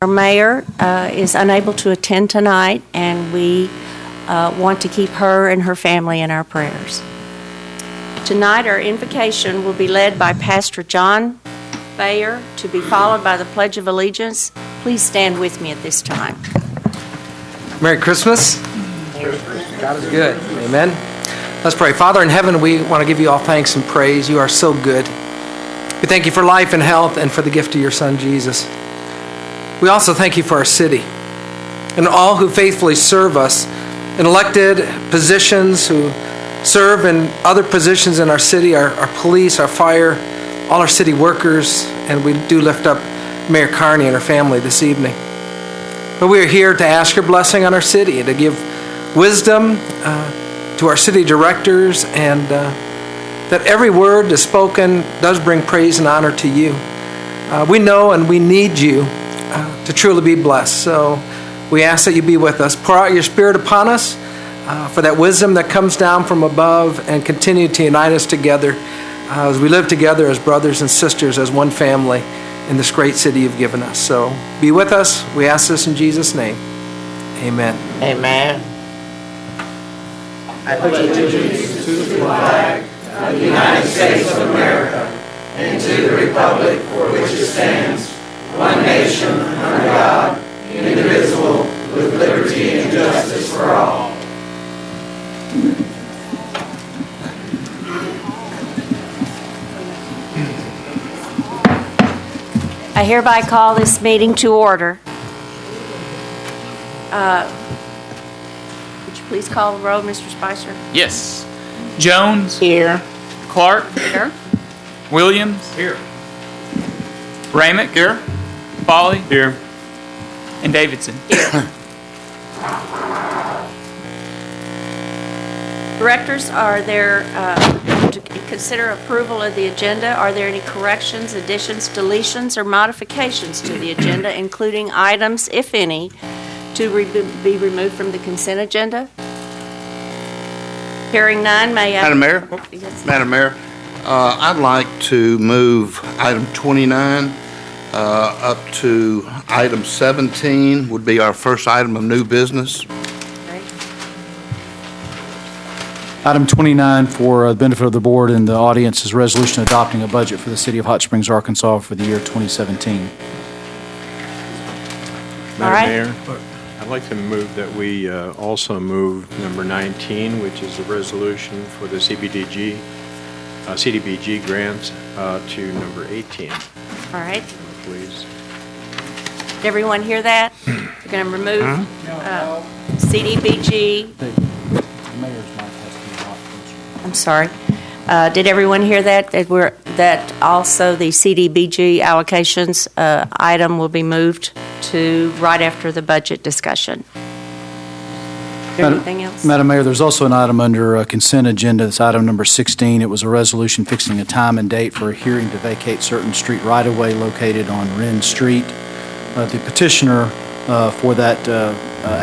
Our mayor is unable to attend tonight, and we want to keep her and her family in our prayers. Tonight, our invocation will be led by Pastor John Bayer, to be followed by the Pledge of Allegiance. Please stand with me at this time. Merry Christmas. God is good. Amen. Let's pray. Father in heaven, we want to give you all thanks and praise. You are so good. We thank you for life and health and for the gift of your Son, Jesus. We also thank you for our city and all who faithfully serve us in elected positions, who serve in other positions in our city, our police, our fire, all our city workers, and we do lift up Mayor Carney and her family this evening. But we are here to ask your blessing on our city, to give wisdom to our city directors, and that every word that's spoken does bring praise and honor to you. We know and we need you to truly be blessed. So we ask that you be with us. Pour out your Spirit upon us for that wisdom that comes down from above, and continue to unite us together as we live together as brothers and sisters, as one family in this great city you've given us. So be with us. We ask this in Jesus' name. Amen. Amen. I pledge allegiance to the flag of the United States of America and to the republic for which it stands, one nation, under God, indivisible, with liberty and justice for all. I hereby call this meeting to order. Would you please call the roll, Mr. Spicer? Yes. Jones. Here. Clark. Here. Williams. Here. Ramick. Here. Foley. Here. And Davidson. Directors, are there, to consider approval of the agenda, are there any corrections, additions, deletions, or modifications to the agenda, including items, if any, to be removed from the consent agenda? Hearing none, may I... Madam Mayor? Yes. Madam Mayor, I'd like to move item 29 up to item 17 would be our first item of new business. Okay. Item 29 for the benefit of the board and the audience is resolution adopting a budget for the city of Hot Springs, Arkansas for the year 2017. All right. Madam Mayor, I'd like to move that we also move number 19, which is a resolution for the CDBG grants, to number 18. All right. Please. Did everyone hear that? We're going to remove CDBG. I'm sorry. Did everyone hear that? That also the CDBG allocations item will be moved to right after the budget discussion. Is there anything else? Madam Mayor, there's also an item under consent agenda. It's item number 16. It was a resolution fixing a time and date for a hearing to vacate certain street right-of-way located on Wren Street. The petitioner for that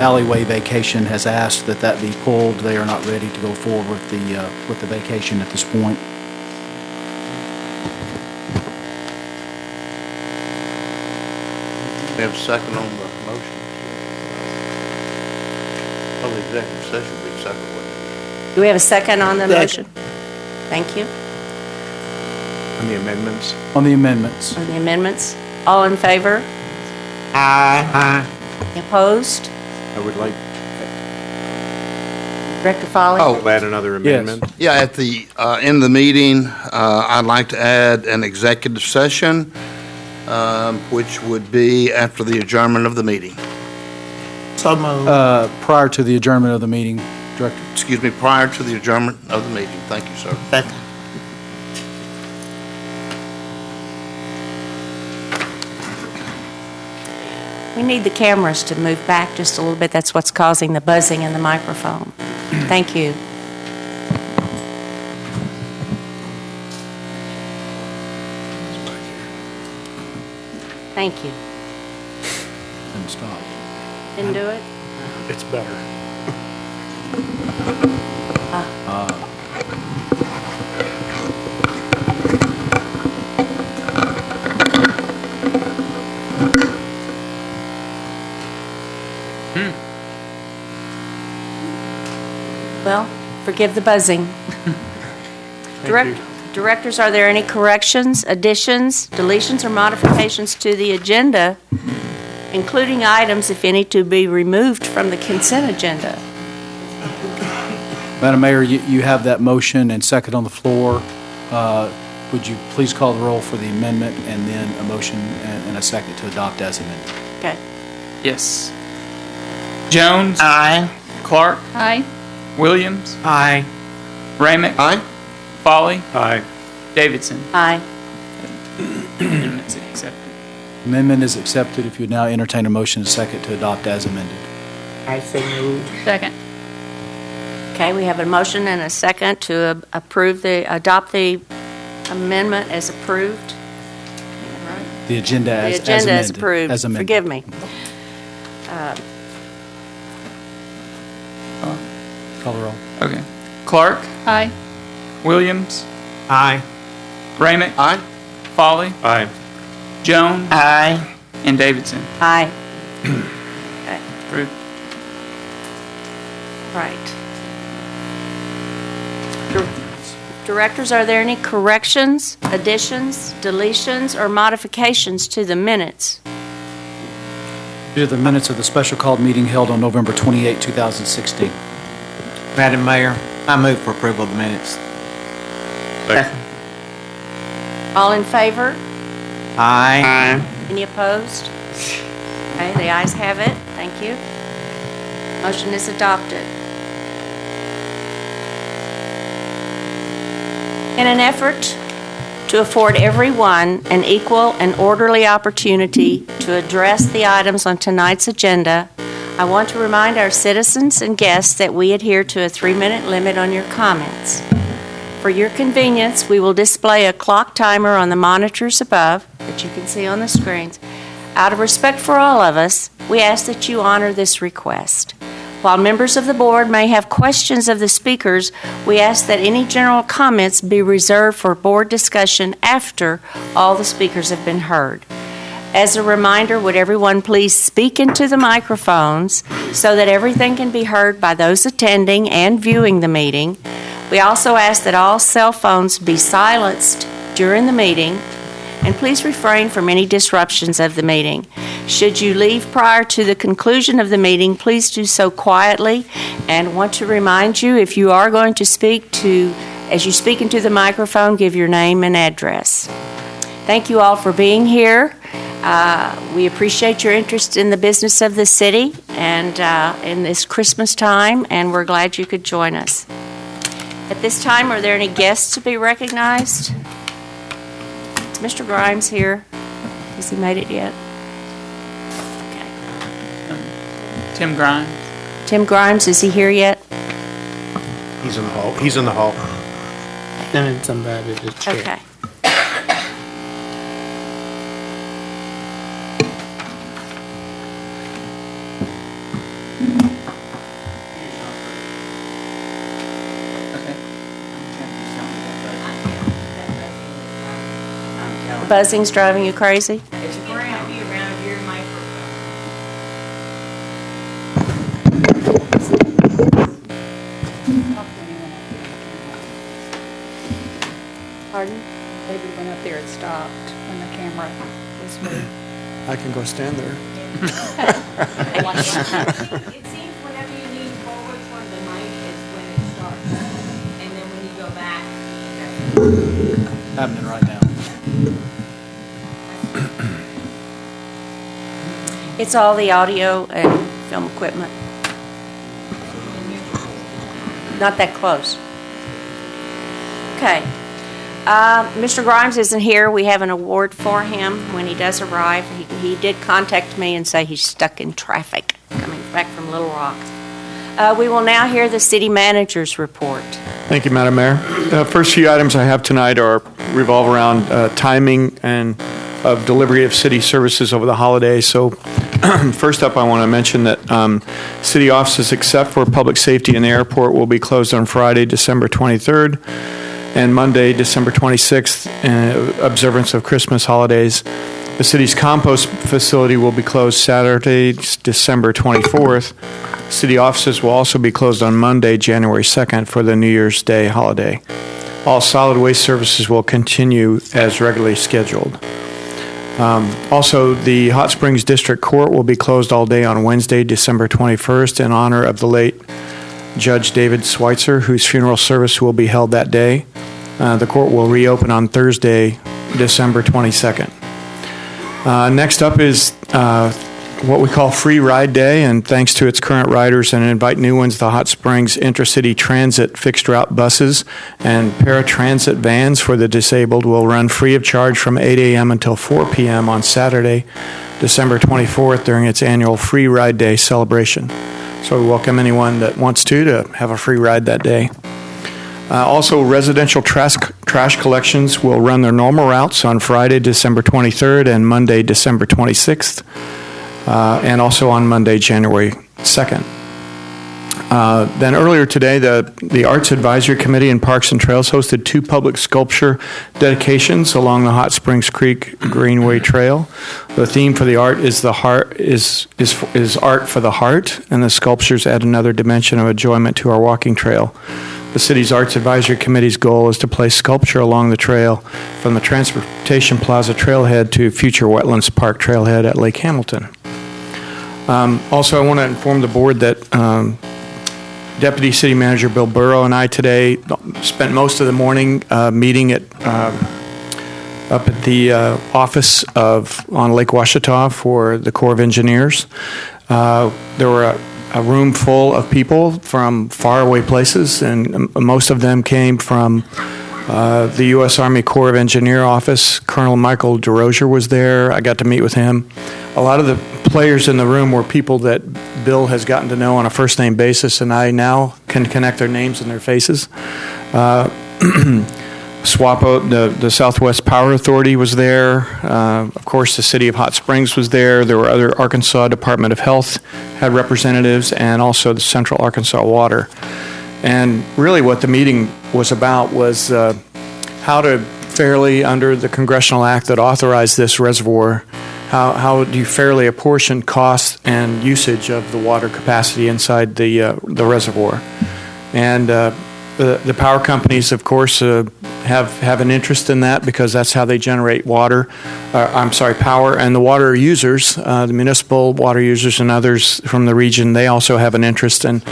alleyway vacation has asked that that be pulled. They are not ready to go forward with the vacation at this point. We have a second on the motion. Well, the executive session will be second one. Do we have a second on the motion? Thank you. On the amendments? On the amendments. On the amendments, all in favor? Aye. Opposed? I would like Director Foley? to add another amendment. Yeah, at the end of the meeting, I'd like to add an executive session, which would be after the adjournment of the meeting. So moved. Prior to the adjournment of the meeting, Director. Excuse me, prior to the adjournment of the meeting. Thank you, sir. Second. We need the cameras to move back just a little bit. That's what's causing the buzzing in the microphone. Thank you. Thank you. Didn't stop. Didn't do it? It's better. Well, forgive the buzzing. Directors, are there any corrections, additions, deletions, or modifications to the agenda, including items, if any, to be removed from the consent agenda? Madam Mayor, you have that motion and second on the floor. Would you please call the roll for the amendment and then a motion and a second to adopt as amended? Okay. Yes. Jones. Aye. Clark. Aye. Williams. Aye. Ramick. Aye? Folly. Aye. Davidson. Aye. Amendment's accepted. Amendment is accepted. If you would now entertain a motion and second to adopt as amended. I so move. Second. Okay, we have a motion and a second to adopt the amendment as approved. The agenda The as agenda amended. is approved. As amended. Forgive me. Call the roll. Okay. Clark. Aye. Williams. Aye. Ramick. Aye? Folly. Aye. Jones. Aye. And Davidson. Aye. Approved. Right. Directors, are there any corrections, additions, deletions, or modifications to the minutes? These are the minutes of the special called meeting held on November 28, 2016. Madam Mayor, I move for approval of the minutes. Second. All in favor? Aye. Any opposed? Okay, the ayes have it. Thank you. Motion is adopted. In an effort to afford everyone an equal and orderly opportunity to address the items on tonight's agenda, I want to remind our citizens and guests that we adhere to a 3-minute limit on your comments. For your convenience, we will display a clock timer on the monitors above that you can see on the screens. Out of respect for all of us, we ask that you honor this request. While members of the board may have questions of the speakers, we ask that any general comments be reserved for board discussion after all the speakers have been heard. As a reminder, would everyone please speak into the microphones so that everything can be heard by those attending and viewing the meeting. We also ask that all cell phones be silenced during the meeting, and please refrain from any disruptions of the meeting. Should you leave prior to the conclusion of the meeting, please do so quietly, and want to remind you, if you are going to speak as you speak into the microphone, give your name and address. Thank you all for being here. We appreciate your interest in the business of the city and in this Christmas time, and we're glad you could join us. At this time, are there any guests to be recognized? Is Mr. Grimes here? Has he made it yet? Okay. Tim Grimes. Tim Grimes, is he here yet? He's in the hall. He's in the hall. Then somebody just check. Okay. The buzzing's driving you crazy? Pardon? David went up there and stopped when the camera was moved. I can go stand there. It seems whenever you lean forward toward the mic is when it starts. And then when you go back, that's Happening right now. It's all the audio and film equipment. Not that close. Okay. Mr. Grimes isn't here. We have an award for him when he does arrive. He did contact me and say he's stuck in traffic coming back from Little Rock. We will now hear the city manager's report. Thank you, Madam Mayor. The first few items I have tonight revolve around timing and of delivery of city services over the holidays. So first up, I want to mention that city offices except for public safety and the airport will be closed on Friday, December 23rd, and Monday, December 26th, in observance of Christmas holidays. The city's compost facility will be closed Saturday, December 24th. City offices will also be closed on Monday, January 2nd for the New Year's Day holiday. All solid waste services will continue as regularly scheduled. Also, the Hot Springs District Court will be closed all day on Wednesday, December 21st in honor of the late Judge David Schweitzer, whose funeral service will be held that day. The court will reopen on Thursday, December 22nd. Next up is what we call Free Ride Day, and thanks to its current riders and invite new ones, the Hot Springs Intercity Transit fixed route buses and paratransit vans for the disabled will run free of charge from 8 a.m. until 4 p.m. on Saturday, December 24th during its annual Free Ride Day celebration. So we welcome anyone that wants to have a free ride that day. Also, residential trash collections will run their normal routes on Friday, December 23rd and Monday, December 26th, and also on Monday, January 2nd. Then earlier today, the Arts Advisory Committee and Parks and Trails hosted 2 public sculpture dedications along the Hot Springs Creek Greenway Trail. The theme for the art is the heart is art for the heart, and the sculptures add another dimension of enjoyment to our walking trail. The city's Arts Advisory Committee's goal is to place sculpture along the trail from the Transportation Plaza Trailhead to future Wetlands Park Trailhead at Lake Hamilton. Also, I want to inform the board that Deputy City Manager Bill Burrow and I today spent most of the morning meeting up at the office on Lake Ouachita for the Corps of Engineers. There were a room full of people from faraway places, and most of them came from the U.S. Army Corps of Engineer office. Colonel Michael DeRozier was there. I got to meet with him. A lot of the players in the room were people that Bill has gotten to know on a first-name basis, and I now can connect their names and their faces. SWAPO, the Southwest Power Authority was there. Of course, the City of Hot Springs was there. There were other Arkansas Department of Health had representatives, and also the Central Arkansas Water. And really what the meeting was about was how to fairly, under the congressional act that authorized this reservoir, how do you fairly apportion costs and usage of the water capacity inside the reservoir. And the power companies, of course, have an interest in that because that's how they generate power. And the water users, the municipal water users and others from the region, they also have an interest. And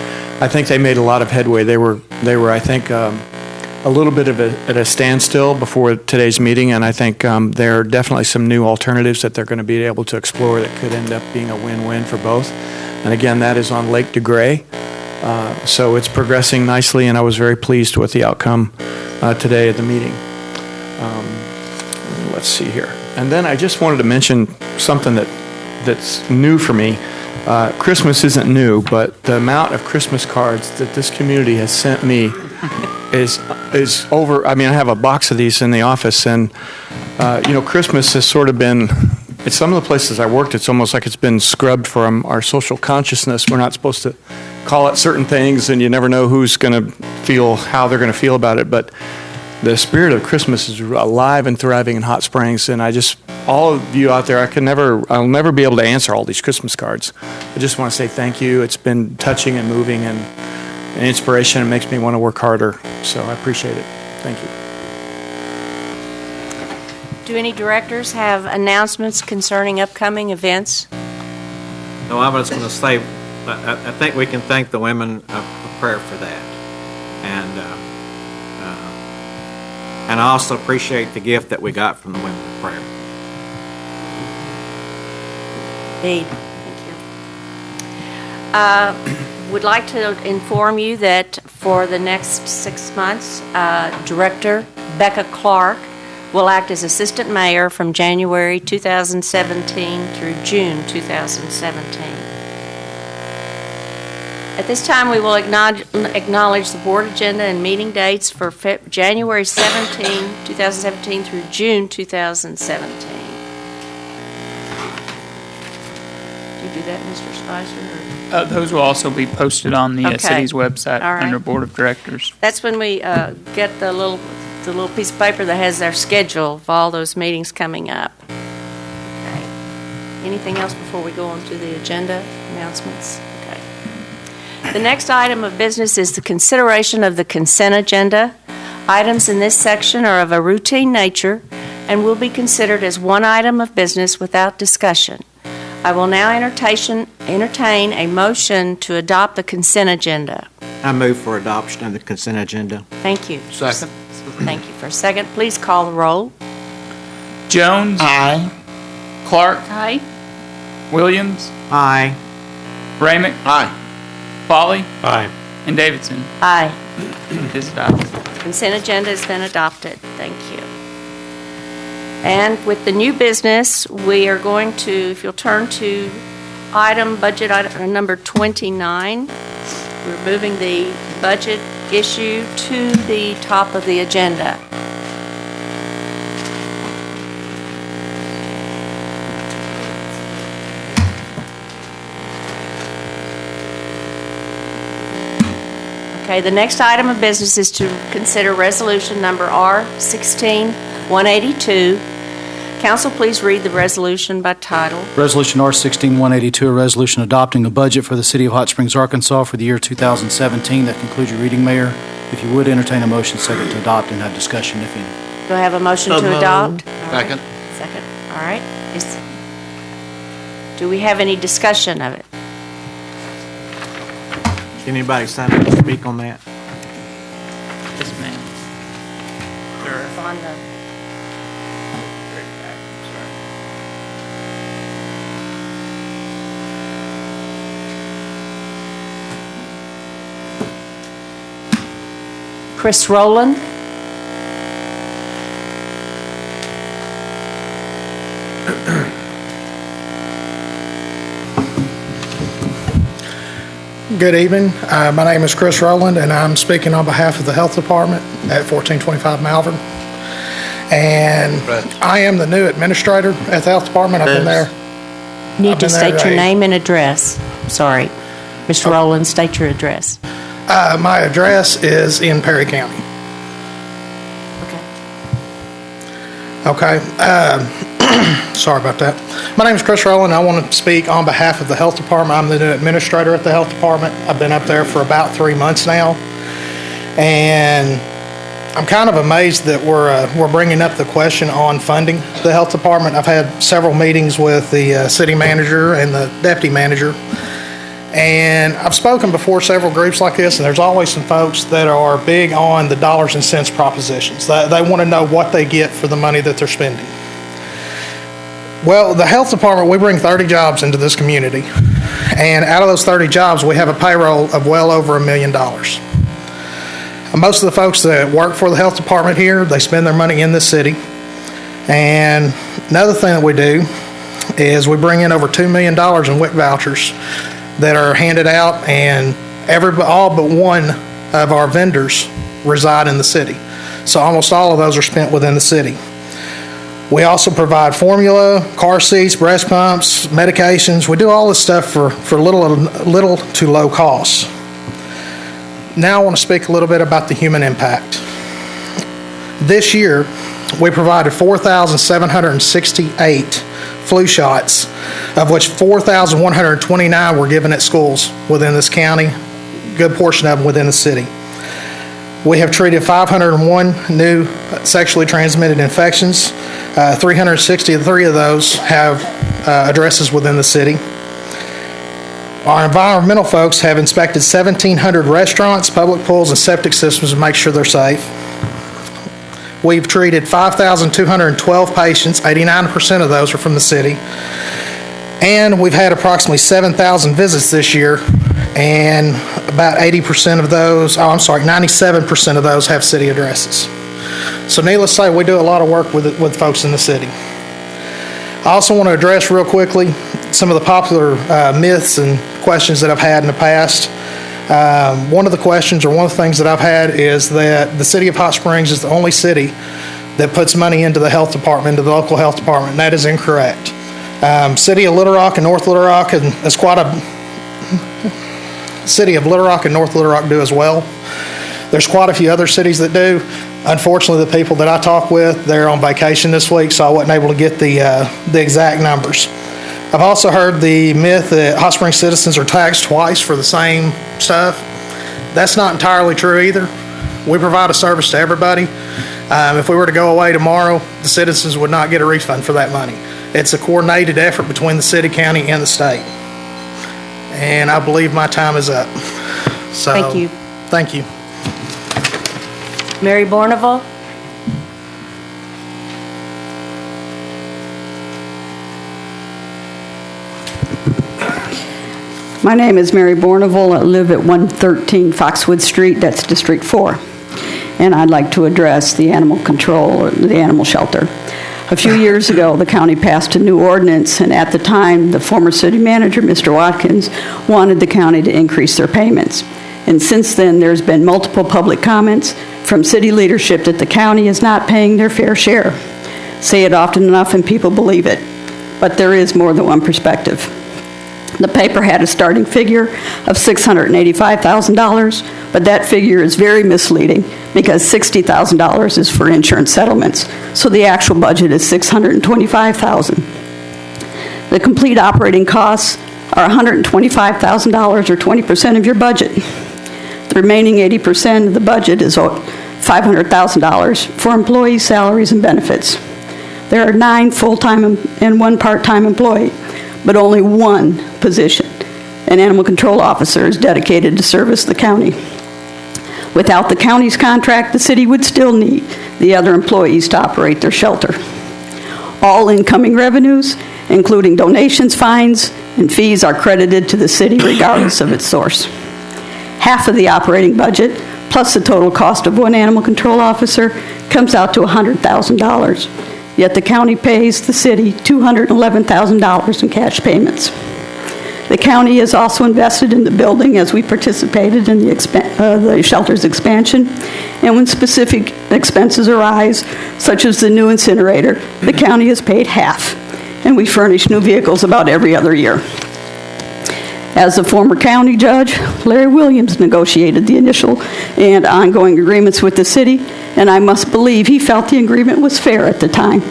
I think they made a lot of headway. They were I think, a little bit at a standstill before today's meeting, and I think there are definitely some new alternatives that they're going to be able to explore that could end up being a win-win for both. And again, that is on Lake DeGray. So it's progressing nicely, and I was very pleased with the outcome today at the meeting. Let's see here. And then I just wanted to mention something that's new for me. Christmas isn't new, but the amount of Christmas cards that this community has sent me is over. I mean, I have a box of these in the office, and Christmas has sort of been. At some of the places I worked, it's almost like it's been scrubbed from our social consciousness. We're not supposed to call it certain things, and you never know who's going to feel how they're going to feel about it. But the spirit of Christmas is alive and thriving in Hot Springs, and all of you out there, I'll never be able to answer all these Christmas cards. I just want to say thank you. It's been touching and moving and an inspiration. It makes me want to work harder, so I appreciate it. Thank you. Do any directors have announcements concerning upcoming events? No, I was going to say, I think we can thank the women of prayer for that. And I also appreciate the gift that we got from the women of prayer. Indeed. Thank you. Would like to inform you that for the next 6 months, Director Becca Clark will act as Assistant Mayor from January 2017 through June 2017. At this time, we will acknowledge the board agenda and meeting dates for January 2017 through June 2017. Did you do that, Mr. Spicer? Those will also be posted on the city's website All right. under Board of Directors. That's when we get the little piece of paper that has our schedule of all those meetings coming up. Anything else before we go on to the agenda announcements? Okay. The next item of business is the consideration of the consent agenda. Items in this section are of a routine nature and will be considered as one item of business without discussion. I will now entertain a motion to adopt the consent agenda. I move for adoption of the consent agenda. Thank you. Second. Thank you. For a second, please call the roll. Jones. Aye. Clark. Aye. Williams. Aye. Ramick. Aye. Folly. Aye. And Davidson. Aye. It is adopted. Consent agenda has been adopted. Thank you. And with the new business, we are going to, if you'll turn to budget item number 29, we're moving the budget issue to the top of the agenda. Okay, the next item of business is to consider resolution number R16-182. Council, please read the resolution by title. Resolution R16-182, a resolution adopting a budget for the City of Hot Springs, Arkansas for the year 2017. That concludes your reading, Mayor. If you would, entertain a motion second to adopt and have discussion, if any. Do I have a motion to adopt? Second. Second, all right. Do we have any discussion of it? Anybody sign up to speak on that? Yes, ma'am. It's on the... Chris Rowland. Good evening. My name is Chris Rowland, and I'm speaking on behalf of the Health Department at 1425 Malvern. And I am the new administrator at the Health Department. I've been there. Need to state your name and address. Sorry. Mr. Rowland, state your address. My address is in Perry County. Okay. Sorry about that. My name is Chris Rowland. I want to speak on behalf of the Health Department. I'm the new administrator at the Health Department. I've been up there for about 3 months now. And I'm kind of amazed that we're bringing up the question on funding the Health Department. I've had several meetings with the city manager and the deputy manager. And I've spoken before several groups like this, and there's always some folks that are big on the dollars and cents propositions. They want to know what they get for the money that they're spending. Well, the Health Department, we bring 30 jobs into this community. And out of those 30 jobs, we have a payroll of well over $1 million. Most of the folks that work for the Health Department here, they spend their money in this city. And another thing that we do is we bring in over $2 million in WIC vouchers that are handed out, and all but one of our vendors reside in the city. So almost all of those are spent within the city. We also provide formula, car seats, breast pumps, medications. We do all this stuff for little to low costs. Now I want to speak a little bit about the human impact. This year, we provided 4,768 flu shots, of which 4,129 were given at schools within this county, a good portion of them within the city. We have treated 501 new sexually transmitted infections. 363 of those have addresses within the city. Our environmental folks have inspected 1,700 restaurants, public pools, and septic systems to make sure they're safe. We've treated 5,212 patients. 89% of those are from the city. And we've had approximately 7,000 visits this year, and about 97% of those have city addresses. So needless to say, we do a lot of work with folks in the city. I also want to address real quickly some of the popular myths and questions that I've had in the past. One of the questions, or one of the things that I've had, is that the city of Hot Springs is the only city that puts money into the health department, into the local health department, and that is incorrect. City of Little Rock and North Little Rock, and it's quite a city of Little Rock and North Little Rock do as well. There's quite a few other cities that do. Unfortunately, the people that I talk with, they're on vacation this week, so I wasn't able to get the exact numbers. I've also heard the myth that Hot Springs citizens are taxed twice for the same stuff. That's not entirely true either. We provide a service to everybody. If we were to go away tomorrow, the citizens would not get a refund for that money. It's a coordinated effort between the city, county, and the state. And I believe my time is up. So, Thank you. Thank you. Mary Bournival? My name is Mary Bournival. I live at 113 Foxwood Street, that's District 4. And I'd like to address the animal control, or the animal shelter. A few years ago, the county passed a new ordinance, and at the time, the former city manager, Mr. Watkins, wanted the county to increase their payments. And since then, there's been multiple public comments from city leadership that the county is not paying their fair share. Say it often enough and people believe it. But there is more than one perspective. The paper had a starting figure of $685,000, but that figure is very misleading because $60,000 is for insurance settlements, so the actual budget is $625,000. The complete operating costs are $125,000 or 20% of your budget. The remaining 80% of the budget is $500,000 for employee salaries and benefits. There are 9 full-time and 1 part-time employee, but only 1 position, an animal control officer, is dedicated to service the county. Without the county's contract, the city would still need the other employees to operate their shelter. All incoming revenues, including donations, fines, and fees, are credited to the city regardless of its source. Half of the operating budget, plus the total cost of 1 animal control officer, comes out to $100,000. Yet the county pays the city $211,000 in cash payments. The county has also invested in the building as we participated in the shelter's expansion. And when specific expenses arise, such as the new incinerator, the county has paid half. And we furnish new vehicles about every other year. As a former county judge, Larry Williams negotiated the initial and ongoing agreements with the city, and I must believe he felt the agreement was fair at the time.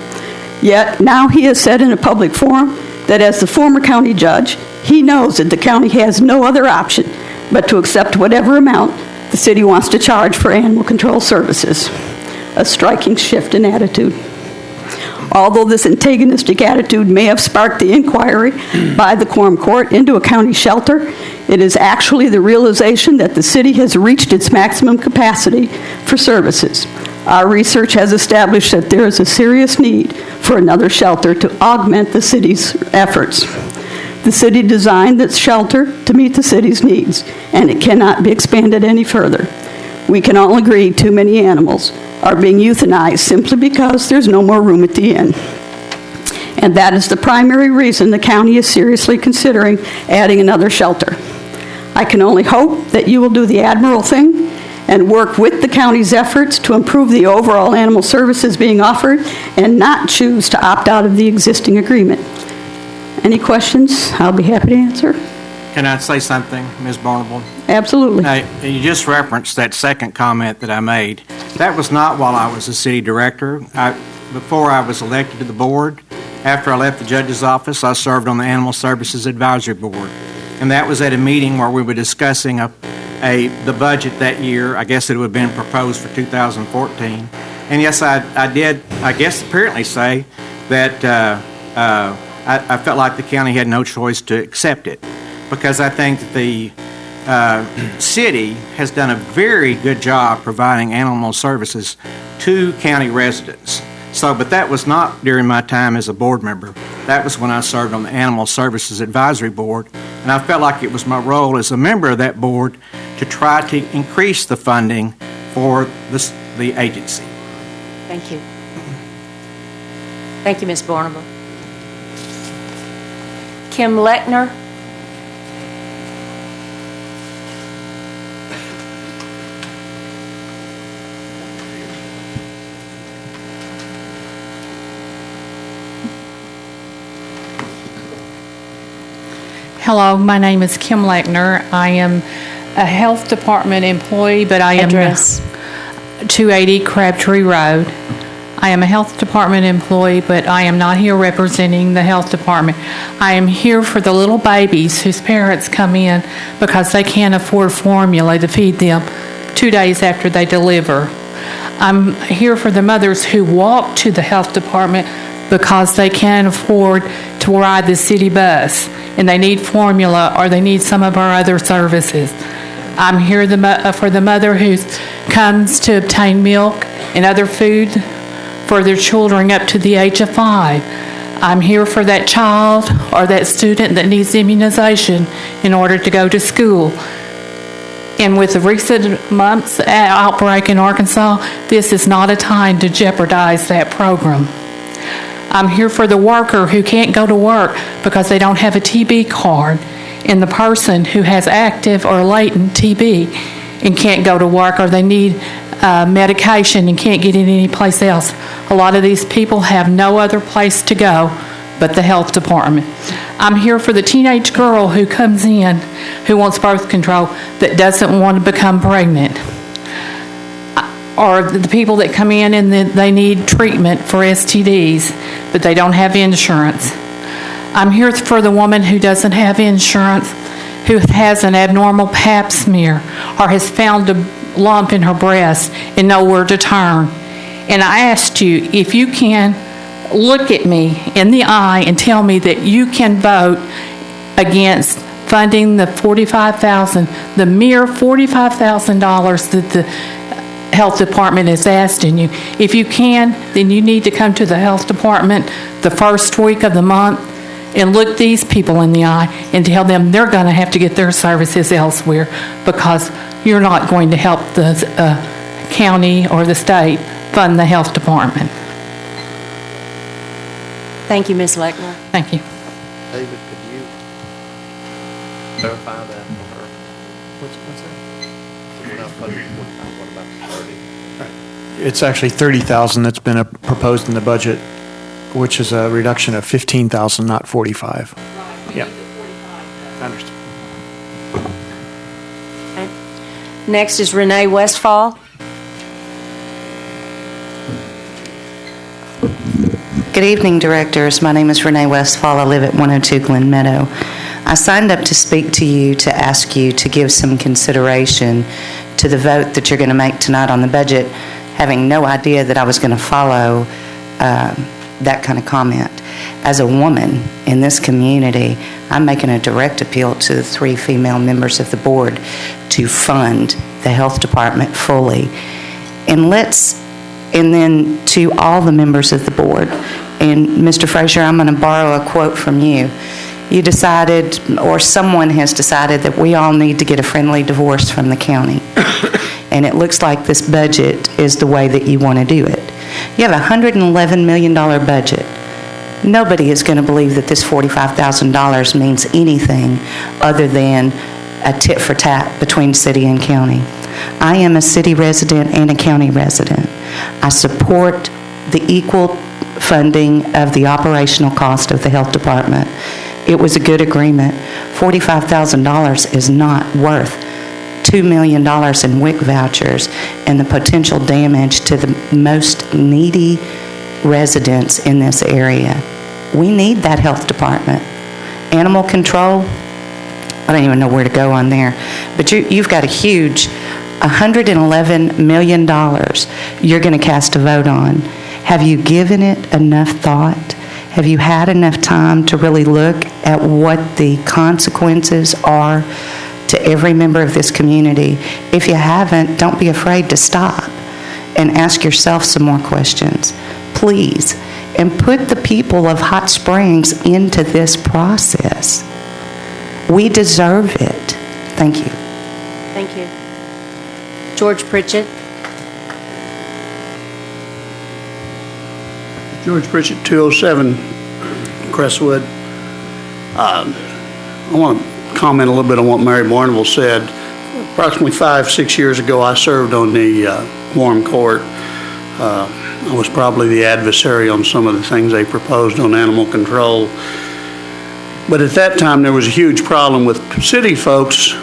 Yet, now he has said in a public forum that as the former county judge, he knows that the county has no other option but to accept whatever amount the city wants to charge for animal control services. A striking shift in attitude. Although this antagonistic attitude may have sparked the inquiry by the quorum court into a county shelter, it is actually the realization that the city has reached its maximum capacity for services. Our research has established that there is a serious need for another shelter to augment the city's efforts. The city designed this shelter to meet the city's needs, and it cannot be expanded any further. We can all agree too many animals are being euthanized simply because there's no more room at the inn. And that is the primary reason the county is seriously considering adding another shelter. I can only hope that you will do the admirable thing and work with the county's efforts to improve the overall animal services being offered and not choose to opt out of the existing agreement. Any questions? I'll be happy to answer. Can I say something, Ms. Barnable? Absolutely. Now, you just referenced that second comment that I made. That was not while I was a city director. Before I was elected to the board, after I left the judge's office, I served on the Animal Services Advisory Board. And that was at a meeting where we were discussing the budget that year. I guess it would have been proposed for 2014. And yes, I did, I guess, apparently say that I felt like the county had no choice to accept it, because I think that the city has done a very good job providing animal services to county residents. But that was not during my time as a board member. That was when I served on the Animal Services Advisory Board, and I felt like it was my role as a member of that board to try to increase the funding for the agency. Thank you. Thank you, Ms. Barnable. Kim Lechner? Hello, my name is Kim Lechner. I am a health department employee, but I am Address. 280 Crabtree Road. I am a health department employee, but I am not here representing the health department. I am here for the little babies whose parents come in because they can't afford formula to feed them 2 days after they deliver. I'm here for the mothers who walk to the health department because they can't afford to ride the city bus and they need formula or they need some of our other services. I'm here for the mother who comes to obtain milk and other food for their children up to the age of 5. I'm here for that child or that student that needs immunization in order to go to school. And with the recent months outbreak in Arkansas, this is not a time to jeopardize that program. I'm here for the worker who can't go to work because they don't have a TB card, and the person who has active or latent TB and can't go to work, or they need medication and can't get it anyplace else. A lot of these people have no other place to go but the health department. I'm here for the teenage girl who comes in who wants birth control that doesn't want to become pregnant, or the people that come in and they need treatment for STDs, but they don't have insurance. I'm here for the woman who doesn't have insurance, who has an abnormal pap smear, or has found a lump in her breast and nowhere to turn. And I asked you if you can look at me in the eye and tell me that you can vote against funding the mere $45,000 that the health department is asking you. If you can, then you need to come to the health department the first week of the month and look these people in the eye and tell them they're going to have to get their services elsewhere because you're not going to help the county or the state fund the health department. Thank you, Ms. Lechner. Thank you. David, could you clarify that for her? What's that? We're not funding 45, what about the 30? It's actually 30,000 that's been proposed in the budget, which is a reduction of 15,000, not 45. Yeah. I understand. Okay. Next is Renee Westfall. Good evening, directors. My name is Renee Westfall. I live at 102 Glen Meadow. I signed up to speak to you to ask you to give some consideration to the vote that you're going to make tonight on the budget, having no idea that I was going to follow that kind of comment. As a woman in this community, I'm making a direct appeal to the 3 female members of the board to fund the health department fully. And then to all the members of the board. And Mr. Frazier, I'm going to borrow a quote from you. You decided, or someone has decided, that we all need to get a friendly divorce from the county. And it looks like this budget is the way that you want to do it. You have a $111 million budget. Nobody is going to believe that this $45,000 means anything other than a tit for tat between city and county. I am a city resident and a county resident. I support the equal funding of the operational cost of the health department. It was a good agreement. $45,000 is not worth $2 million in WIC vouchers and the potential damage to the most needy residents in this area. We need that health department. Animal control, I don't even know where to go on there, but you've got a huge $111 million you're going to cast a vote on. Have you given it enough thought? Have you had enough time to really look at what the consequences are to every member of this community? If you haven't, don't be afraid to stop and ask yourself some more questions, please, and put the people of Hot Springs into this process. We deserve it. Thank you. Thank you. George Pritchett. George Pritchett, 207 Crestwood. I want to comment a little bit on what Mary Barneville said. Approximately 5-6 years ago, I served on the Warren Court. I was probably the adversary on some of the things they proposed on animal control. But at that time, there was a huge problem with city folks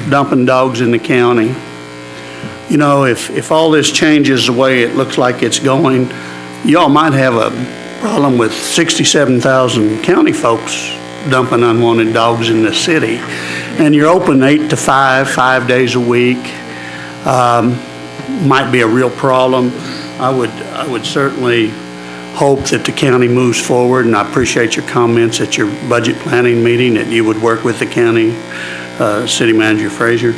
dumping dogs in the county. You know, if all this changes the way it looks like it's going, y'all might have a problem with 67,000 county folks dumping unwanted dogs in the city, and you're open 8 to 5, 5 days a week. Might be a real problem. I would certainly hope that the county moves forward, and I appreciate your comments at your budget planning meeting, that you would work with the county, City Manager Frazier,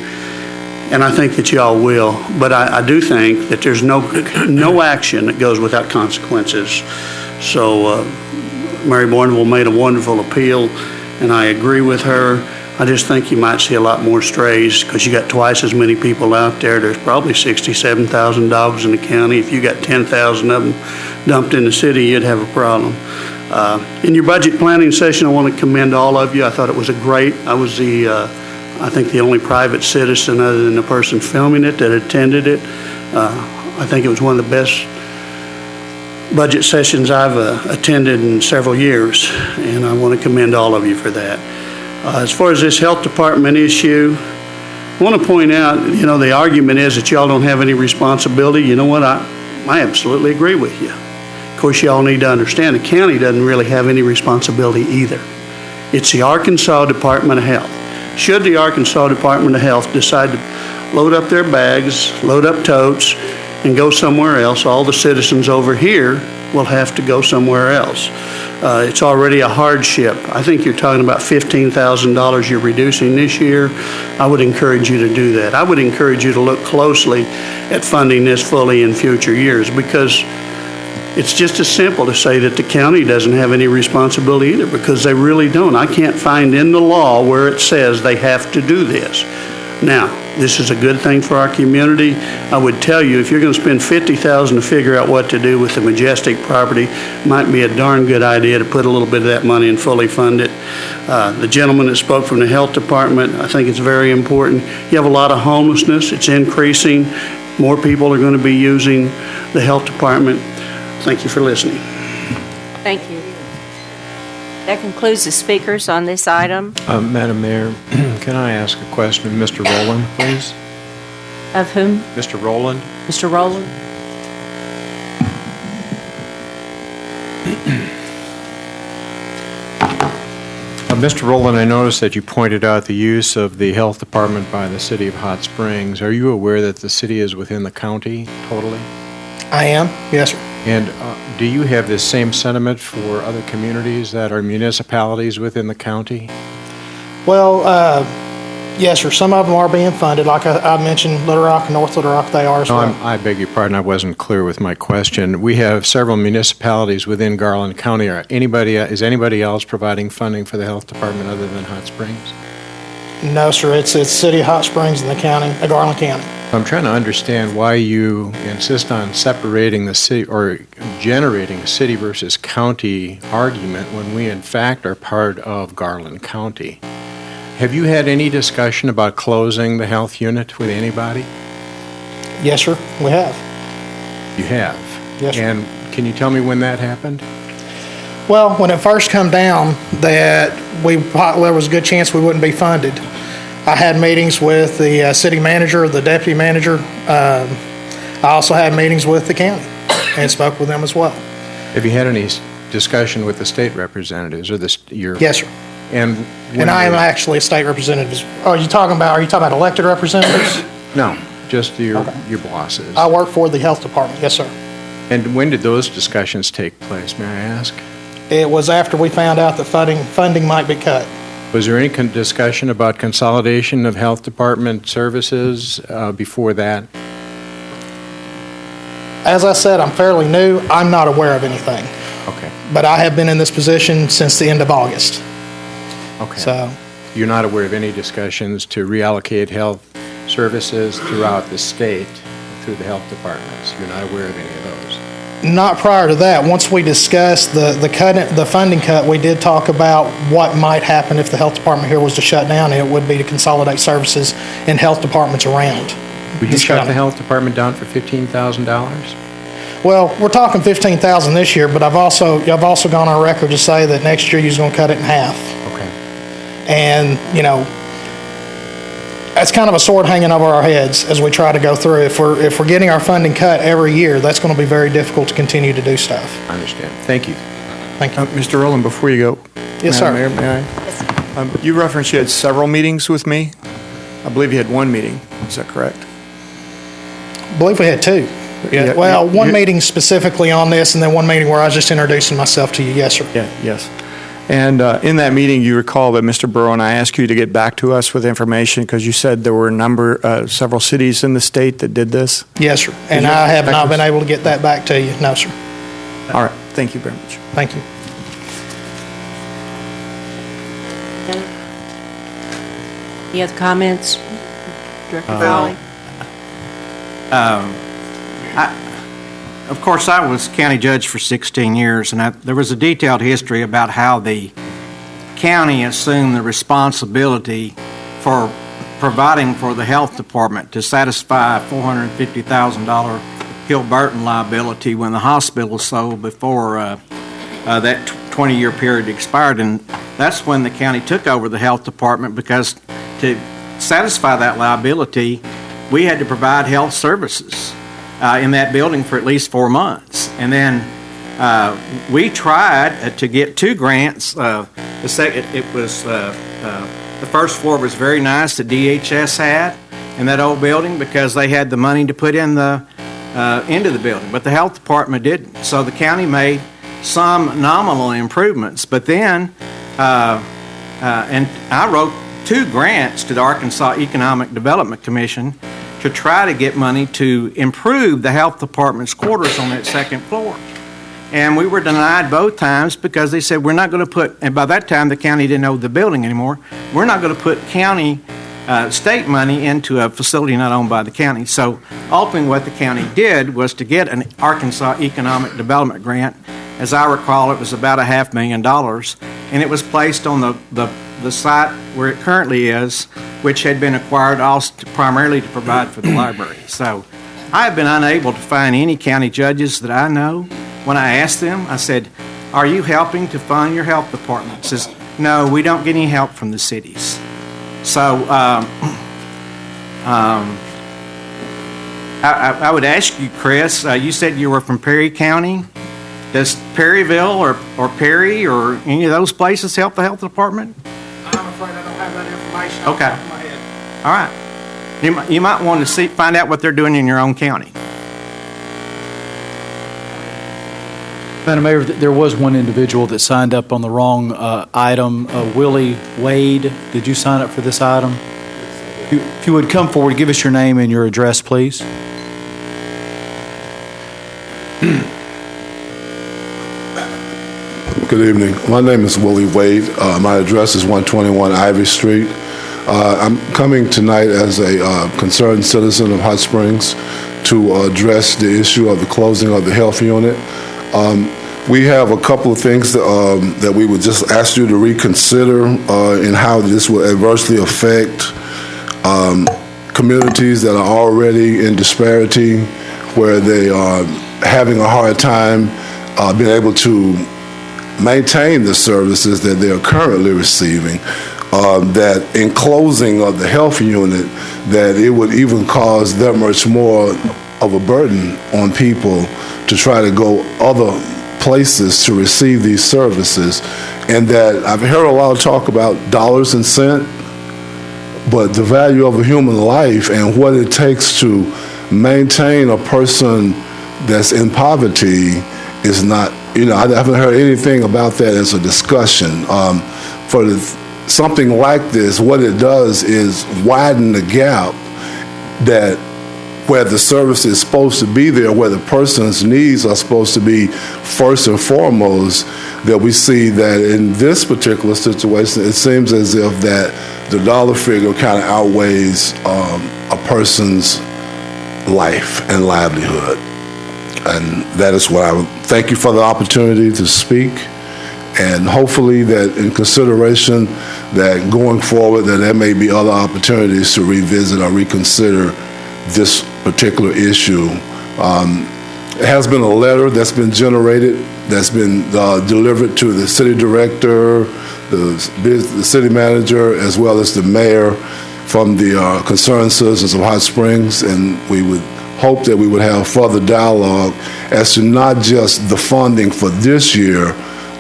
and I think that y'all will. But I do think that there's no action that goes without consequences. So Mary Bourneville made a wonderful appeal, and I agree with her. I just think you might see a lot more strays because you got twice as many people out there. There's probably 67,000 dogs in the county. If you got 10,000 of them dumped in the city, you'd have a problem. In your budget planning session, I want to commend all of you. I thought it was I was I think the only private citizen other than the person filming it that attended it. I think it was one of the best budget sessions I've attended in several years, and I want to commend all of you for that. As far as this health department issue, I want to point out, the argument is that y'all don't have any responsibility. You know what? I absolutely agree with you. Of course, y'all need to understand the county doesn't really have any responsibility either. It's the Arkansas Department of Health. Should the Arkansas Department of Health decide to load up their bags, load up totes, and go somewhere else, all the citizens over here will have to go somewhere else. It's already a hardship. I think you're talking about $15,000 you're reducing this year. I would encourage you to do that. I would encourage you to look closely at funding this fully in future years, because it's just as simple to say that the county doesn't have any responsibility either, because they really don't. I can't find in the law where it says they have to do this. Now, this is a good thing for our community. I would tell you, if you're going to spend $50,000 to figure out what to do with the Majestic property, might be a darn good idea to put a little bit of that money and fully fund it. The gentleman that spoke from the health department, I think it's very important. You have a lot of homelessness. It's increasing. More people are going to be using the health department. Thank you for listening. Thank you. That concludes the speakers on this item. Madam Mayor, can I ask a question of Mr. Rowland, please? Of whom? Mr. Rowland? Mr. Rowland? Mr. Rowland, I noticed that you pointed out the use of the health department by the city of Hot Springs. Are you aware that the city is within the county totally? I am, yes, sir. And do you have this same sentiment for other communities that are municipalities within the county? Well, yes, sir. Some of them are being funded. Like I mentioned, Little Rock and North Little Rock, they are as well. I beg your pardon, I wasn't clear with my question. We have several municipalities within Garland County. Is anybody else providing funding for the health department other than Hot Springs? No, sir. It's City of Hot Springs in the county, Garland County. I'm trying to understand why you insist on separating the city or generating a city versus county argument when we in fact are part of Garland County. Have you had any discussion about closing the health unit with anybody? Yes, sir, we have. You have? Yes, sir. And can you tell me when that happened? Well, when it first come down that there was a good chance we wouldn't be funded, I had meetings with the city manager, the deputy manager. I also had meetings with the county and spoke with them as well. Have you had any discussion with the state representatives or your? Yes, sir. And I am actually a state representative. Are you talking about elected representatives? No, just your bosses. I work for the health department. Yes, sir. And when did those discussions take place, may I ask? It was after we found out that funding might be cut. Was there any discussion about consolidation of health department services before that? As I said, I'm fairly new. I'm not aware of anything. Okay. But I have been in this position since the end of August. Okay. So you're not aware of any discussions to reallocate health services throughout the state through the health departments? You're not aware of any of those? Not prior to that. Once we discussed the funding cut, we did talk about what might happen if the health department here was to shut down. It would be to consolidate services in health departments around. Would you shut the health department down for $15,000? Well, we're talking $15,000 this year, but I've also gone on record to say that next year you're going to cut it in half. Okay. And that's kind of a sword hanging over our heads as we try to go through. If we're getting our funding cut every year, that's going to be very difficult to continue to do stuff. I understand. Thank you. Thank you. Mr. Rowland, before you go. Yes, sir. Madam Mayor, may I? You referenced you had several meetings with me. I believe you had one meeting. Is that correct? I believe we had two. Yeah. Well, one meeting specifically on this, and then one meeting where I was just introducing myself to you. Yes, sir. Yeah, yes. And in that meeting, you recall that Mr. Burrow and I asked you to get back to us with information because you said there were several cities in the state that did this? Yes, sir. And I have not been able to get that back to you. No, sir. All right. Thank you very much. Thank you. Any other comments? Director Fowley? Of course, I was county judge for 16 years, and there was a detailed history about how the county assumed the responsibility for providing for the health department to satisfy a $450,000 Hill-Burton liability when the hospital was sold before that 20-year period expired. And that's when the county took over the health department, because to satisfy that liability, we had to provide health services in that building for at least 4 months. And then we tried to get 2 grants. The first floor was very nice that DHS had in that old building because they had the money to put in into the building, but the health department didn't. So the county made some nominal improvements, but then and I wrote 2 grants to the Arkansas Economic Development Commission to try to get money to improve the health department's quarters on that second floor. And we were denied both times because they said, we're not going to put, and by that time the county didn't own the building anymore, we're not going to put state money into a facility not owned by the county. So ultimately what the county did was to get an Arkansas Economic Development Grant. As I recall, it was about $500,000, and it was placed on the site where it currently is, which had been acquired also primarily to provide for the library. So I have been unable to find any county judges that I know. When I asked them, I said, are you helping to fund your health department? It says, no, we don't get any help from the cities. So I would ask you, Chris, you said you were from Perry County. Does Perryville or Perry or any of those places help the health department? I'm afraid I don't have that information off the top of my head. All right. You might want to find out what they're doing in your own county. Madam Mayor, there was one individual that signed up on the wrong item. Willie Wade, did you sign up for this item? If you would come forward, give us your name and your address, please. Good evening. My name is Willie Wade. My address is 121 Ivy Street. I'm coming tonight as a concerned citizen of Hot Springs to address the issue of the closing of the health unit. We have a couple of things that we would just ask you to reconsider in how this will adversely affect communities that are already in disparity, where they are having a hard time being able to maintain the services that they are currently receiving. That in closing of the health unit, that it would even cause that much more of a burden on people to try to go other places to receive these services. And that I've heard a lot of talk about dollars and cents, but the value of a human life and what it takes to maintain a person that's in poverty is not, I haven't heard anything about that as a discussion. Something like this, what it does is widen the gap that where the service is supposed to be there, where the person's needs are supposed to be first and foremost, that we see that in this particular situation, it seems as if that the dollar figure kind of outweighs a person's life and livelihood. And that is what I would thank you for the opportunity to speak. And hopefully that in consideration that going forward that there may be other opportunities to revisit or reconsider this particular issue. It has been a letter that's been generated, that's been delivered to the city director, the city manager, as well as the mayor. from the concerned citizens of Hot Springs, and we would hope that we would have further dialogue as to not just the funding for this year,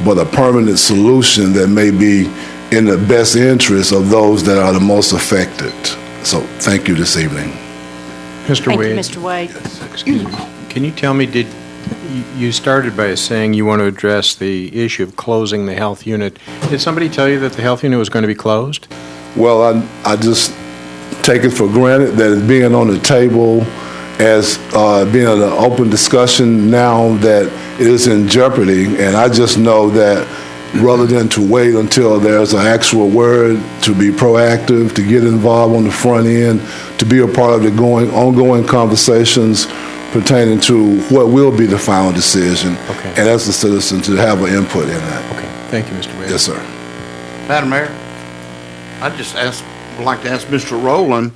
but a permanent solution that may be in the best interest of those that are the most affected. So thank you this evening. Mr. Thank Wade. you, Mr. Wade. Excuse me. Can you tell me, you started by saying you want to address the issue of closing the health unit. Did somebody tell you that the health unit was going to be closed? Well, I just take it for granted that it's being on the table as being an open discussion now that it is in jeopardy. And I just know that rather than to wait until there's an actual word, to be proactive, to get involved on the front end, to be a part of the ongoing conversations pertaining to what will be the final decision, and as a citizen to have an input in that. Okay, thank you, Mr. Wade. Yes, sir. Madam Mayor, I'd just would like to ask Mr. Rowland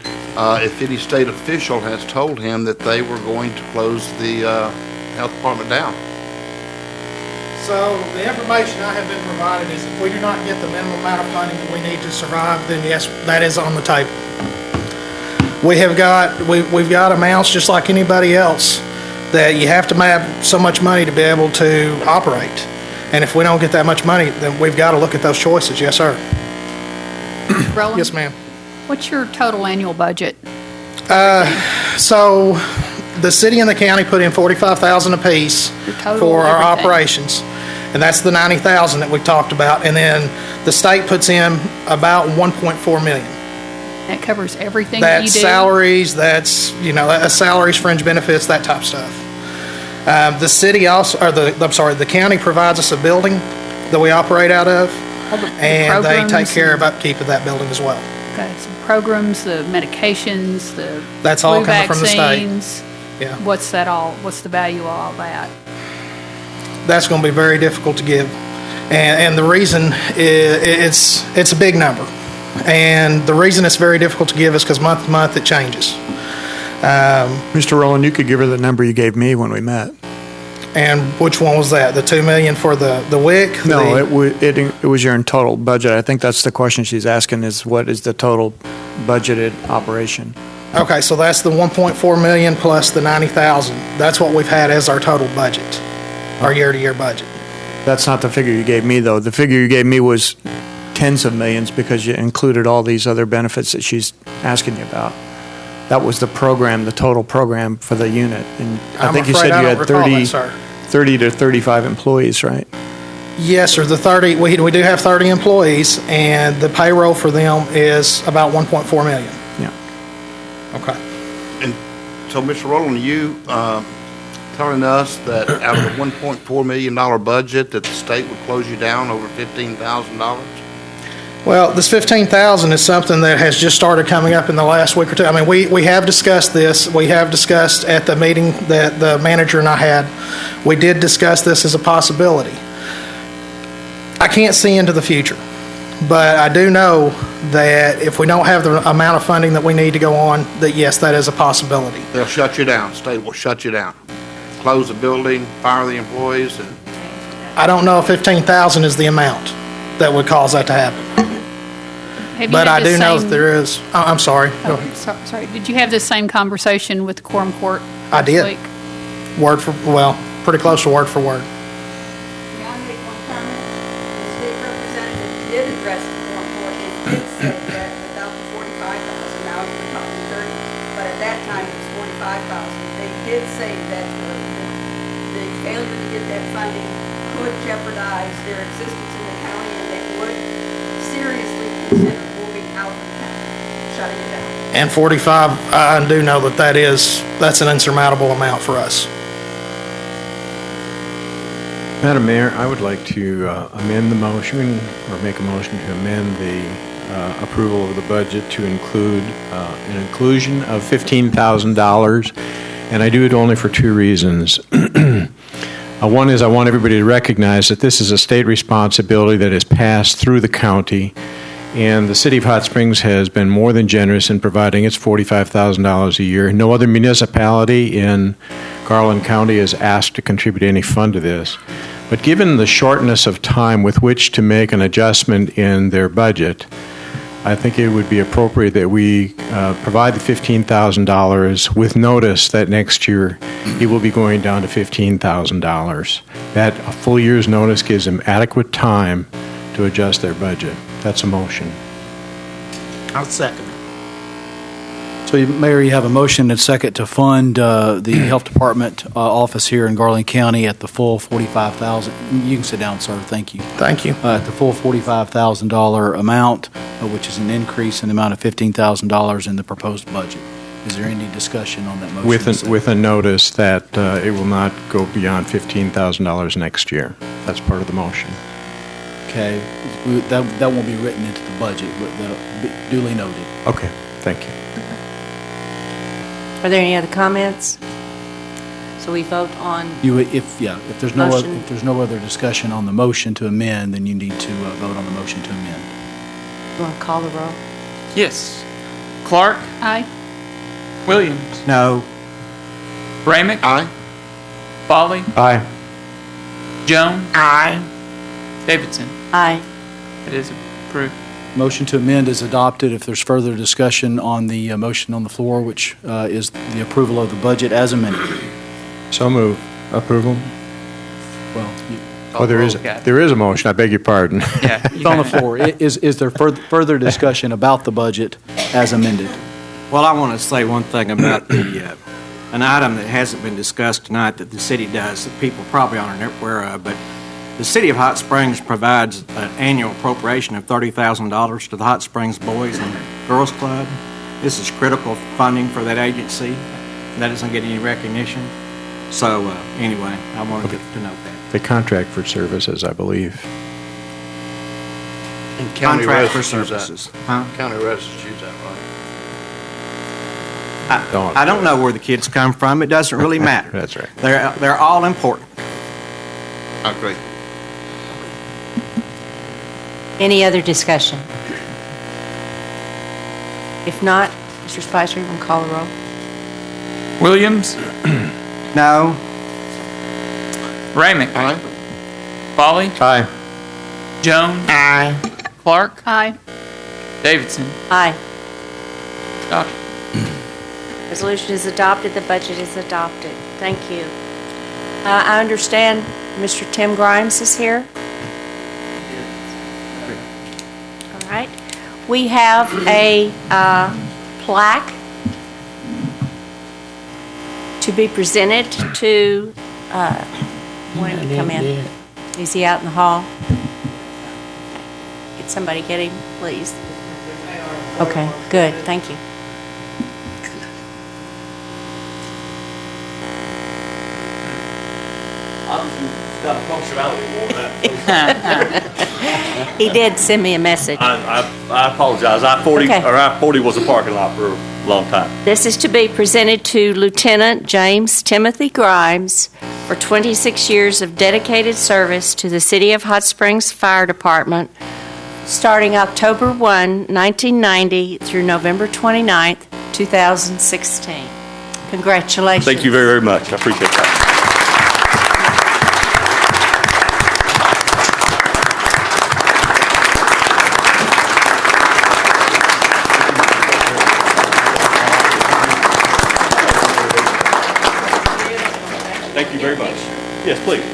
if any state official has told him that they were going to close the health department down. So the information I have been provided is if we do not get the minimum amount of funding that we need to survive, then yes, that is on the table. We've got amounts just like anybody else that you have to have so much money to be able to operate. And if we don't get that much money, then we've got to look at those choices. Yes, sir. Roland? Yes, ma'am. What's your total annual budget? So the city and the county put in $45,000 apiece for our everything. operations. And that's the $90,000 that we talked about. And then the state puts in about $1.4 million. That covers everything that you That's do? salaries, that's salaries, fringe benefits, that type of stuff. The city also, or the county provides us a building that we operate out of, and they take care of upkeep of that building as well. Okay, so programs, the medications, the That's all flu coming from the state. vaccines. Yeah. What's that all? What's the value of all that? That's going to be very difficult to give. And the reason is it's a big number. And the reason it's very difficult to give is because month to month it changes. Mr. Rowland, you could give her the number you gave me when we met. And which one was that? The $2 million for the WIC? No, it was your total budget. I think that's the question she's asking is what is the total budgeted operation? Okay, so that's the $1.4 million plus the $90,000. That's what we've had as our total budget, our year-to-year budget. That's not the figure you gave me, though. The figure you gave me was tens of millions because you included all these other benefits that she's asking you about. That was the program, the total program for the unit. And I think you said you had 30 to 35 employees, right? Yes, sir. The 30, we do have 30 employees, and the payroll for them is about $1.4 million. Yeah. Okay. And so, Mr. Rowland, you telling us that out of the $1.4 million budget that the state would close you down over $15,000? Well, this $15,000 is something that has just started coming up in the last week or two. I mean, we have discussed this. We have discussed at the meeting that the manager and I had. We did discuss this as a possibility. I can't see into the future, but I do know that if we don't have the amount of funding that we need to go on, that yes, that is a possibility. They'll shut you down. State will shut you down. Close the building, fire the employees, and I don't know if $15,000 is the amount that would cause that to happen. But I do know that there is. I'm sorry. Go ahead. Sorry. Did you have this same conversation with the quorum court I last did. week? Word for, well, pretty close to word for word. May I make one comment? The state representative did address the foreign court and did say that without the $45,000, now we're talking 30, but at that time it was $45,000. They did say that the failure to get that funding could jeopardize their existence in the county, and they would seriously consider moving out of the county, shutting it down. And 45, I do know that that's an insurmountable amount for us. Madam Mayor, I would like to amend the motion, or make a motion to amend the approval of the budget to include an inclusion of $15,000, and I do it only for two reasons. One is I want everybody to recognize that this is a state responsibility that is passed through the county, and the City of Hot Springs has been more than generous in providing its $45,000 a year. No other municipality in Garland County is asked to contribute any fund to this. But given the shortness of time with which to make an adjustment in their budget, I think it would be appropriate that we provide the $15,000 with notice that next year he will be going down to $15,000. That a full year's notice gives them adequate time to adjust their budget. That's a motion. I'll second. So, Mayor, you have a motion and second to fund the Health Department office here in Garland County at the full $45,000. You can sit down, sir. Thank you. Thank you. At the full $45,000 amount, which is an increase in the amount of $15,000 in the proposed budget. Is there any discussion on that motion? With a notice that it will not go beyond $15,000 next year. That's part of the motion. Okay. That won't be written into the budget, but duly noted. Okay, thank you. Are there any other comments? So we vote on, If there's no Motion. if there's no other discussion on the motion to amend, then you need to vote on the motion to amend. you want to call the roll? Yes. Clark, Aye. Williams, No. Ramick, Aye. Foley, Aye. Jones. Aye. Davidson. Aye. It is approved. Motion to amend is adopted. If there's further discussion on the motion on the floor, which is the approval of the budget as amended. So move. Approval? Well, There is a motion. I beg your pardon. Yeah. it's on the floor. Is there further discussion about the budget as amended? Well, I want to say one thing about an item that hasn't been discussed tonight that the city does that people probably aren't aware of, but the City of Hot Springs provides an annual appropriation of $30,000 to the Hot Springs Boys and Girls Club. This is critical funding for that agency. That doesn't get any recognition. So anyway, I wanted to note that. They contract for services, I believe. And county Contract for residents use that. services. Huh? County residents use that, right? I don't know where the kids come from. It doesn't really matter. That's right. They're all important. I agree. Any other discussion? If not, Mr. Spicer, you want to call the roll? Williams, No. Ramick. Aye. Foley, Aye. Jones. Aye. Clark, Aye. Davidson. Aye. Adopted. Resolution is adopted, the budget is adopted. Thank you. I understand Mr. Tim Grimes is here. All right. We have a plaque to be presented to, when he come in. Is he out in the hall? Could somebody get him, please? Okay, good, thank you. He did send me a message. I apologize. I-40 was a parking lot for a long time. This is to be presented to Lieutenant James Timothy Grimes for 26 years of dedicated service to the City of Hot Springs Fire Department, starting October 1, 1990 through November 29, 2016. Congratulations. Thank you very, very much. I appreciate that. Thank you very much. Yes, please.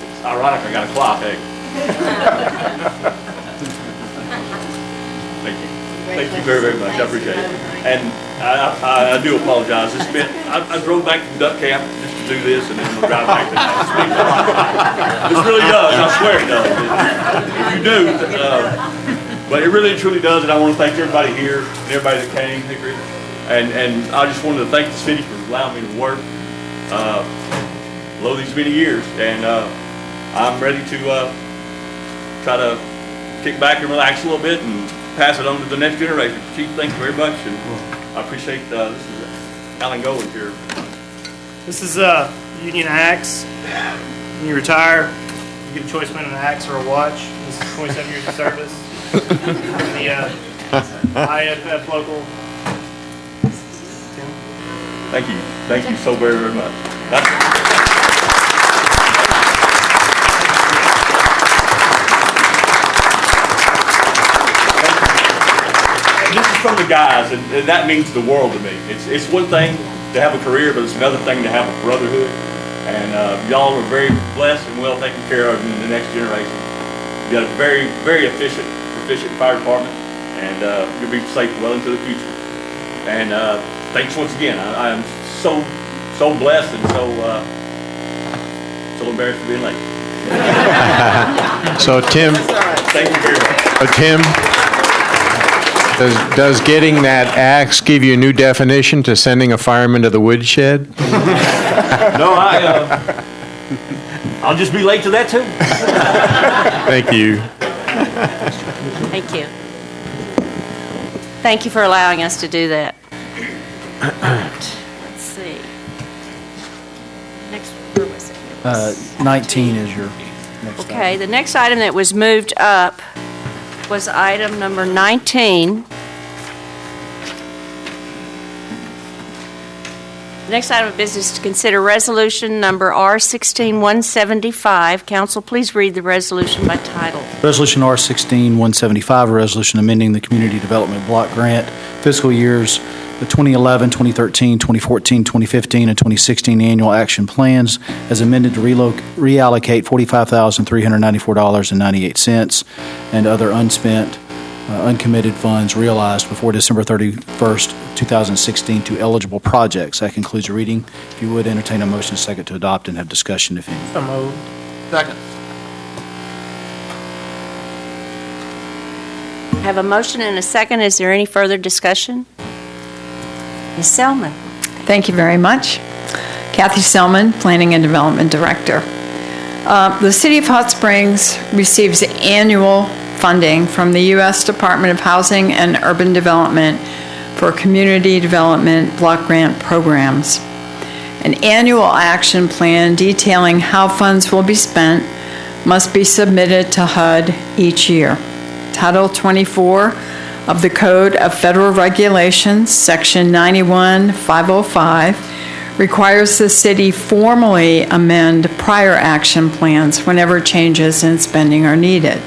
It's ironic I got a clock, eh? Thank you. Thank you very, very much. I appreciate it. And I do apologize. It's been, I drove back from Duck Camp just to do this, and then we'll drive back tonight. This really does. I swear it does. If you do, but it really and truly does, and I want to thank everybody here and everybody that came. And I just wanted to thank the city for allowing me to work below these many years. And I'm ready to try to kick back and relax a little bit and pass it on to the next generation. Chief, thank you very much. And I appreciate this is Alan Gold here. This is Union Axe. When you retire, you get a choice between an axe or a watch. This is 27 years of service. The IFF local. Thank you. Thank you so very, very much. from the guys, and that means the world to me. It's one thing to have a career, but it's another thing to have a brotherhood. And y'all are very blessed and well taken care of in the next generation. You got a very, very efficient fire department, and you'll be safe well into the future. And thanks once again. I am so blessed and so embarrassed for being late. So Tim, Thank you very much. Tim, does getting that axe give you a new definition to sending a fireman to the woodshed? No, I'll just be late to that too. Thank you. Thank you. Thank you for allowing us to do that. All right, let's see. Next, where was it? 19 is your next item. Okay, the next item that was moved up was item number 19. The next item of business is to consider resolution number R16-175. Council, please read the resolution by title. Resolution R16-175, a resolution amending the Community Development Block Grant fiscal years the 2011, 2013, 2014, 2015, and 2016 annual action plans as amended to reallocate $45,394.98 and other unspent, uncommitted funds realized before December 31st, 2016 to eligible projects. That concludes the reading. If you would, entertain a motion second to adopt and have discussion, if any. So moved. Second. I have a motion and a second. Is there any further discussion? Ms. Selman. Thank you very much. Kathy Selman, Planning and Development Director. The City of Hot Springs receives annual funding from the U.S. Department of Housing and Urban Development for community development block grant programs. An annual action plan detailing how funds will be spent must be submitted to HUD each year. Title 24 of the Code of Federal Regulations, Section 91-505, requires the city formally amend prior action plans whenever changes in spending are needed.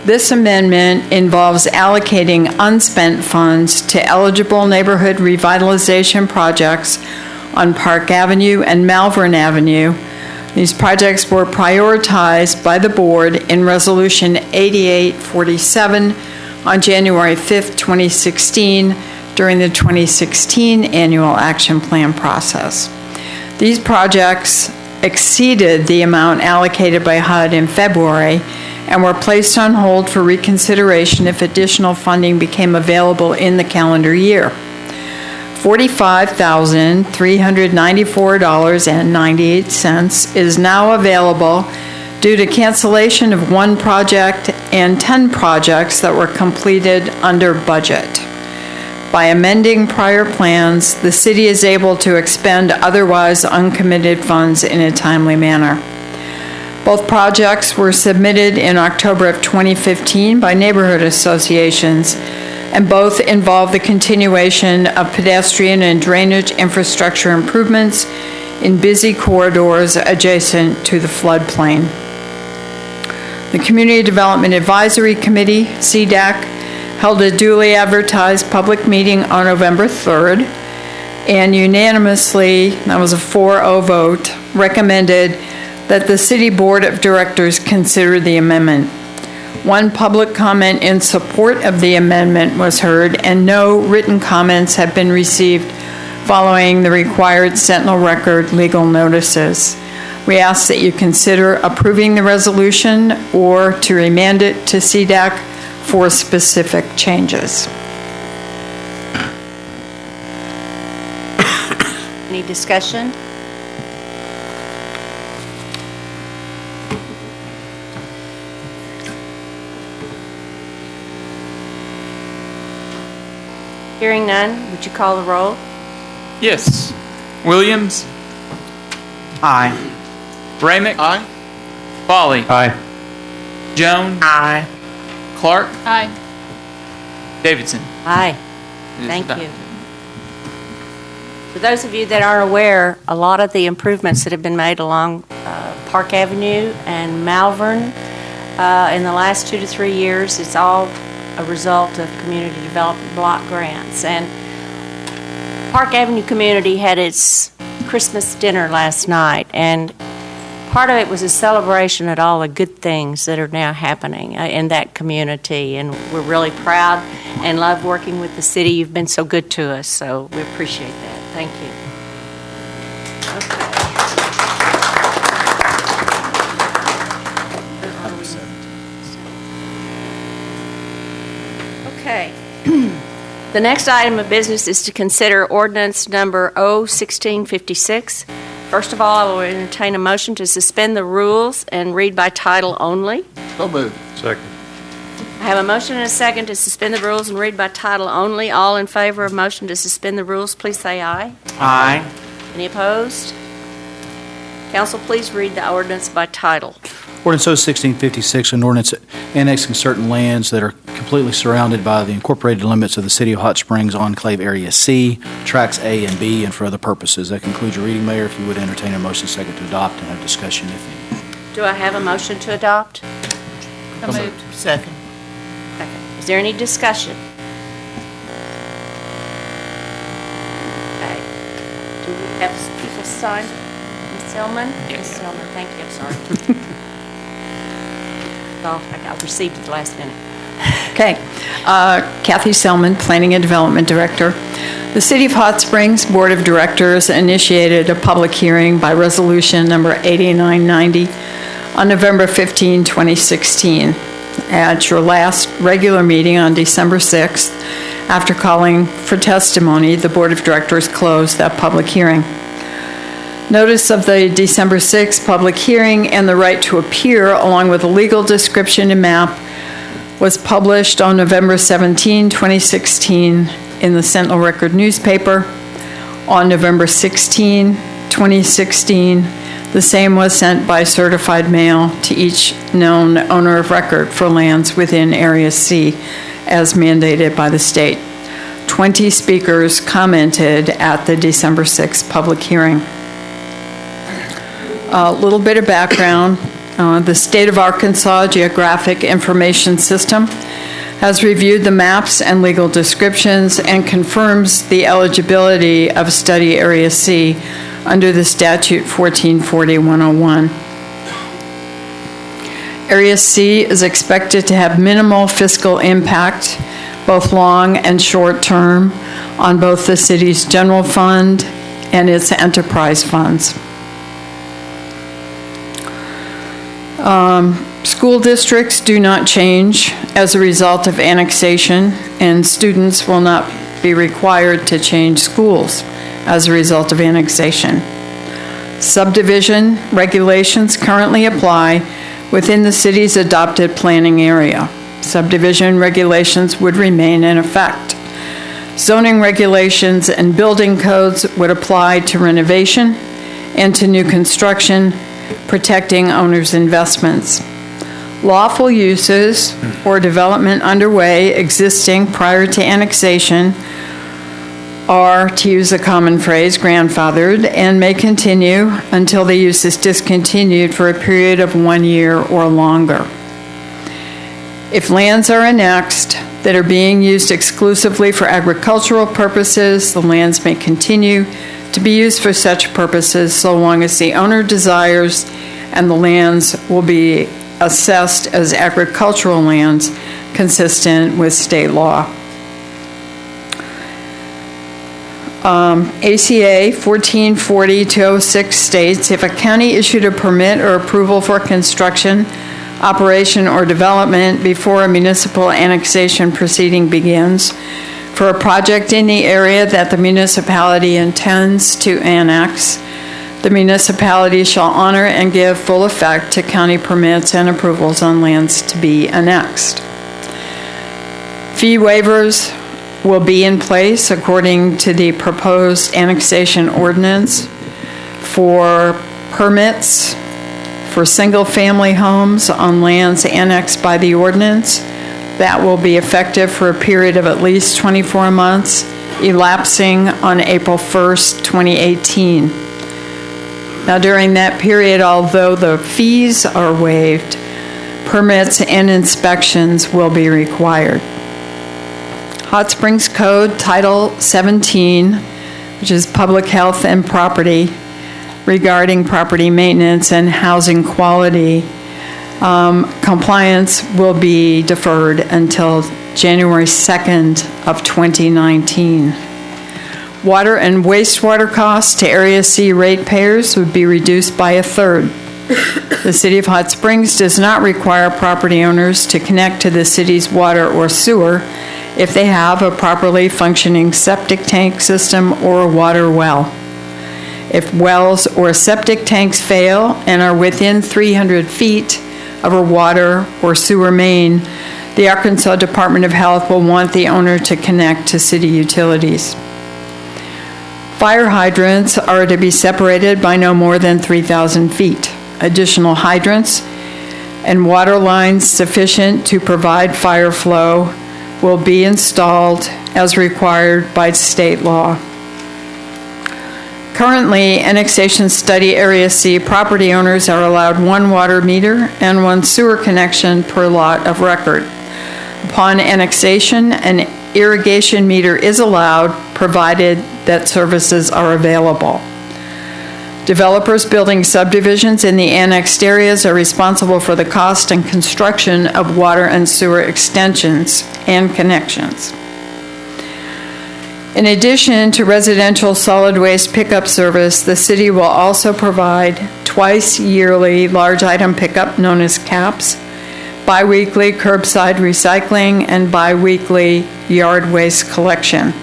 This amendment involves allocating unspent funds to eligible neighborhood revitalization projects on Park Avenue and Malvern Avenue. These projects were prioritized by the board in Resolution 8847 on January 5th, 2016, during the 2016 annual action plan process. These projects exceeded the amount allocated by HUD in February and were placed on hold for reconsideration if additional funding became available in the calendar year. $45,394.98 is now available due to cancellation of one project and 10 projects that were completed under budget. By amending prior plans, the city is able to expend otherwise uncommitted funds in a timely manner. Both projects were submitted in October of 2015 by neighborhood associations, and both involve the continuation of pedestrian and drainage infrastructure improvements in busy corridors adjacent to the floodplain. The Community Development Advisory Committee, CDAC, held a duly advertised public meeting on November 3rd and unanimously, that was a 4-0 vote, recommended that the City Board of Directors consider the amendment. One public comment in support of the amendment was heard, and no written comments have been received following the required Sentinel Record legal notices. We ask that you consider approving the resolution or to remand it to CDAC for specific changes. Any discussion? Hearing none, would you call the roll? Yes. Williams. Aye. Ramick. Aye. Folly. Aye. Jones. Aye. Clark. Aye. Davidson. Aye. It is Thank adopted. you. For those of you that aren't aware, a lot of the improvements that have been made along Park Avenue and Malvern in the last 2 to 3 years, it's all a result of community development block grants. And Park Avenue community had its Christmas dinner last night, and part of it was a celebration at all the good things that are now happening in that community, and we're really proud and love working with the city. You've been so good to us, so we appreciate that. Thank you. Okay. The next item of business is to consider ordinance number 01656. First of all, I will entertain a motion to suspend the rules and read by title only. So moved. Second. I have a motion and a second to suspend the rules and read by title only. All in favor of motion to suspend the rules, please say aye. Aye. Any opposed? Council, please read the ordinance by title. Ordinance 01656, an ordinance annexing certain lands that are completely surrounded by the incorporated limits of the City of Hot Springs Enclave Area C, Tracts A and B, and for other purposes. That concludes your reading, Mayor. If you would entertain a motion second to adopt and have discussion if any. Do I have a motion to adopt? So moved. Second. Is there any discussion? Okay. Do we have people signed? Ms. Selman? Yes. Ms. Selman, thank you. I'm sorry. Oh, I received it the last minute. Okay. Kathy Selman, Planning and Development Director. The City of Hot Springs Board of Directors initiated a public hearing by resolution number 8990 on November 15, 2016. At your last regular meeting on December 6th, after calling for testimony, the Board of Directors closed that public hearing. Notice of the December 6th public hearing and the right to appear, along with a legal description and map, was published on November 17, 2016 in the Sentinel Record newspaper. On November 16, 2016, the same was sent by certified mail to each known owner of record for lands within Area C, as mandated by the state. 20 speakers commented at the December 6th public hearing. A little bit of background. The State of Arkansas Geographic Information System has reviewed the maps and legal descriptions and confirms the eligibility of Study Area C under the statute 1440-101. Area C is expected to have minimal fiscal impact, both long and short term, on both the city's general fund and its enterprise funds. School districts do not change as a result of annexation, and students will not be required to change schools as a result of annexation. Subdivision regulations currently apply within the city's adopted planning area. Subdivision regulations would remain in effect. Zoning regulations and building codes would apply to renovation and to new construction, protecting owners' investments. Lawful uses or development underway existing prior to annexation are, to use a common phrase, grandfathered and may continue until the use is discontinued for a period of 1 year or longer. If lands are annexed that are being used exclusively for agricultural purposes, the lands may continue to be used for such purposes so long as the owner desires, and the lands will be assessed as agricultural lands consistent with state law. ACA 1440-206 states, if a county issued a permit or approval for construction, operation, or development before a municipal annexation proceeding begins for a project in the area that the municipality intends to annex, the municipality shall honor and give full effect to county permits and approvals on lands to be annexed. Fee waivers will be in place according to the proposed annexation ordinance for permits for single-family homes on lands annexed by the ordinance. That will be effective for a period of at least 24 months, elapsing on April 1st, 2018. Now, during that period, although the fees are waived, permits and inspections will be required. Hot Springs Code, Title 17, which is Public Health and Property, regarding property maintenance and housing quality. Compliance will be deferred until January 2nd of 2019. Water and wastewater costs to Area C ratepayers would be reduced by a third. The City of Hot Springs does not require property owners to connect to the city's water or sewer if they have a properly functioning septic tank system or a water well. If wells or septic tanks fail and are within 300 feet of a water or sewer main, the Arkansas Department of Health will want the owner to connect to city utilities. Fire hydrants are to be separated by no more than 3,000 feet. Additional hydrants and water lines sufficient to provide fire flow will be installed as required by state law. Currently, Annexation Study Area C property owners are allowed one water meter and one sewer connection per lot of record. Upon annexation, an irrigation meter is allowed, provided that services are available. Developers building subdivisions in the annexed areas are responsible for the cost and construction of water and sewer extensions and connections. In addition to residential solid waste pickup service, the city will also provide twice yearly large item pickup, known as CAPS, biweekly curbside recycling, and biweekly yard waste collection.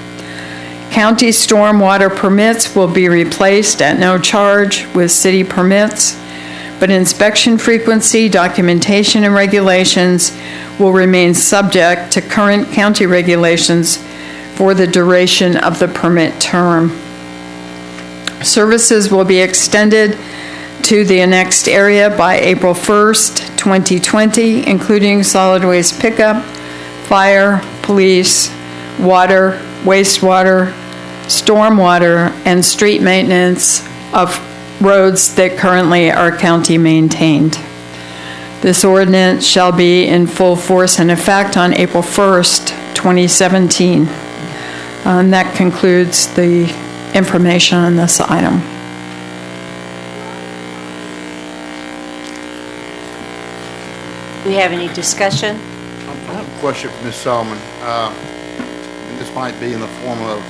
County stormwater permits will be replaced at no charge with city permits, but inspection frequency, documentation, and regulations will remain subject to current county regulations for the duration of the permit term. Services will be extended to the annexed area by April 1st, 2020, including solid waste pickup, fire, police, water, wastewater, stormwater, and street maintenance of roads that currently are county maintained. This ordinance shall be in full force and effect on April 1st, 2017. And that concludes the information on this item. Do we have any discussion? I have a question for Ms. Solomon. And this might be in the form of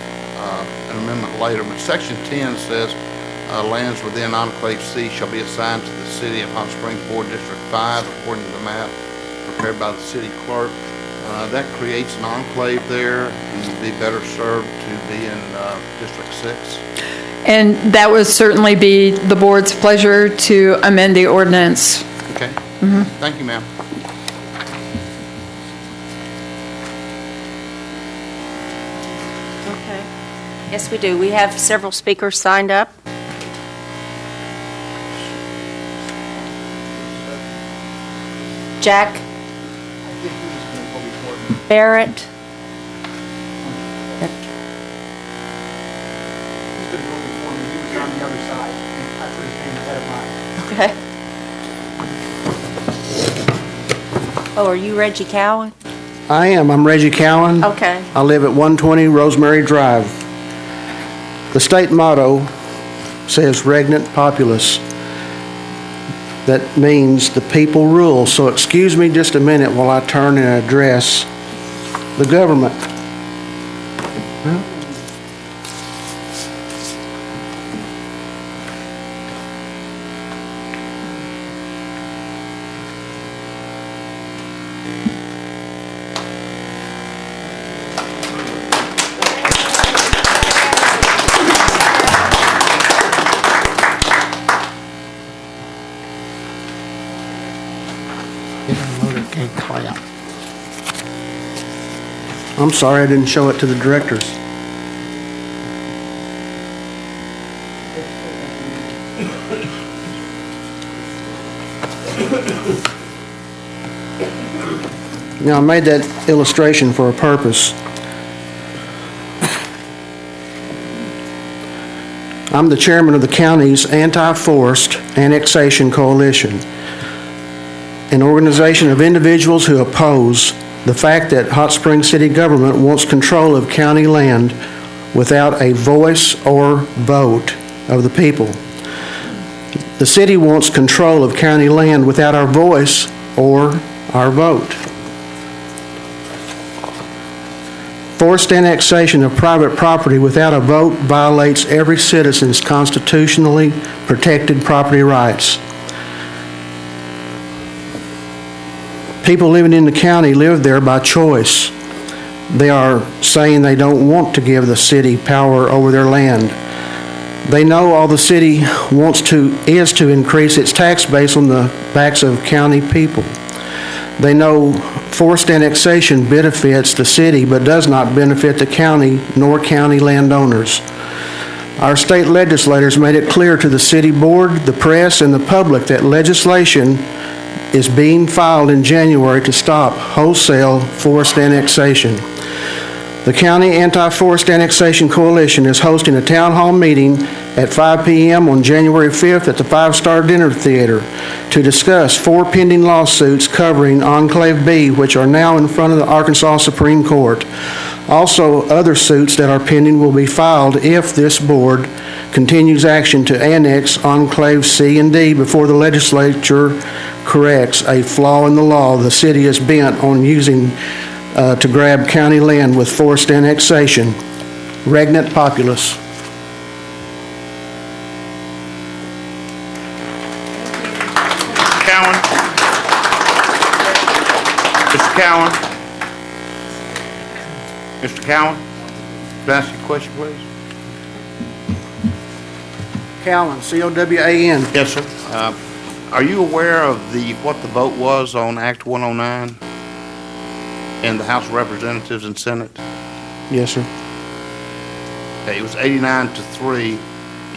an amendment later, but Section 10 says lands within Enclave C shall be assigned to the City of Hot Springs Board District 5 according to the map prepared by the city clerk. That creates an enclave there and would be better served to be in District 6. And that would certainly be the board's pleasure to amend the ordinance. Okay. Thank you, ma'am. Okay. Yes, we do. We have several speakers signed up. Jack Barrett. Okay. Oh, are you Reggie Cowan? I am. I'm Reggie Cowan. Okay. I live at 120 Rosemary Drive. The state motto says regnant populace. That means the people rule. So excuse me just a minute while I turn and address the government. I'm sorry I didn't show it to the directors. Now, I made that illustration for a purpose. I'm the chairman of the county's Anti-Forced Annexation Coalition, an organization of individuals who oppose the fact that Hot Springs City government wants control of county land without a voice or vote of the people. The city wants control of county land without our voice or our vote. Forced annexation of private property without a vote violates every citizen's constitutionally protected property rights. People living in the county live there by choice. They are saying they don't want to give the city power over their land. They know all the city wants is to increase its tax base on the backs of county people. They know forced annexation benefits the city but does not benefit the county nor county landowners. Our state legislators made it clear to the city board, the press, and the public that legislation is being filed in January to stop wholesale forced annexation. The County Anti-Forced Annexation Coalition is hosting a town hall meeting at 5 p.m. on January 5th at the Five Star Dinner Theater to discuss 4 pending lawsuits covering Enclave B, which are now in front of the Arkansas Supreme Court. Also, other suits that are pending will be filed if this board continues action to annex Enclave C and D before the legislature corrects a flaw in the law the city is bent on using to grab county land with forced annexation. Regnant populace. Cowan. Mr. Cowan. Mr. Cowan, can I ask you a question, please? Cowan, C-O-W-A-N. Yes, sir. Are you aware of what the vote was on Act 109 in the House of Representatives and Senate? Yes, sir. Okay, it was 89-3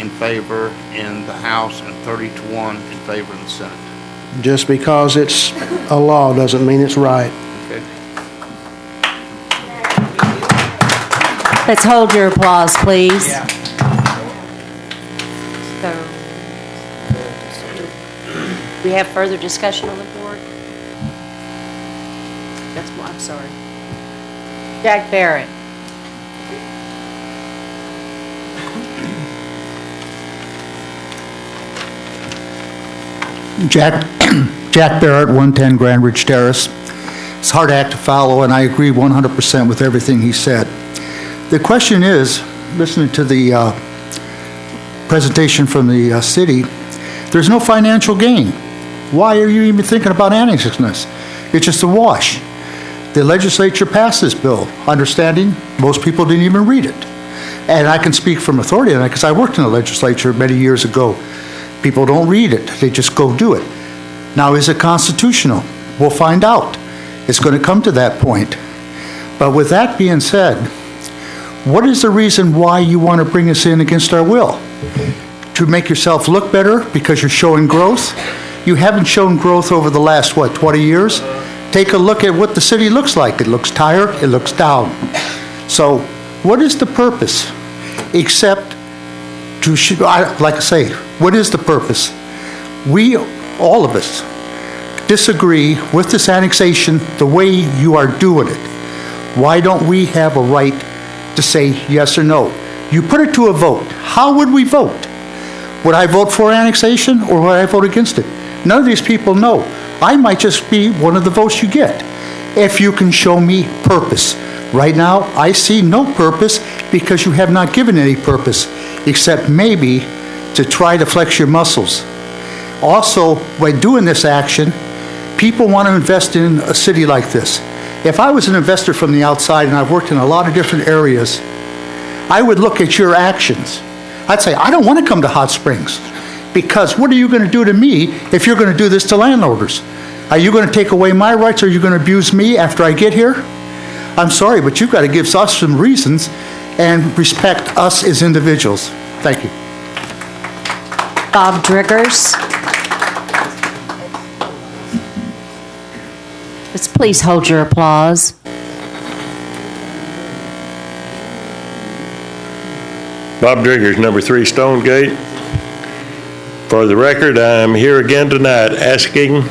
in favor in the House and 30-1 in favor in the Senate. Just because it's a law doesn't mean it's right. Okay. Let's hold your applause, please. So, we have further discussion on the board? I'm sorry. Jack Barrett. Jack Barrett, 110 Grand Ridge Terrace. It's a hard act to follow, and I agree 100% with everything he said. The question is, listening to the presentation from the city, there's no financial gain. Why are you even thinking about annexing this? It's just a wash. The legislature passed this bill, understanding most people didn't even read it. And I can speak from authority on that because I worked in the legislature many years ago. People don't read it, they just go do it. Now, is it constitutional? We'll find out. It's going to come to that point. But with that being said, what is the reason why you want to bring us in against our will? To make yourself look better because you're showing growth? You haven't shown growth over the last, 20 years? Take a look at what the city looks like. It looks tired, it looks down. So what is the purpose? Except to, like I say, what is the purpose? We, all of us, disagree with this annexation the way you are doing it. Why don't we have a right to say yes or no? You put it to a vote. How would we vote? Would I vote for annexation or would I vote against it? None of these people know. I might just be one of the votes you get if you can show me purpose. Right now, I see no purpose because you have not given any purpose except maybe to try to flex your muscles. Also, by doing this action, people want to invest in a city like this. If I was an investor from the outside and I've worked in a lot of different areas, I would look at your actions. I'd say, I don't want to come to Hot Springs because what are you going to do to me if you're going to do this to landowners? Are you going to take away my rights or are you going to abuse me after I get here? I'm sorry, but you've got to give us some reasons and respect us as individuals. Thank you. Bob Driggers. Let's please hold your applause. Bob Driggers, number 3 Stonegate. For the record, I am here again tonight asking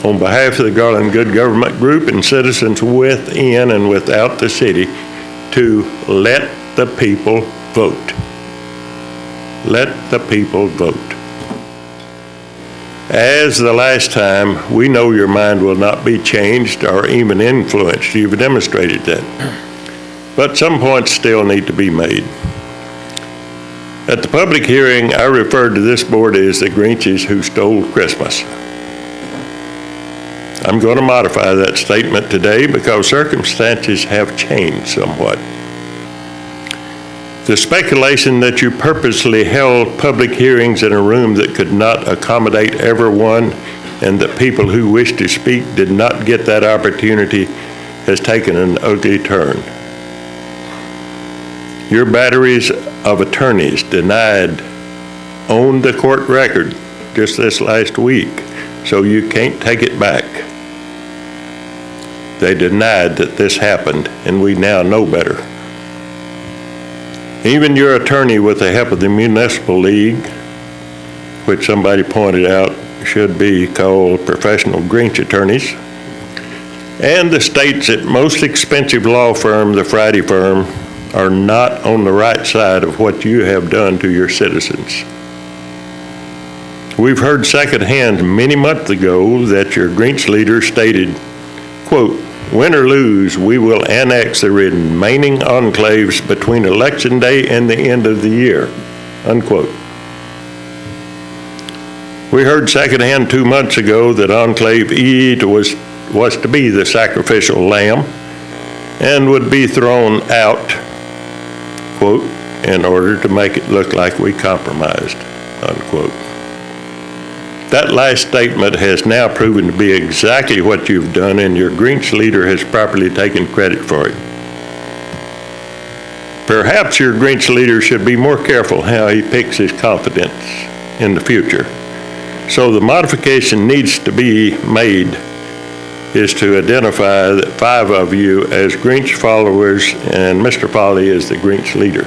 on behalf of the Garland Good Government Group and citizens within and without the city to let the people vote. Let the people vote. As the last time, we know your mind will not be changed or even influenced. You've demonstrated that. But some points still need to be made. At the public hearing, I referred to this board as the Grinches who stole Christmas. I'm going to modify that statement today because circumstances have changed somewhat. The speculation that you purposely held public hearings in a room that could not accommodate everyone and that people who wished to speak did not get that opportunity has taken an ugly turn. Your batteries of attorneys denied on the court record just this last week, so you can't take it back. They denied that this happened, and we now know better. Even your attorney, with the help of the Municipal League, which somebody pointed out should be called professional Grinch attorneys, and the state's most expensive law firm, the Friday firm, are not on the right side of what you have done to your citizens. We've heard secondhand many months ago that your Grinch leader stated, quote, "Win or lose, we will annex the remaining enclaves between Election Day and the end of the year," unquote. We heard secondhand 2 months ago that Enclave E was to be the sacrificial lamb and would be thrown out, quote, "in order to make it look like we compromised," unquote. That last statement has now proven to be exactly what you've done, and your Grinch leader has properly taken credit for it. Perhaps your Grinch leader should be more careful how he picks his confidence in the future. So the modification needs to be made is to identify that 5 of you as Grinch followers and Mr. Foley as the Grinch leader.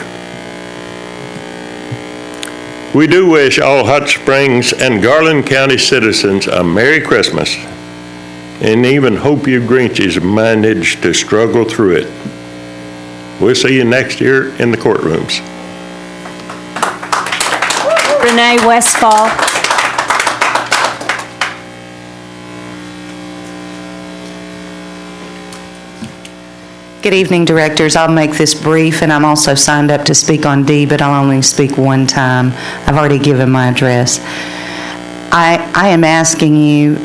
We do wish all Hot Springs and Garland County citizens a Merry Christmas and even hope you Grinches manage to struggle through it. We'll see you next year in the courtrooms. Renee Westfall. Good evening, directors. I'll make this brief, and I'm also signed up to speak on D, but I'll only speak one time. I've already given my address. I am asking you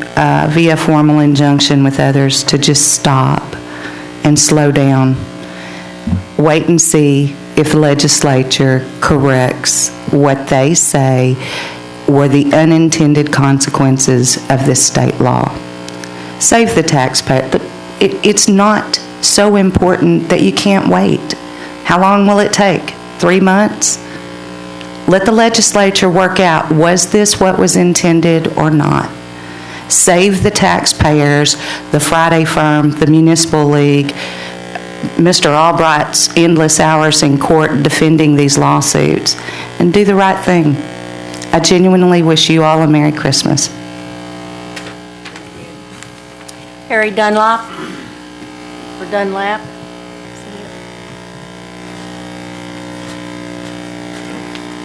via formal injunction with others to just stop and slow down. Wait and see if the legislature corrects what they say were the unintended consequences of this state law. Save the taxpayer, but it's not so important that you can't wait. How long will it take? 3 months? Let the legislature work out, was this what was intended or not? Save the taxpayers, the Friday firm, the Municipal League, Mr. Albright's endless hours in court defending these lawsuits, and do the right thing. I genuinely wish you all a Merry Christmas. Harry Dunlap. Or Dunlap.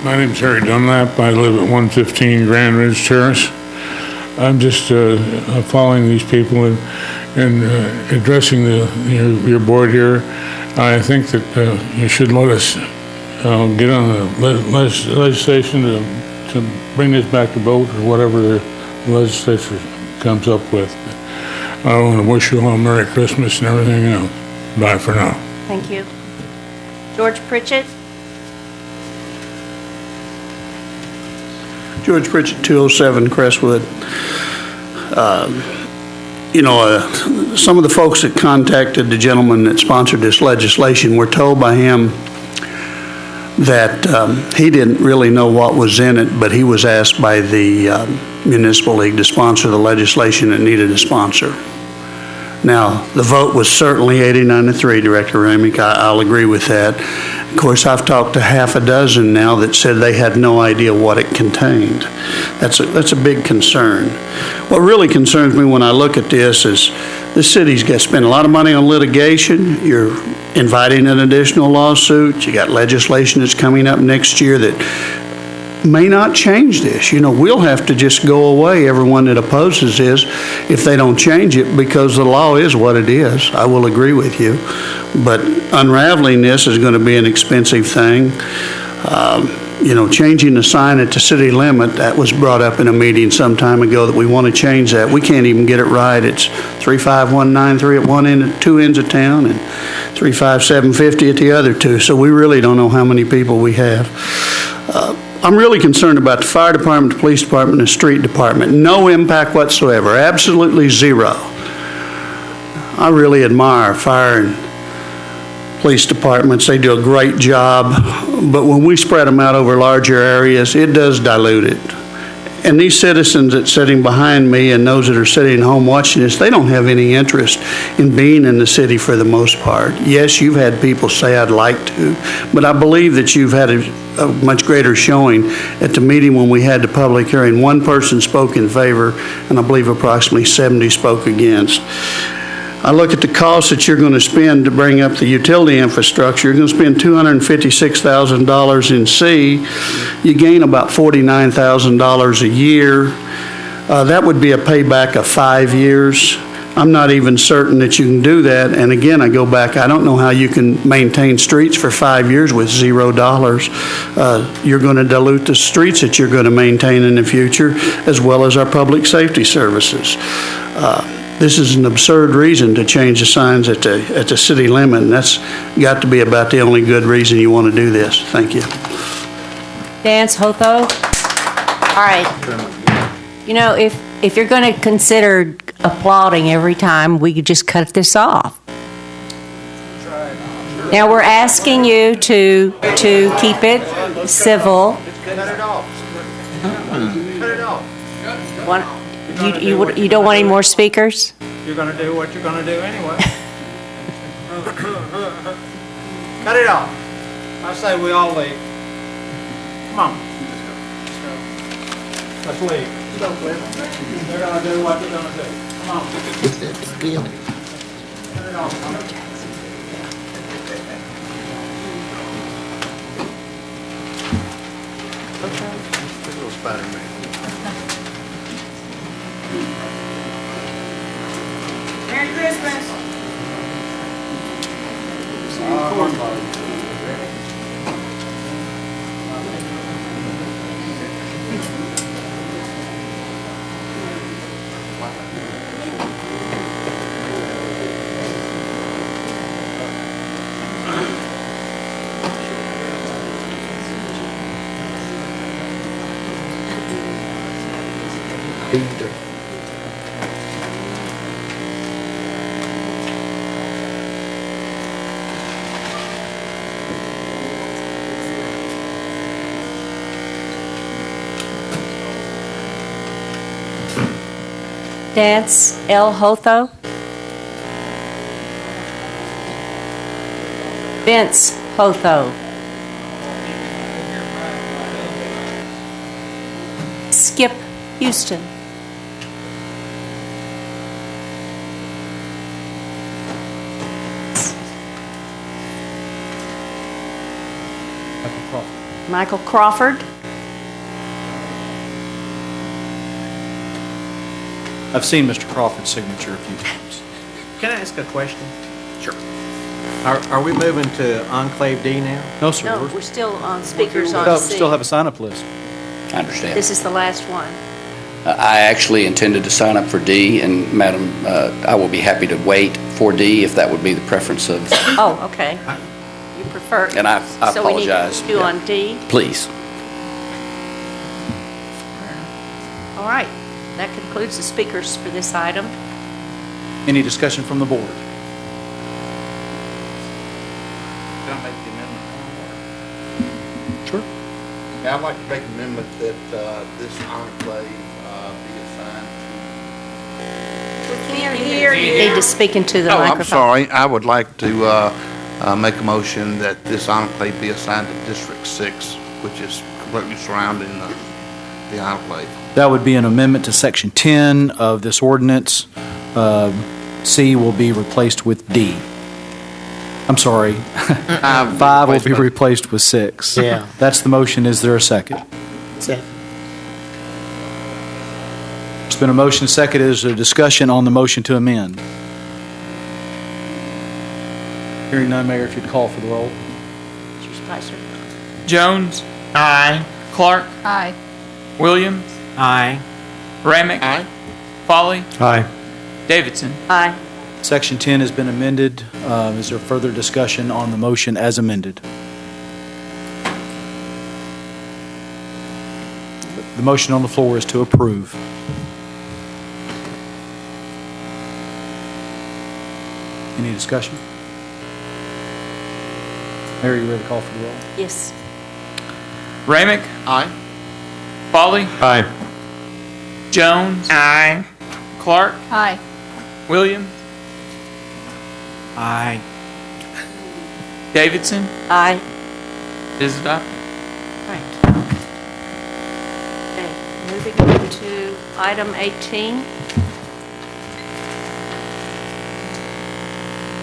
My name's Harry Dunlap. I live at 115 Grand Ridge Terrace. I'm just following these people and addressing your board here. I think that you should let us get on the legislation to bring this back to vote or whatever the legislature comes up with. I want to wish you all a Merry Christmas and everything else. Bye for now. Thank you. George Pritchett. George Pritchett, 207 Crestwood. Some of the folks that contacted the gentleman that sponsored this legislation were told by him that he didn't really know what was in it, but he was asked by the Municipal League to sponsor the legislation that needed a sponsor. Now, the vote was certainly 89-3, Director Ramick. I'll agree with that. Of course, I've talked to half a dozen now that said they had no idea what it contained. That's a big concern. What really concerns me when I look at this is the city's got to spend a lot of money on litigation. You're inviting an additional lawsuit. You got legislation that's coming up next year that may not change this. You know, we'll have to just go away, everyone that opposes this, if they don't change it, because the law is what it is. I will agree with you. But unraveling this is going to be an expensive thing. You know, changing the sign at the city limit, that was brought up in a meeting some time ago that we want to change that. We can't even get it right. It's 35193 at one end, at two ends of town, and 35750 at the other two. So we really don't know how many people we have. I'm really concerned about the fire department, the police department, and the street department. No impact whatsoever, absolutely zero. I really admire fire and police departments. They do a great job, but when we spread them out over larger areas, it does dilute it. And these citizens that's sitting behind me and those that are sitting at home watching this, they don't have any interest in being in the city for the most part. Yes, you've had people say, I'd like to, but I believe that you've had a much greater showing. At the meeting when we had the public hearing, one person spoke in favor, and I believe approximately 70 spoke against. I look at the cost that you're going to spend to bring up the utility infrastructure. You're going to spend $256,000 in C. You gain about $49,000 a year. That would be a payback of 5 years. I'm not even certain that you can do that. And again, I go back, I don't know how you can maintain streets for 5 years with $0. You're going to dilute the streets that you're going to maintain in the future, as well as our public safety services. This is an absurd reason to change the signs at the city limit, and that's got to be about the only good reason you want to do this. Thank you. Dance, Hotho. All right. You know, if you're going to consider applauding every time, we could just cut this off. Now, we're asking you to keep it civil. Cut it off. Cut it off. You don't want any more speakers? You're going to do what you're going to do anyway. Cut it off. I say we all leave. Come on. Let's leave. They're going to do what they're going to do. Come on. Cut it off. Little Spider-Man. Merry Christmas. Dance, El Hotho. Vince Hotho. Skip Houston. Michael Crawford. I've seen Mr. Crawford's signature a few times. Can I ask a question? Sure. Are we moving to Enclave D now? No, sir. No, we're still on speakers on We C. still have a sign-up list. I understand. This is the last one. I actually intended to sign up for D, and Madam, I will be happy to wait for D if that would be the preference of, Oh, okay. You prefer. and I So we need apologize. to do on D? Please. All right. That concludes the speakers for this item. Any discussion from the board? Can I make the amendment? Sure. Yeah, I'd like to make an amendment that this enclave be assigned We can't hear you. You need to speak into the to... Oh, microphone. I'm sorry. I would like to make a motion that this enclave be assigned to District 6, which is completely surrounding the enclave. That would be an amendment to Section 10 of this ordinance. C will be replaced with D. I'm sorry. 5 will be replaced with 6. Yeah. That's the motion. Is there a second? Second. It's been a motion and second. Is there discussion on the motion to amend? Hearing none, Mayor, if you'd call for the roll. Mr. Spicer. Jones. Aye. Clark. Aye. Williams. Aye. Remick. Aye. Foley. Aye. Davidson. Aye. Section 10 has been amended. Is there further discussion on the motion as amended? The motion on the floor is to approve. Any discussion? Mary, you ready to call for the roll? Yes. Remick. Aye. Foley. Aye. Jones. Aye. Clark. Aye. Williams. Aye. Davidson. Aye. It is adopted. Right. Okay, moving on to item 18.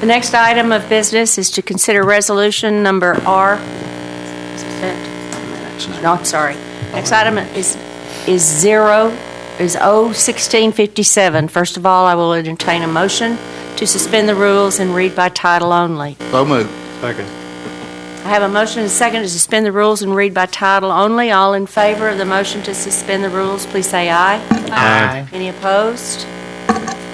The next item of business is to consider resolution number R. No, I'm sorry. Next item is O1657. First of all, I will entertain a motion to suspend the rules and read by title only. So moved. Second. I have a motion and a second to suspend the rules and read by title only. All in favor of the motion to suspend the rules, please say aye. Aye. Any opposed?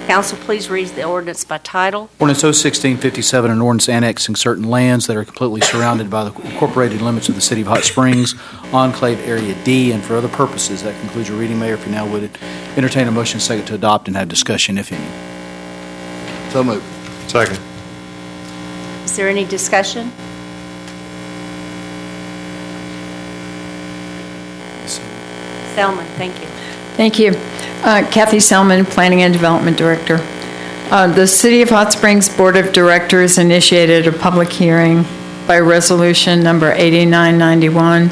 Council, please read the ordinance by title. Ordinance 01657, an ordinance annexing certain lands that are completely surrounded by the incorporated limits of the City of Hot Springs, Enclave Area D, and for other purposes. That concludes your reading, Mayor. If you now would entertain a motion second to adopt and have discussion, if any. So moved. Second. Is there any discussion? Selman, thank you. Thank you. Kathy Selman, Planning and Development Director. The City of Hot Springs Board of Directors initiated a public hearing by resolution number 8991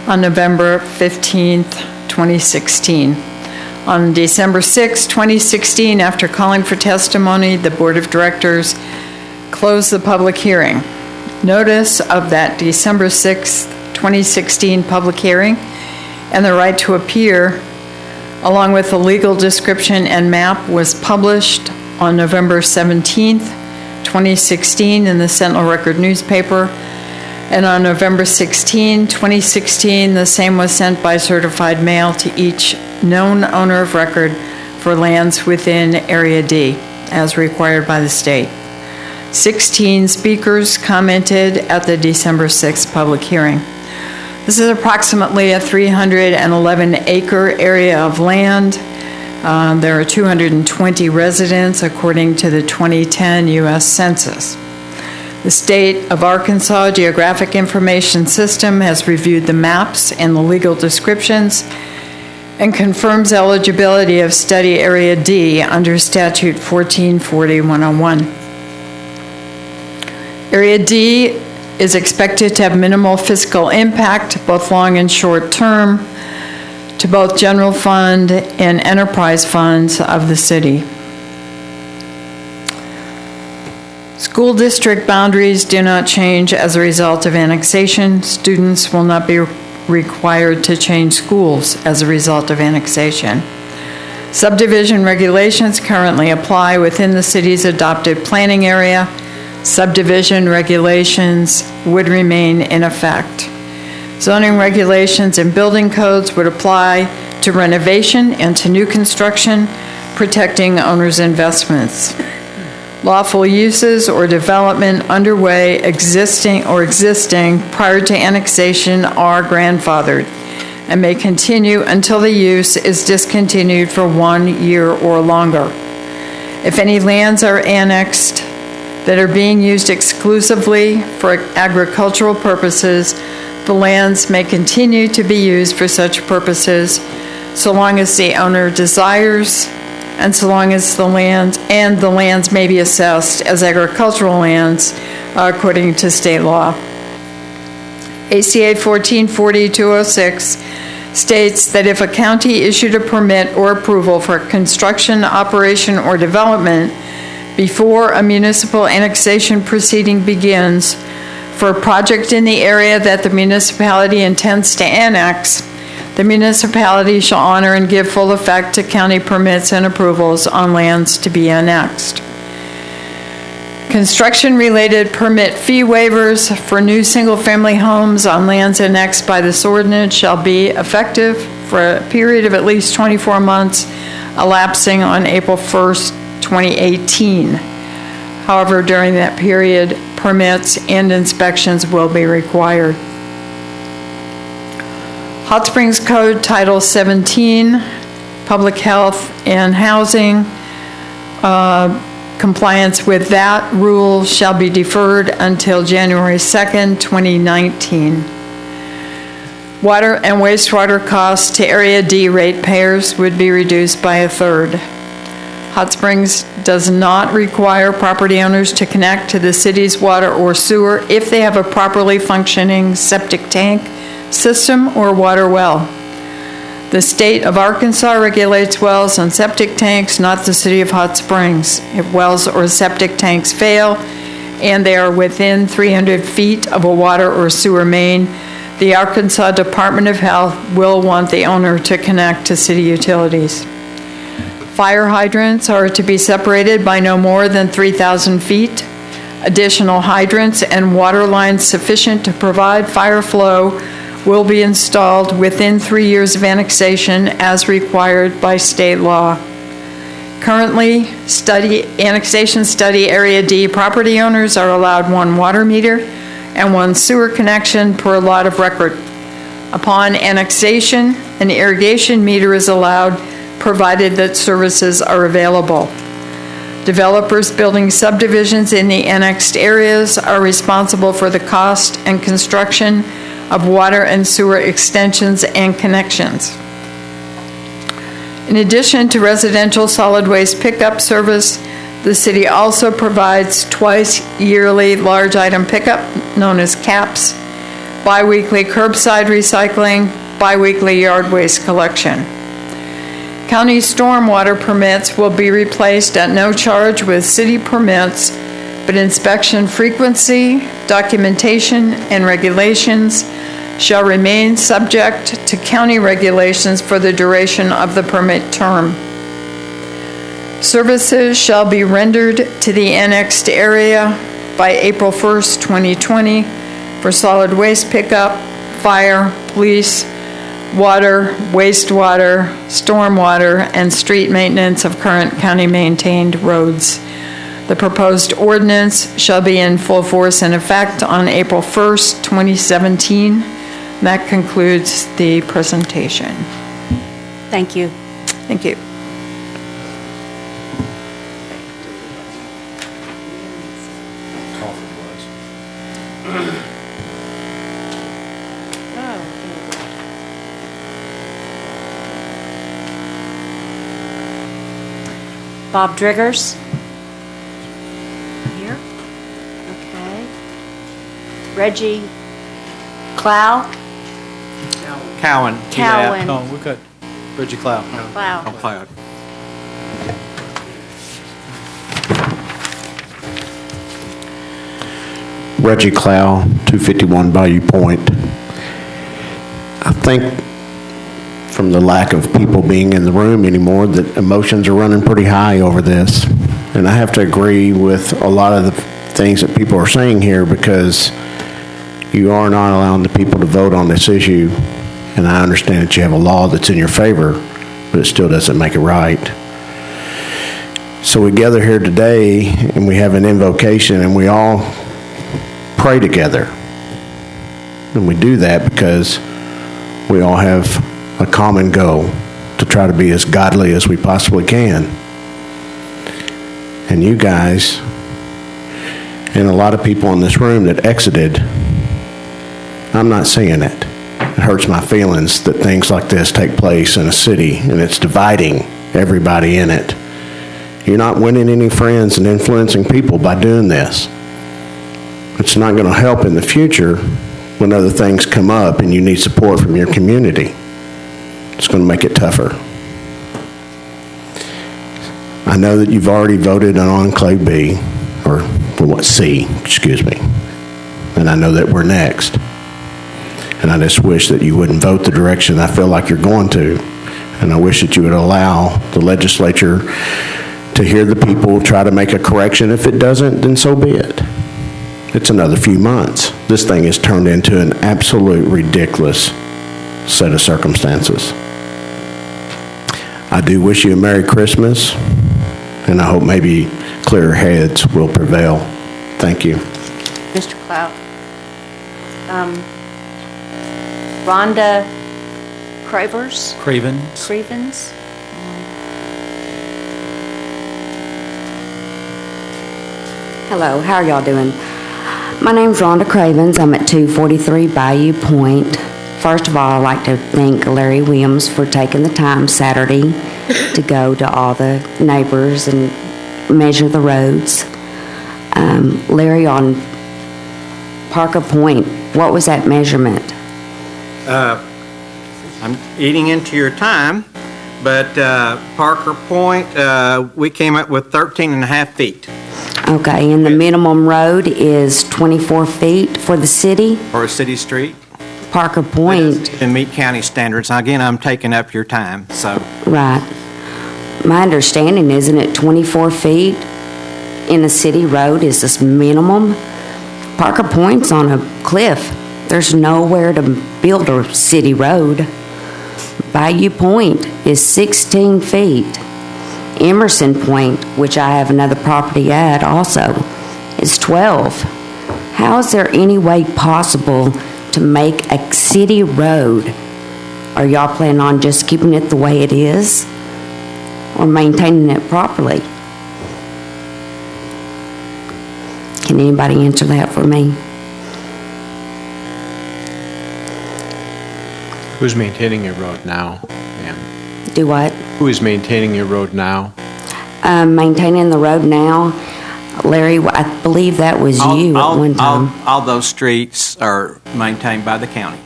on November 15th, 2016. On December 6, 2016, after calling for testimony, the Board of Directors closed the public hearing. Notice of that December 6, 2016 public hearing and the right to appear, along with the legal description and map, was published on November 17th, 2016 in the Sentinel Record newspaper, and on November 16, 2016, the same was sent by certified mail to each known owner of record for lands within Area D, as required by the state. 16 speakers commented at the December 6th public hearing. This is approximately a 311-acre area of land. There are 220 residents according to the 2010 U.S. Census. The State of Arkansas Geographic Information System has reviewed the maps and the legal descriptions and confirms eligibility of Study Area D under Statute 1440-101. Area D is expected to have minimal fiscal impact, both long and short term, to both general fund and enterprise funds of the city. School district boundaries do not change as a result of annexation. Students will not be required to change schools as a result of annexation. Subdivision regulations currently apply within the city's adopted planning area. Subdivision regulations would remain in effect. Zoning regulations and building codes would apply to renovation and to new construction, protecting owners' investments. Lawful uses or development underway existing prior to annexation are grandfathered and may continue until the use is discontinued for 1 year or longer. If any lands are annexed that are being used exclusively for agricultural purposes, the lands may continue to be used for such purposes so long as the owner desires and so long as the lands may be assessed as agricultural lands according to state law. ACA 1440-206 states that if a county issued a permit or approval for construction, operation, or development before a municipal annexation proceeding begins for a project in the area that the municipality intends to annex, the municipality shall honor and give full effect to county permits and approvals on lands to be annexed. Construction-related permit fee waivers for new single-family homes on lands annexed by this ordinance shall be effective for a period of at least 24 months, elapsing on April 1st, 2018. However, during that period, permits and inspections will be required. Hot Springs Code Title 17, Public Health and Housing, compliance with that rule shall be deferred until January 2nd, 2019. Water and wastewater costs to Area D ratepayers would be reduced by a third. Hot Springs does not require property owners to connect to the city's water or sewer if they have a properly functioning septic tank, system, or water well. The state of Arkansas regulates wells and septic tanks, not the city of Hot Springs. If wells or septic tanks fail and they are within 300 feet of a water or sewer main, the Arkansas Department of Health will want the owner to connect to city utilities. Fire hydrants are to be separated by no more than 3,000 feet. Additional hydrants and water lines sufficient to provide fire flow will be installed within 3 years of annexation as required by state law. Currently, annexation study Area D property owners are allowed 1 water meter and 1 sewer connection per lot of record. Upon annexation, an irrigation meter is allowed, provided that services are available. Developers building subdivisions in the annexed areas are responsible for the cost and construction of water and sewer extensions and connections. In addition to residential solid waste pickup service, the city also provides twice yearly large item pickup, known as CAPS, biweekly curbside recycling, biweekly yard waste collection. County stormwater permits will be replaced at no charge with city permits, but inspection frequency, documentation, and regulations shall remain subject to county regulations for the duration of the permit term. Services shall be rendered to the annexed area by April 1st, 2020 for solid waste pickup, fire, police, water, wastewater, stormwater, and street maintenance of current county-maintained roads. The proposed ordinance shall be in full force and effect on April 1st, 2017. That concludes the presentation. Thank you. Thank you. Bob Driggers. Here. Okay. Reggie Clow. Cowan. Cowan. Oh, we've got Reggie Cloud. Clow. Oh, Cloud. Reggie Clow, 251 Bayou Point. I think from the lack of people being in the room anymore that emotions are running pretty high over this. And I have to agree with a lot of the things that people are saying here because you are not allowing the people to vote on this issue. And I understand that you have a law that's in your favor, but it still doesn't make it right. So we gather here today and we have an invocation and we all pray together. And we do that because we all have a common goal to try to be as godly as we possibly can. And you guys, and a lot of people in this room that exited, I'm not saying it. It hurts my feelings that things like this take place in a city and it's dividing everybody in it. You're not winning any friends and influencing people by doing this. It's not going to help in the future when other things come up and you need support from your community. It's going to make it tougher. I know that you've already voted on Enclave B, or C, excuse me. And I know that we're next. And I just wish that you wouldn't vote the direction I feel like you're going to. And I wish that you would allow the legislature to hear the people, try to make a correction. If it doesn't, then so be it. It's another few months. This thing has turned into an absolute ridiculous set of circumstances. I do wish you a Merry Christmas, and I hope maybe clearer heads will prevail. Thank you. Mr. Cloud. Rhonda Cravens? Crevens. Hello, how are y'all doing? My name's Rhonda Cravens. I'm at 243 Bayou Point. First of all, I'd like to thank Larry Williams for taking the time Saturday to go to all the neighbors and measure the roads. Larry, on Parker Point, what was that measurement? I'm eating into your time, but Parker Point, we came up with 13 and a half feet. Okay, and the minimum road is 24 feet for the city? For a city street. Parker Point. To meet county standards. Now, again, I'm taking up your time, so. Right. My understanding, isn't it 24 feet in a city road is this minimum? Parker Point's on a cliff. There's nowhere to build a city road. Bayou Point is 16 feet. Emerson Point, which I have another property at also, is 12. How is there any way possible to make a city road? Are y'all planning on just keeping it the way it is or maintaining it properly? Can anybody answer that for me? Who's maintaining your road now, ma'am? Do what? Who is maintaining your road now? Maintaining the road now, Larry, I believe that was you at one time. All those streets are maintained by the county.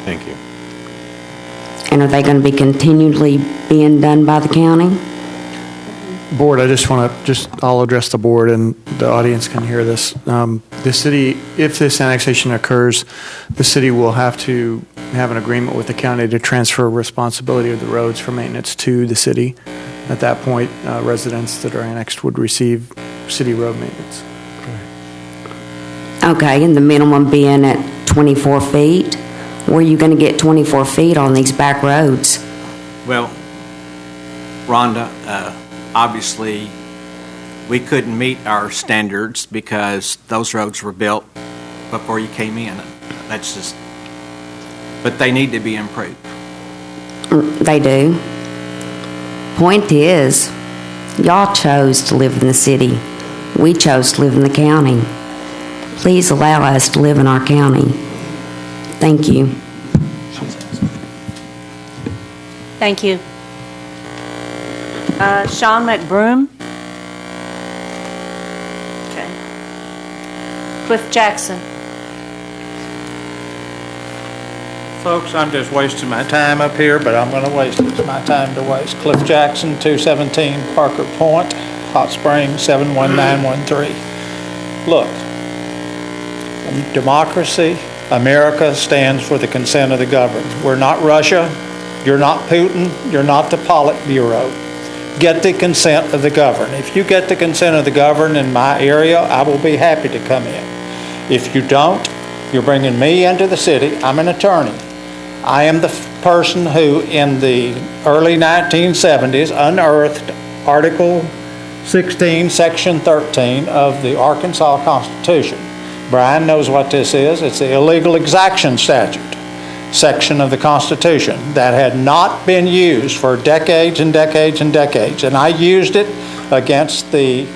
Thank you. And are they going to be continually being done by the county? Board, I just want to, I'll address the board and the audience can hear this. The city, if this annexation occurs, the city will have to have an agreement with the county to transfer responsibility of the roads for maintenance to the city. At that point, residents that are annexed would receive city road maintenance. Okay, and the minimum being at 24 feet? Where are you going to get 24 feet on these back roads? Well, Rhonda, obviously, we couldn't meet our standards because those roads were built before you came in. That's just, but they need to be improved. They do. Point is, y'all chose to live in the city. We chose to live in the county. Please allow us to live in our county. Thank you. Thank you. Sean McBroom. Okay. Cliff Jackson. Folks, I'm just wasting my time up here, but I'm going to waste it. It's my time to waste. Cliff Jackson, 217 Parker Point, Hot Springs, 71913. Look, democracy, America stands for the consent of the governed. We're not Russia. You're not Putin. You're not the Politburo. Get the consent of the governed. If you get the consent of the governed in my area, I will be happy to come in. If you don't, you're bringing me into the city. I'm an attorney. I am the person who, in the early 1970s, unearthed Article 16, Section 13 of the Arkansas Constitution. Brian knows what this is. It's the illegal exaction statute section of the Constitution that had not been used for decades and decades and decades. And I used it against the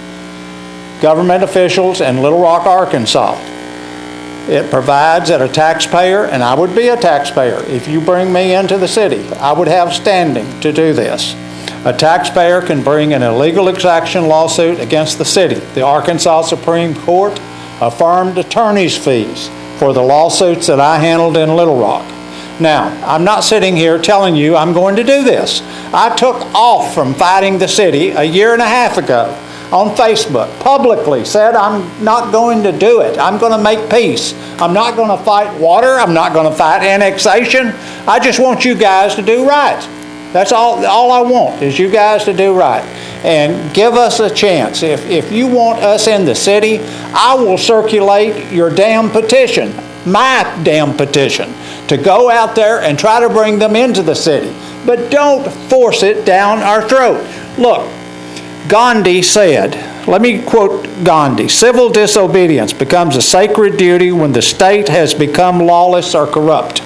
government officials in Little Rock, Arkansas. It provides that a taxpayer, and I would be a taxpayer if you bring me into the city, I would have standing to do this. A taxpayer can bring an illegal exaction lawsuit against the city. The Arkansas Supreme Court affirmed attorney's fees for the lawsuits that I handled in Little Rock. Now, I'm not sitting here telling you I'm going to do this. I took off from fighting the city a year and a half ago on Facebook, publicly said I'm not going to do it. I'm going to make peace. I'm not going to fight water. I'm not going to fight annexation. I just want you guys to do right. That's all I want is you guys to do right. And give us a chance. If you want us in the city, I will circulate your damn petition, my damn petition, to go out there and try to bring them into the city. But don't force it down our throat. Look, Gandhi said, let me quote Gandhi, "Civil disobedience becomes a sacred duty when the state has become lawless or corrupt."